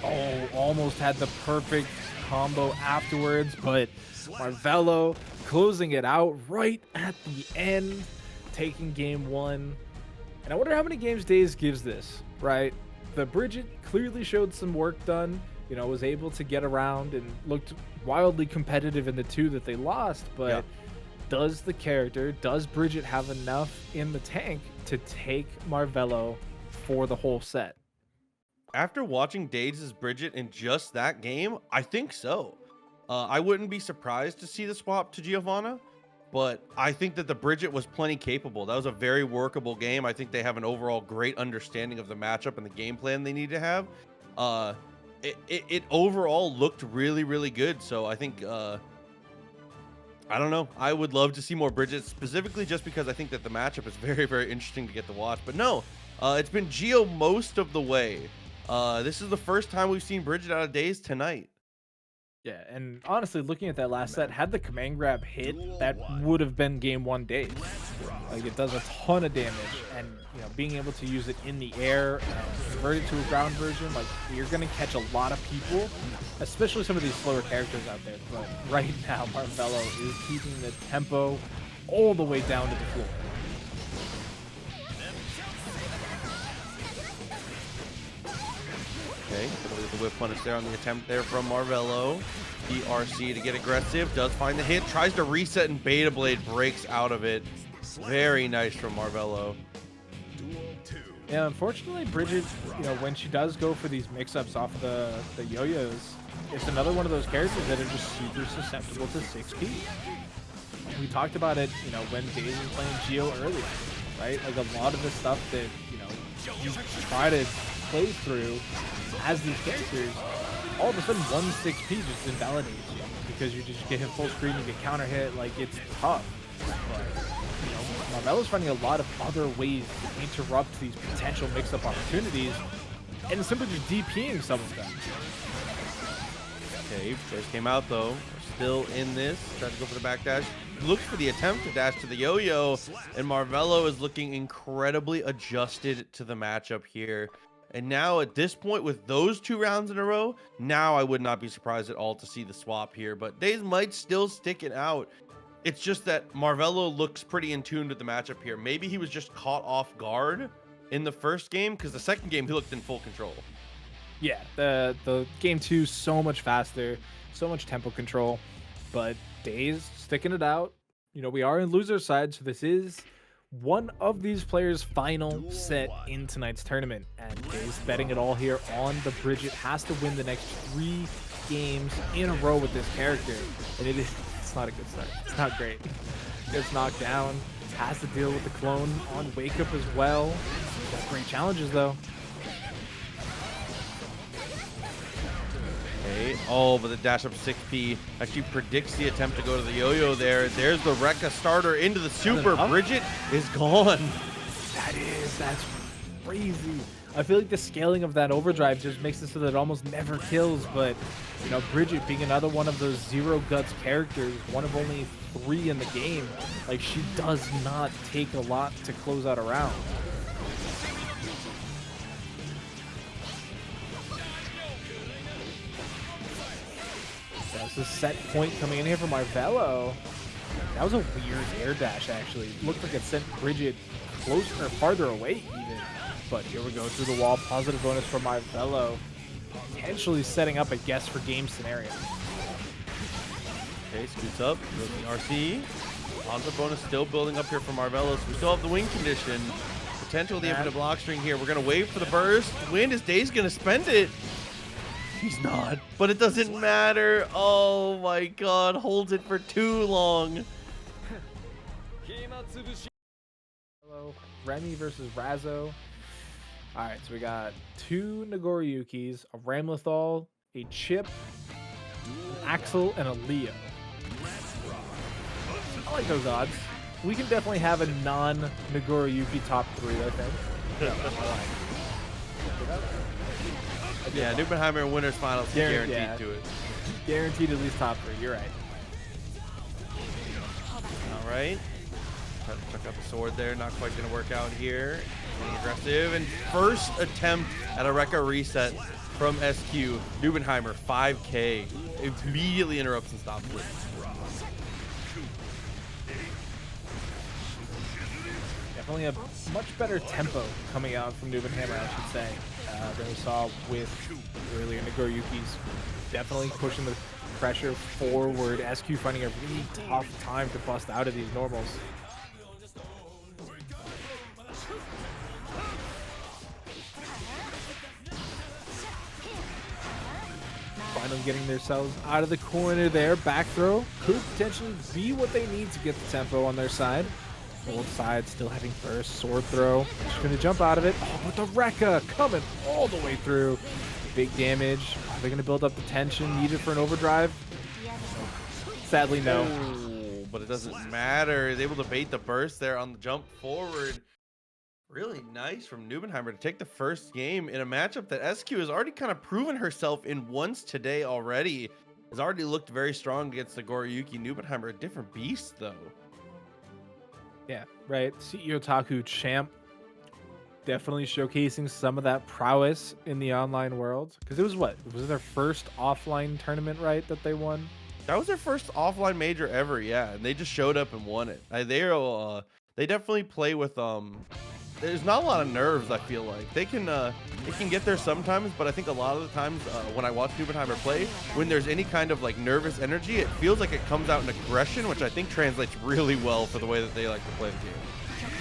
Oh, almost had the perfect combo afterwards, but Marvelo closing it out right at the end, taking game one. And I wonder how many games Daze gives this, right? The Bridget clearly showed some work done, you know, was able to get around and looked wildly competitive in the two that they lost, but yeah. Does the character, does Bridget have enough in the tank to take Marvelo for the whole set? After watching Daze's Bridget in just that game, I think so. I wouldn't be surprised to see the swap to Giovanna, but I think that the Bridget was plenty capable. That was a very workable game. I think they have an overall great understanding of the matchup and the game plan they need to have. It overall looked really, really good. So I think, I don't know. I would love to see more Bridget, specifically just because I think that the matchup is very, very interesting to get to watch. But no, it's been Geo most of the way. This is the first time we've seen Bridget out of Daze tonight. Yeah, and honestly, looking at that last set, had the command grab hit, that would have been game one Daze. Like, it does a ton of damage, and you know, being able to use it in the air and convert it to a ground version, like, you're gonna catch a lot of people, especially some of these slower characters out there. But right now, Marvelo is keeping the tempo all the way down to the floor. Okay, the whip punish there on the attempt there from Marvelo. PRC to get aggressive, does find the hit, tries to reset, and Beta Blade breaks out of it. Very nice from Marvelo. Yeah, unfortunately, Bridget, you know, when she does go for these mix-ups off of the yo-yos, it's another one of those characters that are just super susceptible to 6P. We talked about it, you know, when Daze was playing Geo earlier, right? Like, a lot of the stuff that, you know, you try to play through as these characters, all of a sudden 1-6P just invalidates you because you just get hit full screen, you get counter hit, like, it's tough. But, you know, Marvelo's finding a lot of other ways to interrupt these potential mix-up opportunities and simply just DPing some of them. Okay, first came out though. We're still in this. Tried to go for the back dash. Looks for the attempt to dash to the yo-yo, and Marvelo is looking incredibly adjusted to the matchup here. And now at this point, with those 2 rounds in a row, now I would not be surprised at all to see the swap here. But Daze might still stick it out. It's just that Marvelo looks pretty in tune with the matchup here. Maybe he was just caught off guard in the first game, because the second game he looked in full control. Yeah, the game 2 so much faster, so much tempo control, but Daze sticking it out. You know, we are in loser side, so this is one of these players' final set in tonight's tournament, and Daze betting it all here on the Bridget. Has to win the next 3 games in a row with this character, and it's not a good start. It's not great. Gets knocked down, has to deal with the clone on wake up as well. Got great challenges though. Okay, Okay. Oh, but the dash up 6P actually predicts the attempt to go to the yo-yo there. There's the Rekka starter into the super. Bridget is gone. That's crazy. I feel like the scaling of that overdrive just makes it so that it almost never kills, but you know, Bridget being another one of those zero guts characters, one of only 3 in the game, like she does not take a lot to close out a round. That's a set point coming in here for Marvelo. That was a weird air dash, actually. It looked like it sent Bridget closer or farther away even. But here we go through the wall. Positive bonus for Marvelo. Potentially setting up a guess for game scenario. Okay, scoots up. Goes the RC. Positive bonus still building up here for Marvelo. So we still have the wing condition. Potential the infinite block string here. We're going to wait for the burst. Wind is Daze going to spend it. He's not, but it doesn't matter. Oh my god, holds it for too long. Hello, Remi versus Razzo. All right, so we got 2 Nagoriyukis, a Ramlethal, a Chipp, an Axel, and a Leo. I like those odds. We can definitely have a non-Nagoriyuki top 3, I think. Yeah, NBNHMR and Winners Finals guaranteed to it. Guaranteed at least top 3, you're right. All right. Try to chuck out the sword there. Not quite going to work out here. Getting aggressive. And first attempt at a Rekka reset from SQ. NBNHMR, 5K. Immediately interrupts and stops it. Definitely a much better tempo coming out from NBNHMR, I should say, than we saw with earlier Nagoriyuki's. Definitely pushing the pressure forward. SQ finding a really tough time to bust out of these normals. Finally getting themselves out of the corner there. Back throw could potentially be what they need to get the tempo on their side. Both sides still having burst. Sword throw. Just going to jump out of it. Oh, but the Rekka coming all the way through. Big damage. Are they going to build up the tension needed for an overdrive? Sadly, no. Oh, but it doesn't matter. He's able to bait the burst there on the jump forward. Really nice from NBNHMR to take the first game in a matchup that SQ has already kind of proven herself in once today already. Has already looked very strong against Nagoriyuki. NBNHMR, a different beast, though. Yeah, right. CEO Taku champ. Definitely showcasing some of that prowess in the online world. Because it was what? Was it their first offline tournament, right, that they won? That was their first offline major ever, yeah. And they just showed up and won it. They definitely play with there's not a lot of nerves, I feel like. They can get there sometimes, but I think a lot of the times when I watch NBNHMR play, when there's any kind of like nervous energy, it feels like it comes out in aggression, which I think translates really well for the way that they like to play the game.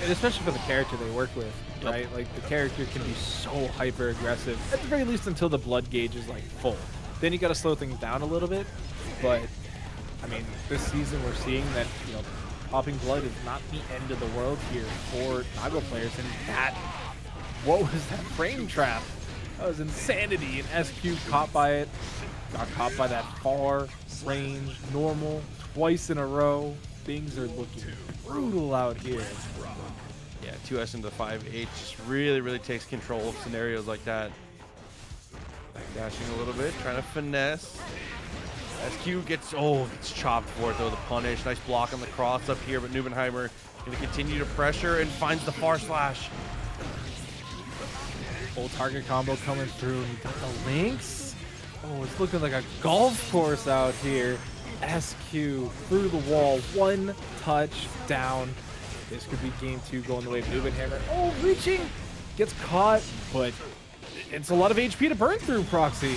And especially for the character they work with, right? Like the character can be so hyper aggressive, at the very least until the blood gauge is like full. Then you got to slow things down a little bit. But I mean, this season we're seeing that, you know, popping blood is not the end of the world here for Nago players. And that, what was that frame trap? That was insanity. And SQ caught by it, got caught by that far range normal twice in a row. Things are looking brutal out here. Yeah, 2S into 5H just really takes control of scenarios like that. Dashing a little bit, trying to finesse. SQ gets chopped for it though, the punish. Nice block on the cross up here, but NBNHMR going to continue to pressure and finds the far slash. Full target combo coming through. We got the links. Oh, it's looking like a golf course out here. SQ through the wall, 1 touch down. This could be game 2 going the way of NBNHMR. Oh, reaching! Gets caught, but it's a lot of HP to burn through, Proxy.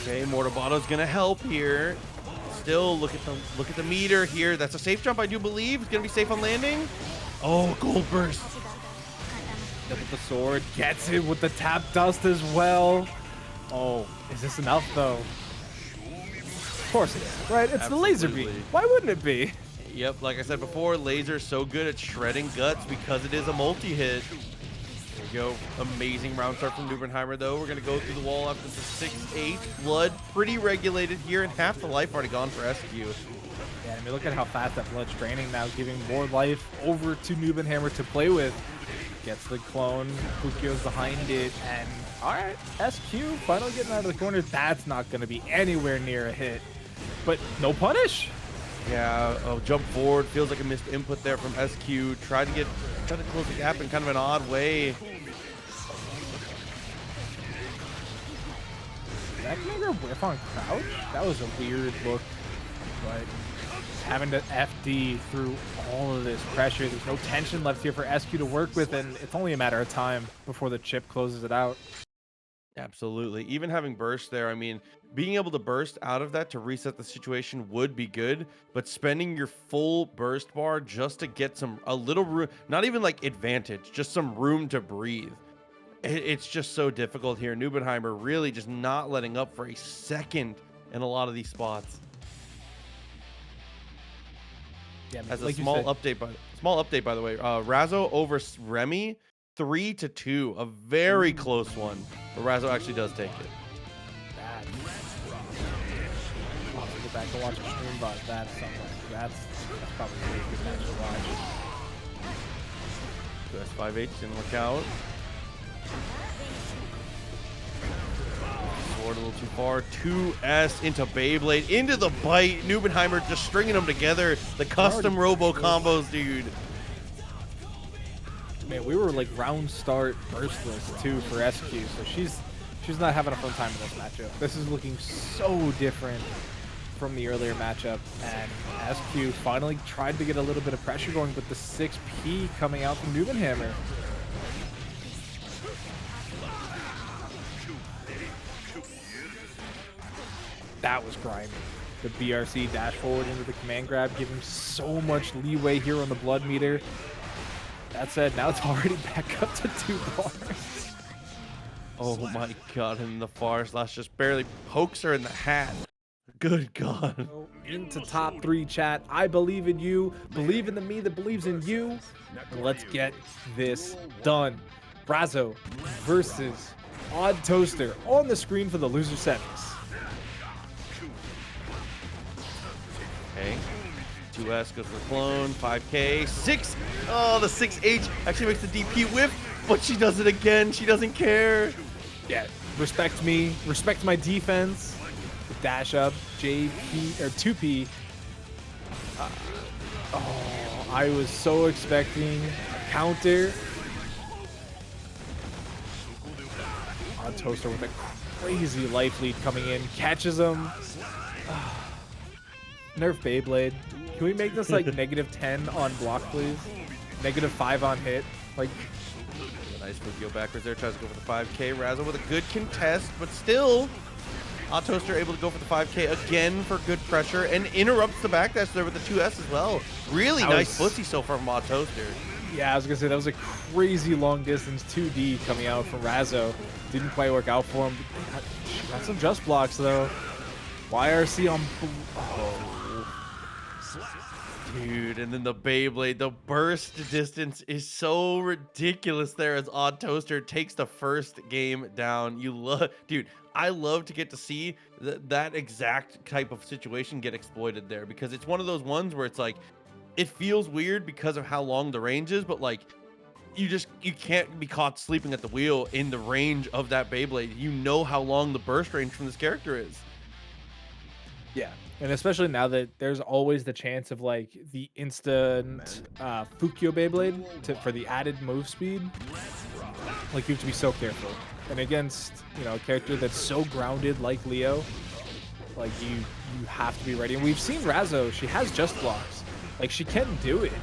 Okay, Mortabato's gonna help here. Still, look at the meter here. That's a safe jump, I do believe. It's gonna be safe on landing. Oh, gold burst. With the sword, gets it with the tap dust as well. Oh, is this enough though? Of course it is, right? It's Absolutely. the laser beam. Why wouldn't it be? Yep, like I said before, Laser's so good at shredding guts because it is a multi-hit. There you go. Amazing round start from Nubenheimer, though. We're going to go through the wall after the 6-8. Blood pretty regulated here, and half the life already gone for SQ. Yeah, I mean, look at how fast that blood's draining now, giving more life over to Nubenheimer to play with. Gets the clone, Fukio's behind it, and all right, SQ finally getting out of the corner. That's not going to be anywhere near a hit, but no punish. Yeah, jump forward. Feels like a missed input there from SQ. Tried to close the gap in kind of an odd way. That made her whiff on crouch? That was a weird look, but having to FD through all of this pressure, there's no tension left here for SQ to work with, and it's only a matter of time before the Chipp closes it out. Absolutely. Even having burst there, I mean, being able to burst out of that to reset the situation would be good, but spending your full burst bar just to get a little room, not even like advantage, just some room to breathe. It's just so difficult here. Nubenheimer really just not letting up for a second in a lot of these spots. Yeah, As like a small update by the way, Razzo over Remi 3-2, a very close one, but Razzo actually does take it. Bad. I'll have to go back and watch a stream, but that's something. That's probably a really good match to watch. 5H didn't work out. Sword a little too far. 2S into Beyblade, into the bite. Nubenheimer just stringing them together. The custom robo combos, dude. Man, we were like round start burstless too for SQ, so she's not having a fun time in this matchup. This is looking so different from the earlier matchup, and SQ finally tried to get a little bit of pressure going, but the 6P coming out from Nubenheimer. That was grimy. The BRC dash forward into the command grab, giving so much leeway here on the blood meter. That said, now it's already back up to 2 bars. Oh my god, and the far slash just barely pokes her in the hat. Good god. Into top 3 chat. I believe in you. Believe in the me that believes in you. And let's get this done. Razzo versus Oddtoaster on the screen for the loser semis. Okay. 2S goes for the clone. 5K. 6. Oh, the 6H actually makes the DP whiff, but she does it again. She doesn't care. Yeah, respect me. Respect my defense. Dash up. JP or 2P. Oh, I was so expecting a counter. Oddtoaster with a crazy life lead coming in. Catches him. Nerf Beyblade. Can we make this like -10 on block, please? -5 on hit. Like, nice Fukio backwards there. Tries to go for the 5K. Razzo with a good contest, but still, Oddtoaster able to go for the 5K again for good pressure and interrupts the backdash there with the 2S as well. Really nice footsie so far from Oddtoaster. Yeah, I was gonna say that was a crazy long distance 2D coming out from Razzo. Didn't quite work out for him. Got some just blocks though. YRC on. Dude, and then the Beyblade, the burst distance is so ridiculous there as Oddtoaster takes the first game down. Dude, I love to get to see that exact type of situation get exploited there, because it's one of those ones where it's like, it feels weird because of how long the range is, but like, you can't be caught sleeping at the wheel in the range of that Beyblade. You know how long the burst range from this character is. Yeah. And especially now that there's always the chance of like the instant Fukio Beyblade for the added move speed. Like, you have to be so careful. And against, you know, a character that's so grounded like Leo, like you have to be ready. And we've seen Razzo, she has just blocks. Like, she can do it.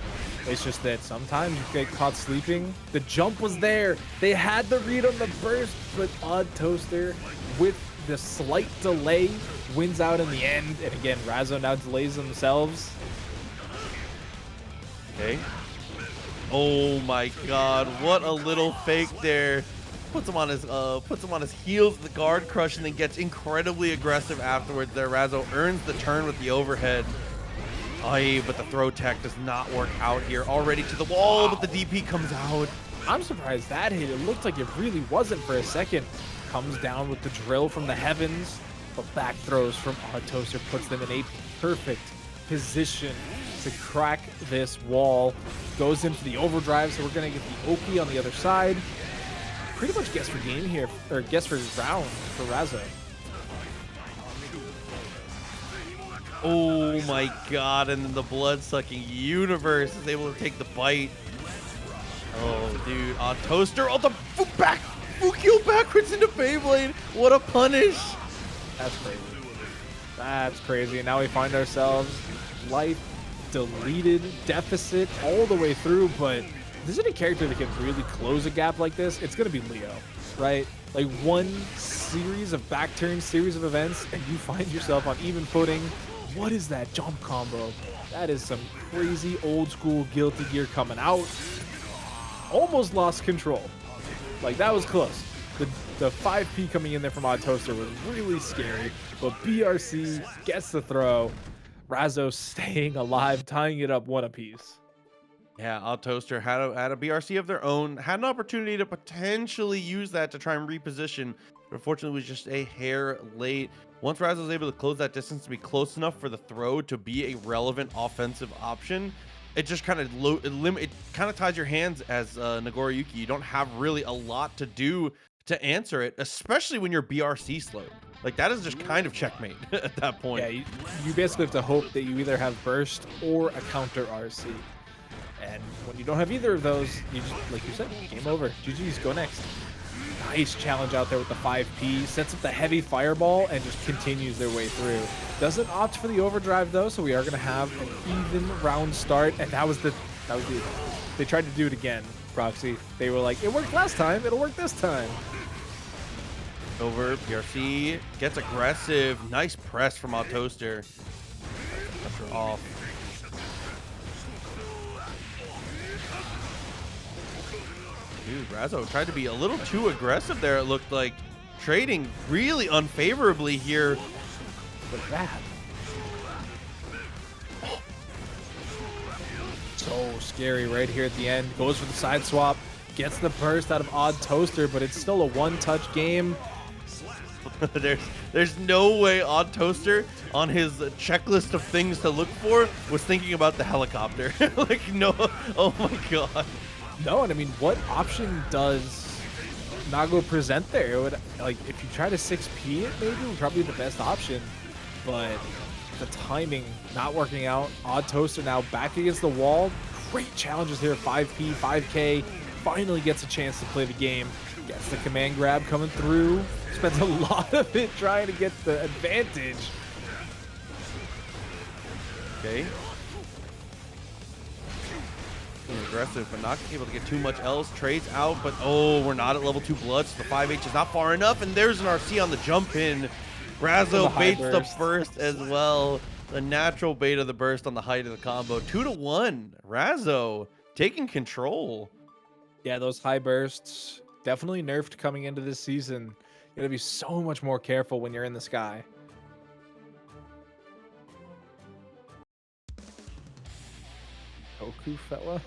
It's just that sometimes you get caught sleeping. The jump was there. They had the read on the burst, but Oddtoaster with the slight delay wins out in the end. And again, Razzo now delays themselves. Okay. Oh my god, what a little fake there. Puts him on his heels, the guard crush, and then gets incredibly aggressive afterwards there. Razzo earns the turn with the overhead. Aye, but the throw tech does not work out here. Already to the wall, but the DP comes out. I'm surprised that hit. It looked like it really wasn't for a second. Comes down with the drill from the heavens, but back throws from Oddtoaster puts them in a perfect position to crack this wall. Goes in for the overdrive, so we're gonna get the Oki on the other side. Pretty much guess for game here, or guess for round for Razzo. Oh my god, and then the blood-sucking universe is able to take the bite. Oh, dude, Oddtoaster, oh, the Fukio backwards into Beyblade. What a punish. That's crazy. That's crazy. And now we find ourselves life deleted, deficit all the way through. But if there's any character that can really close a gap like this, it's going to be Leo, right? Like one series of back turns, series of events, and you find yourself on even footing. What is that jump combo? That is some crazy old school Guilty Gear coming out. Almost lost control. Like, that was close. The 5P coming in there from Oddtoaster was really scary, but BRC gets the throw. Razzo staying alive, tying it up one apiece. Yeah, Oddtoaster had a BRC of their own, had an opportunity to potentially use that to try and reposition, but unfortunately was just a hair late. Once Razzo was able to close that distance to be close enough for the throw to be a relevant offensive option, it just kind of it kind of ties your hands as Nagoriyuki. You don't have really a lot to do to answer it, especially when you're BRC slowed. Like, that is just kind of checkmate at that point. Yeah, you basically have to hope that you either have burst or a counter RC. And when you don't have either of those, you just, like you said, game over. GG's, go next. Nice challenge out there with the 5P. Sets up the heavy fireball and just continues their way through. Doesn't opt for the overdrive though, so we are going to have an even round start. And that was the they tried to do it again, Proxy. They were like, it worked last time, it'll work this time. Over, PRC gets aggressive. Nice press from Oddtoaster. Cuts her off. Dude, Razzo tried to be a little too aggressive there, it looked like. Trading really unfavorably here. Look at that. So scary right here at the end. Goes for the side swap. Gets the burst out of Oddtoaster, but it's still a one-touch game. There's no way Oddtoaster on his checklist of things to look for was thinking about the helicopter. Like, no, oh my god. No, and I mean, what option does Nago present there? It would, like, if you try to 6P it, maybe would probably be the best option, but the timing not working out. Oddtoaster now back against the wall. Great challenges here. 5P, 5K. Finally gets a chance to play the game. Gets the command grab coming through. Spends a lot of it trying to get the advantage. Okay. Aggressive, but not able to get too much else. Trades out, but oh, we're not at level 2 blood, so the 5H is not far enough, and there's an RC on the jump in. Razzo baits the burst as well. The natural bait of the burst on the height of the combo. 2-1. Razzo taking control. Yeah, those high bursts definitely nerfed coming into this season. You gotta be so much more careful when you're in the sky. Goku fella?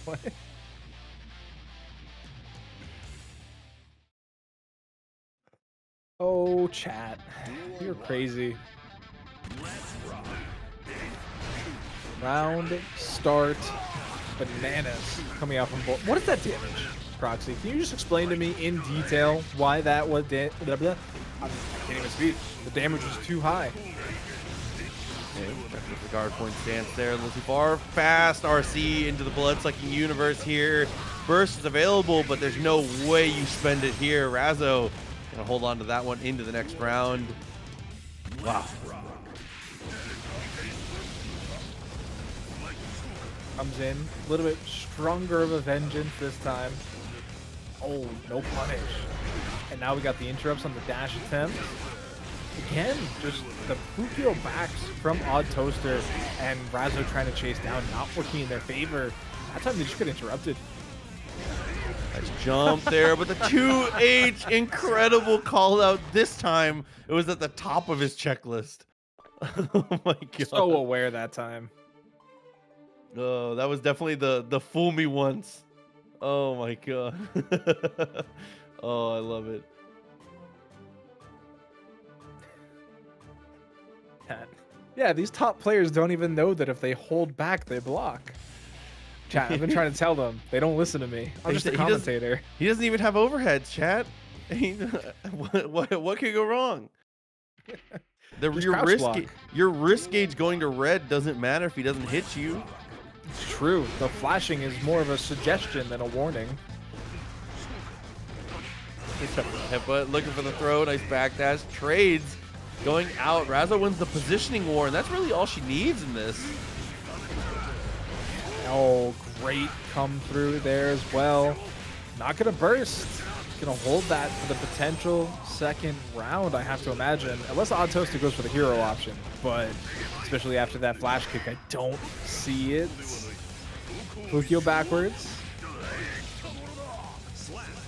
What? Oh, chat. You're crazy. Round start. Bananas coming out from both. What is that damage, Proxy? Can you just explain to me in detail why that was I can't even speak. The damage was too high. Okay, with the guard point stance there, a little too far. Fast RC into the blood-sucking universe here. Burst is available, but there's no way you spend it here. Razzo gonna hold on to that one into the next round. Wow. Comes in, a little bit stronger of a vengeance this time. Oh, no punish. And now we got the interrupts on the dash attempt. Again, just the Fukio backs from Oddtoaster and Razzo trying to chase down, not working in their favor. That time they just got interrupted. Nice jump there, but the 2H, incredible call out. This time, it was at the top of his checklist. Oh my god. So aware that time. Oh, that was definitely the fool me once Oh my god. Oh, I love it. Yeah, these top players don't even know that if they hold back, they block. Chat, I've been trying to tell them. They don't listen to me. I'm just a commentator. He doesn't even have overheads, chat. What could go wrong? Your risk gauge going to red doesn't matter if he doesn't hit you. It's true. The flashing is more of a suggestion than a warning. But looking for the throw, nice backdash, trades, going out. Razzo wins the positioning war, and that's really all she needs in this. Oh, great come through there as well. Not gonna burst. Gonna hold that for the potential second round, I have to imagine. Unless Oddtoaster goes for the hero option, but especially after that flash kick, I don't see it. Fukio backwards.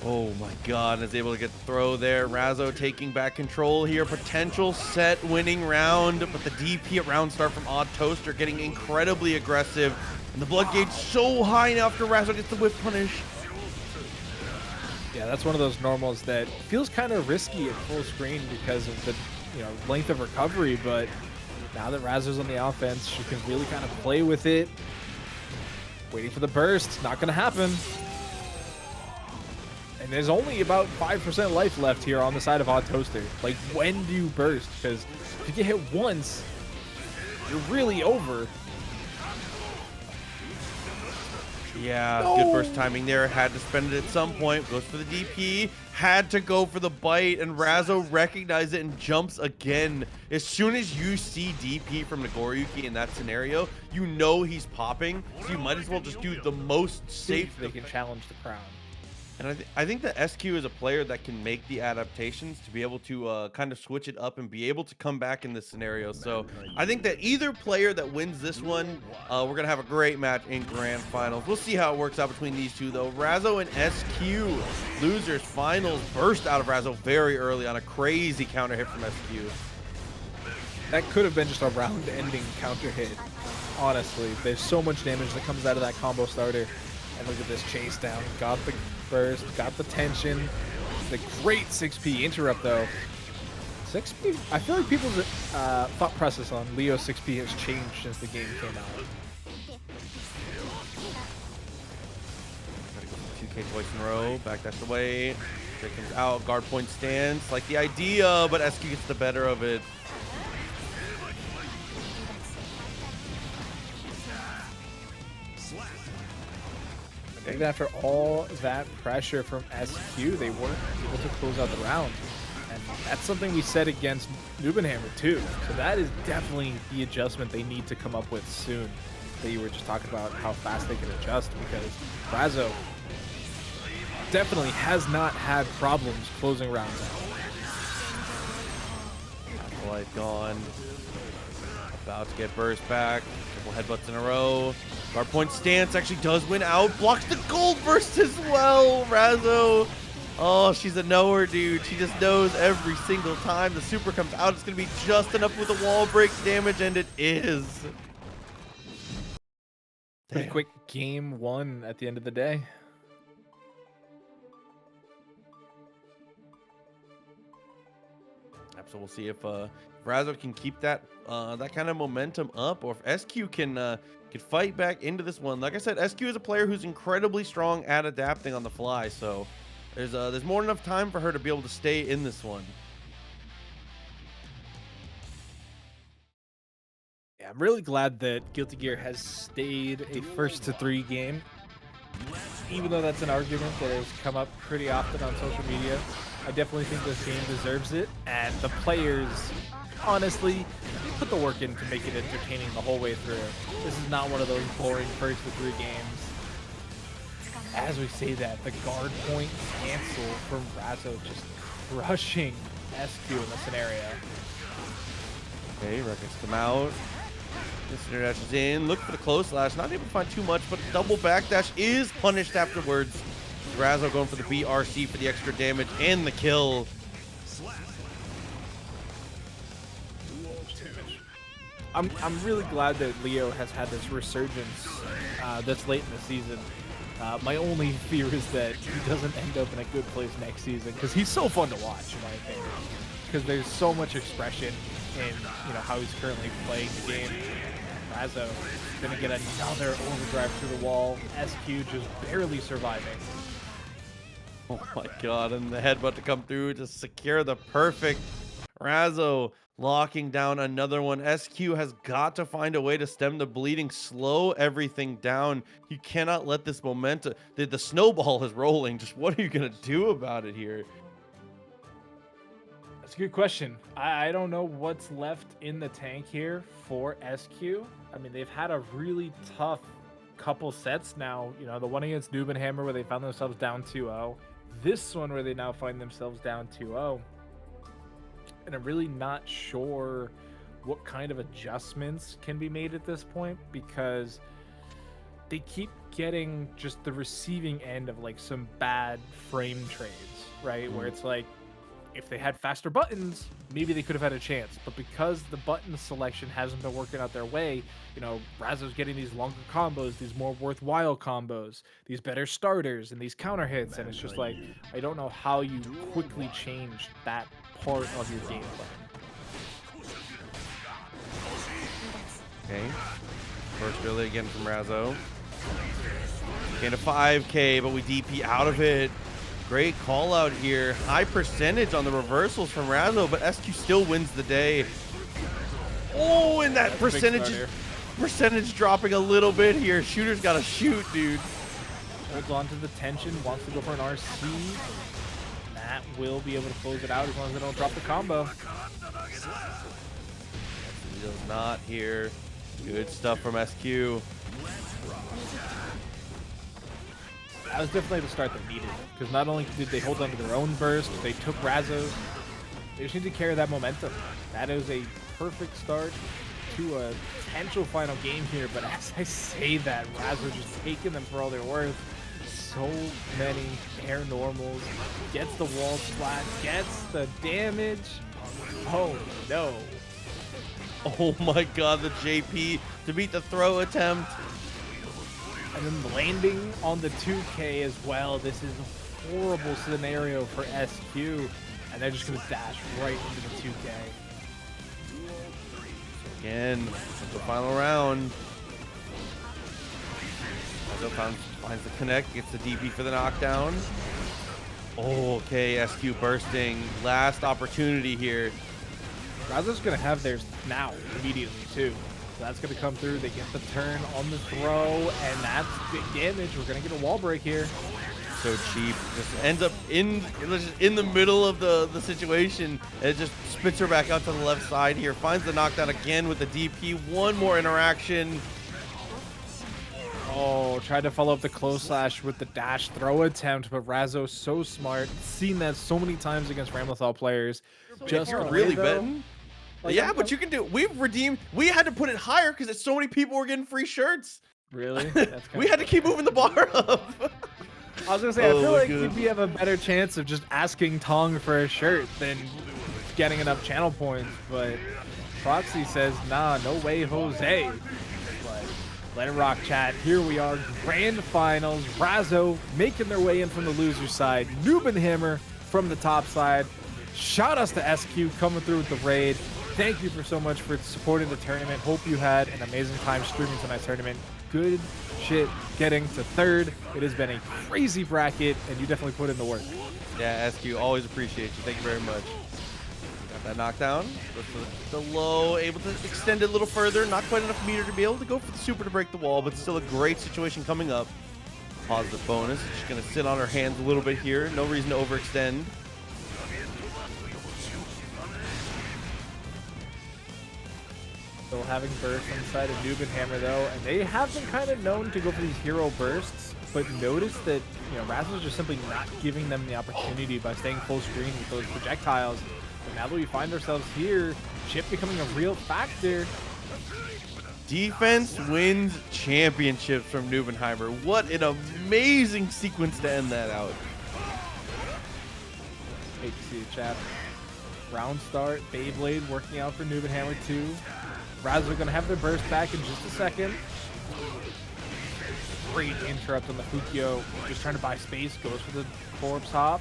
Oh my god, is able to get the throw there. Razzo taking back control here. Potential set winning round, but the DP at round start from Oddtoaster getting incredibly aggressive. And the blood gauge so high now after Razzo gets the whip punish. Yeah, that's one of those normals that feels kind of risky at full screen because of the length of recovery, but now that Razzo's on the offense, she can really kind of play with it. Waiting for the burst, not gonna happen. And there's only about 5% life left here on the side of Oddtoaster. Like, when do you burst? Because if you get hit once, you're really over. Yeah, no. Good burst timing there. Had to spend it at some point. Goes for the DP. Had to go for the bite, and Razzo recognizes it and jumps again. As soon as you see DP from Nagoriyuki in that scenario, you know he's popping. So you might as well just do the most safe. They can challenge the crown. And I think that SQ is a player that can make the adaptations to be able to kind of switch it up and be able to come back in this scenario. So I think that either player that wins this one, we're going to have a great match in grand finals. We'll see how it works out between these two, though. Razzo and SQ, losers finals, burst out of Razzo very early on a crazy counter hit from SQ. That could have been just a round-ending counter hit, honestly. There's so much damage that comes out of that combo starter. And look at this chase down. Got the burst, got the tension. The great 6P interrupt, though. 6P? I feel like people's thought process on Leo 6P has changed since the game came out. Gotta go for 2K twice in a row. Backdash away. There comes out. Guard point stance. Like the idea, but SQ gets the better of it. Even after all that pressure from SQ, they weren't able to close out the round. And that's something we said against Nubenhammer too. So that is definitely the adjustment they need to come up with soon. That you were just talking about how fast they can adjust, because Razzo definitely has not had problems closing rounds out. Life gone. About to get burst back. Couple headbutts in a row. Guard point stance actually does win out. Blocks the gold burst as well. Razzo. Oh, she's a knower, dude. She just knows every single time the super comes out, it's going to be just enough with the wall break damage, and it is. Pretty quick game one at the end of the day. So we'll see if Razzo can keep that that kind of momentum up, or if SQ can fight back into this one. Like I said, SQ is a player who's incredibly strong at adapting on the fly, so there's more than enough time for her to be able to stay in this one. Yeah, I'm really glad that Guilty Gear has stayed a first to 3 game, even though that's an argument that has come up pretty often on social media. I definitely think this game deserves it, and the players, honestly, put the work in to make it entertaining the whole way through. This is not one of those boring first to 3 games. As we say that, the guard point cancel from Razzo just crushing SQ in this scenario. Okay, Records come out. Listener dashes in. Look for the close slash. Not able to find too much, but double backdash is punished afterwards. Razzo going for the BRC for the extra damage and the kill. I'm really glad that Leo has had this resurgence this late in the season. My only fear is that he doesn't end up in a good place next season because he's so fun to watch, in my opinion. Because there's so much expression in how he's currently playing the game. Razzo gonna get another overdrive through the wall. SQ just barely surviving. Oh my god, and the headbutt to come through to secure the perfect. Razzo locking down another one. SQ has got to find a way to stem the bleeding, slow everything down. You cannot let this momentum, the snowball is rolling. Just what are you going to do about it here? That's a good question. I don't know what's left in the tank here for SQ. I mean, they've had a really tough couple sets now. The one against NBNHMR where they found themselves down 2-0. This one where they now find themselves down 2-0. And I'm really not sure what kind of adjustments can be made at this point because they keep getting just the receiving end of like some bad frame trades, right? Where it's like, if they had faster buttons, maybe they could have had a chance. But because the button selection hasn't been working out their way, Razzo's getting these longer combos, these more worthwhile combos, these better starters, and these counter hits. And it's just like, I don't know how you quickly change that part of your game plan. Okay. First really again from Razzo. Gain a 5K, but we DP out of it. Great call out here. High percentage on the reversals from Razzo, but SQ still wins the day. Oh, and that percentage dropping a little bit here. Shooter's got to shoot, dude. Holds on to the tension, wants to go for an RC. That will be able to close it out as long as they don't drop the combo. He does not here. Good stuff from SQ. That was definitely the start they needed, because not only did they hold on to their own burst, they took Razzo's. They just need to carry that momentum. That is a perfect start to a potential final game here, but as I say that, Razzo just taking them for all they're worth. So many air normals, gets the wall splat, gets the damage. Oh no. Oh my god, the JP to beat the throw attempt. And then landing on the 2K as well. This is a horrible scenario for SQ. And they're just going to dash right into the 2K. Again, the final round. Razzo finds the connect, gets the DP for the knockdown. Oh, okay, SQ bursting. Last opportunity here. Razzo's going to have theirs now, immediately, too. So that's going to come through. They get the turn on the throw, and that's big damage. We're going to get a wall break here. So cheap. Just ends up in the middle of the situation, and it just spits her back out to the left side here. Finds the knockdown again with the DP. One more interaction. Oh, tried to follow up the close slash with the dash throw attempt, but Razzo so smart. Seen that so many times against Ramlethal players. Just really betting. Like, yeah, but you can do. We had to put it higher because so many people were getting free shirts. Really? We had to keep moving the bar up. I was gonna say, I feel like we have a better chance of just asking Tong for a shirt than getting enough channel points. But Proxy says, nah, no way, Jose. But let it rock, chat. Here we are, grand finals. Razzo making their way in from the loser side. NBNHMR from the top side. Shout outs to SQ coming through with the raid. Thank you for so much for supporting the tournament. Hope you had an amazing time streaming tonight's tournament. Good shit getting to third. It has been a crazy bracket, and you definitely put in the work. Yeah, SQ, always appreciate you. Thank you very much. Got that knockdown. The low, able to extend it a little further. Not quite enough meter to be able to go for the super to break the wall, but still a great situation coming up. Positive bonus. She's going to sit on her hands a little bit here. No reason to overextend. Still having burst inside of NBNHMR though, and they have been kind of known to go for these hero bursts, but notice that, Razzo's just simply not giving them the opportunity by staying full screen with those projectiles. But now that we find ourselves here, Chipp becoming a real factor. Defense wins championships from NBNHMR. What an amazing sequence to end that out. Hate to see it, chat. Round start, Beyblade working out for NBNHMR 2. Razzo gonna have their burst back in just a second. Great interrupt on the Fukio. Just trying to buy space. Goes for the forward top.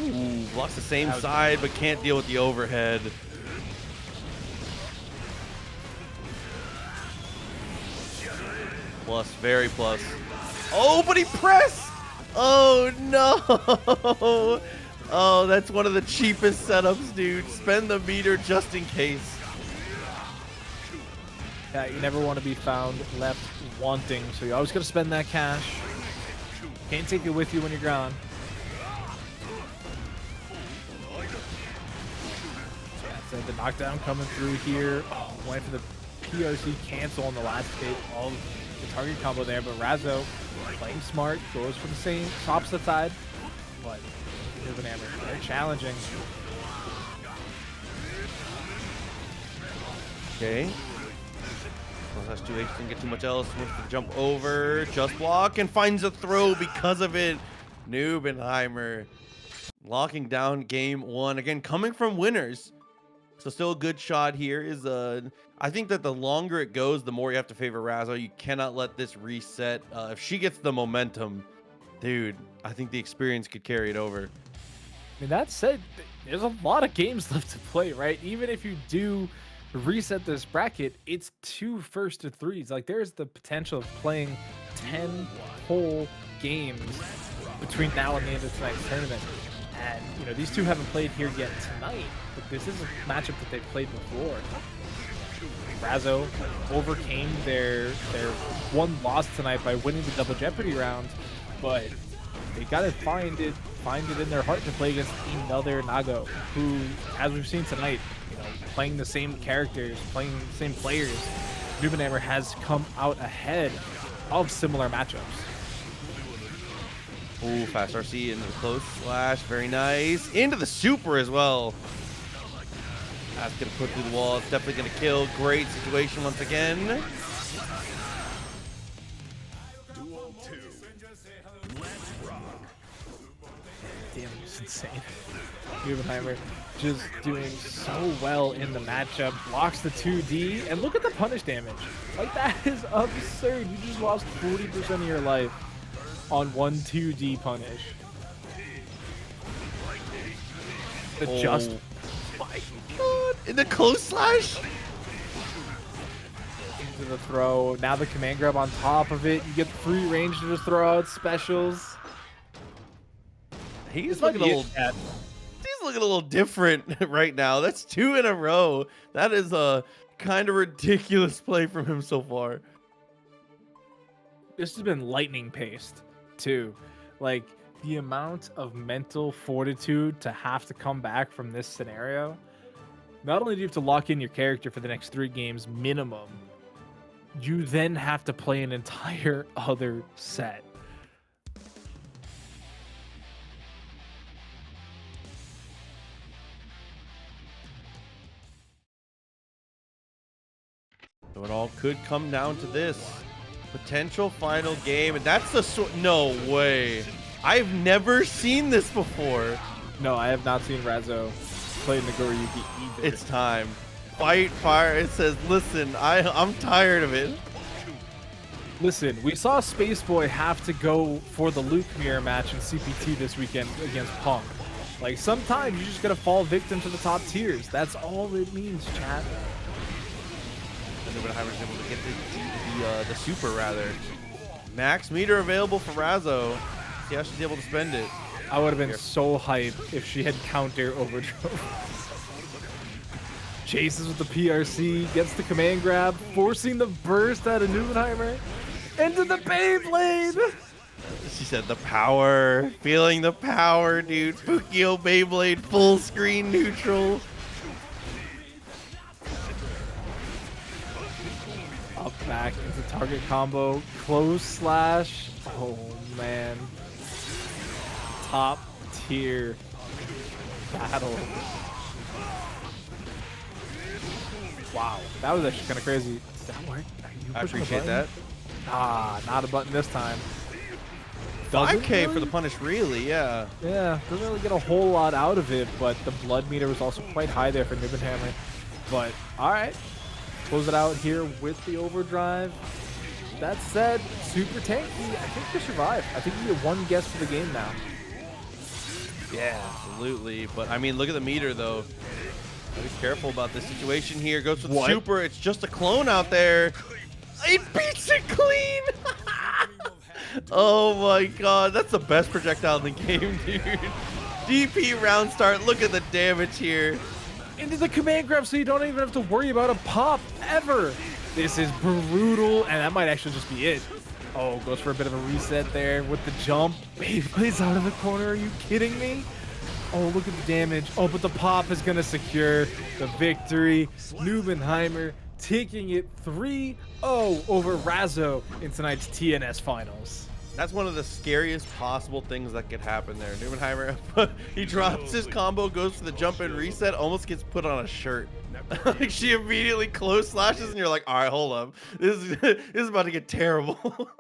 Ooh, blocks the same side, but can't deal with the overhead. Plus, very plus. Oh, but he pressed! Oh, no! Oh, that's one of the cheapest setups, dude. Spend the meter just in case. Yeah, you never want to be found left wanting, so you always got to spend that cash. Can't take it with you when you're gone. So the knockdown coming through here. Oh, went for the PRC cancel on the last hit of the target combo there, but Razzo playing smart, goes for the same opposite side. But they're challenging. Okay. Well, that's 2H, didn't get too much else. Wants to jump over, just block, and finds a throw because of it. Nubenheimer locking down game one. Again, coming from winners. So still a good shot here is I think that the longer it goes, the more you have to favor Razzo. You cannot let this reset. If she gets the momentum, dude, I think the experience could carry it over. I mean, that said, there's a lot of games left to play, right? Even if you do reset this bracket, it's 2 first to 3s. Like, there's the potential of playing 10 whole games between now and the end of tonight's tournament. And, you know, these two haven't played here yet tonight, but this is a matchup that they've played before. Razzo overcame their one loss tonight by winning the Double Jeopardy round, but they gotta find it in their heart to play against another Nago, who, as we've seen tonight, you know, playing the same characters, playing the same players, Nubenheimer has come out ahead of similar matchups. Ooh, fast RC into the close slash, very nice. Into the super as well. That's gonna put through the wall. It's definitely gonna kill. Great situation once again. Duel 2. Let's rock. Damn, it's insane. Nubenheimer just doing so well in the matchup. Blocks the 2D, and look at the punish damage. Like, that is absurd. You just lost 40% of your life on one 2D punish. Just my god. In the close slash? into the throw. Now the command grab on top of it. You get free range to just throw out specials. He's looking a little different right now. That's 2 in a row. That is a kind of ridiculous play from him so far. This has been lightning paced too. Like, the amount of mental fortitude to have to come back from this scenario. Not only do you have to lock in your character for the next 3 games minimum, you then have to play an entire other set. So it all could come down to this potential final game, and that's the no way. I've never seen this before. No, I have not seen Razzo play Nagoriyuki either. It's time. Fight fire. It says, listen, I'm tired of it. Listen, we saw Space Boy have to go for the Luke mirror match in CPT this weekend against Punk. Like, sometimes you just gotta fall victim to the top tiers. That's all it means, chat. And Nubenheimer's able to get the super, rather. Max meter available for Razzo. See how she's able to spend it. I would have been so hyped if she had counter overdrove. Chases with the PRC, gets the command grab, forcing the burst out of Nubenheimer into the Beyblade. She said the power, feeling the power, dude. Fukio Beyblade, full screen neutral. Up back into target combo, close slash. Oh man. Top tier battle. Wow, that was actually kind of crazy. Does that work? I appreciate that. Ah, not a button this time. 5K for the punish, really, yeah. Yeah, doesn't really get a whole lot out of it, but the blood meter was also quite high there for Nubenheimer. But, alright. Close it out here with the overdrive. That said, super tanky. I think they survive. I think you get one guess for the game now. Yeah, absolutely. But I mean, look at the meter though. Be careful about this situation here. Goes for the super. It's just a clone out there. He beats it clean. Oh my god, that's the best projectile in the game, dude. DP round start. Look at the damage here. Into the command grab, so you don't even have to worry about a pop ever. This is brutal, and that might actually just be it. Oh, goes for a bit of a reset there with the jump. He plays out of the corner. Are you kidding me? Oh, look at the damage. Oh, but the pop is going to secure the victory. Nubenheimer taking it 3-0 over Razzo in tonight's TNS finals. That's one of the scariest possible things that could happen there. Nubenheimer, he drops his combo, goes for the jump and reset, almost gets put on a shirt. Like she immediately close slashes, and you're like, all right, hold up. This is about to get terrible.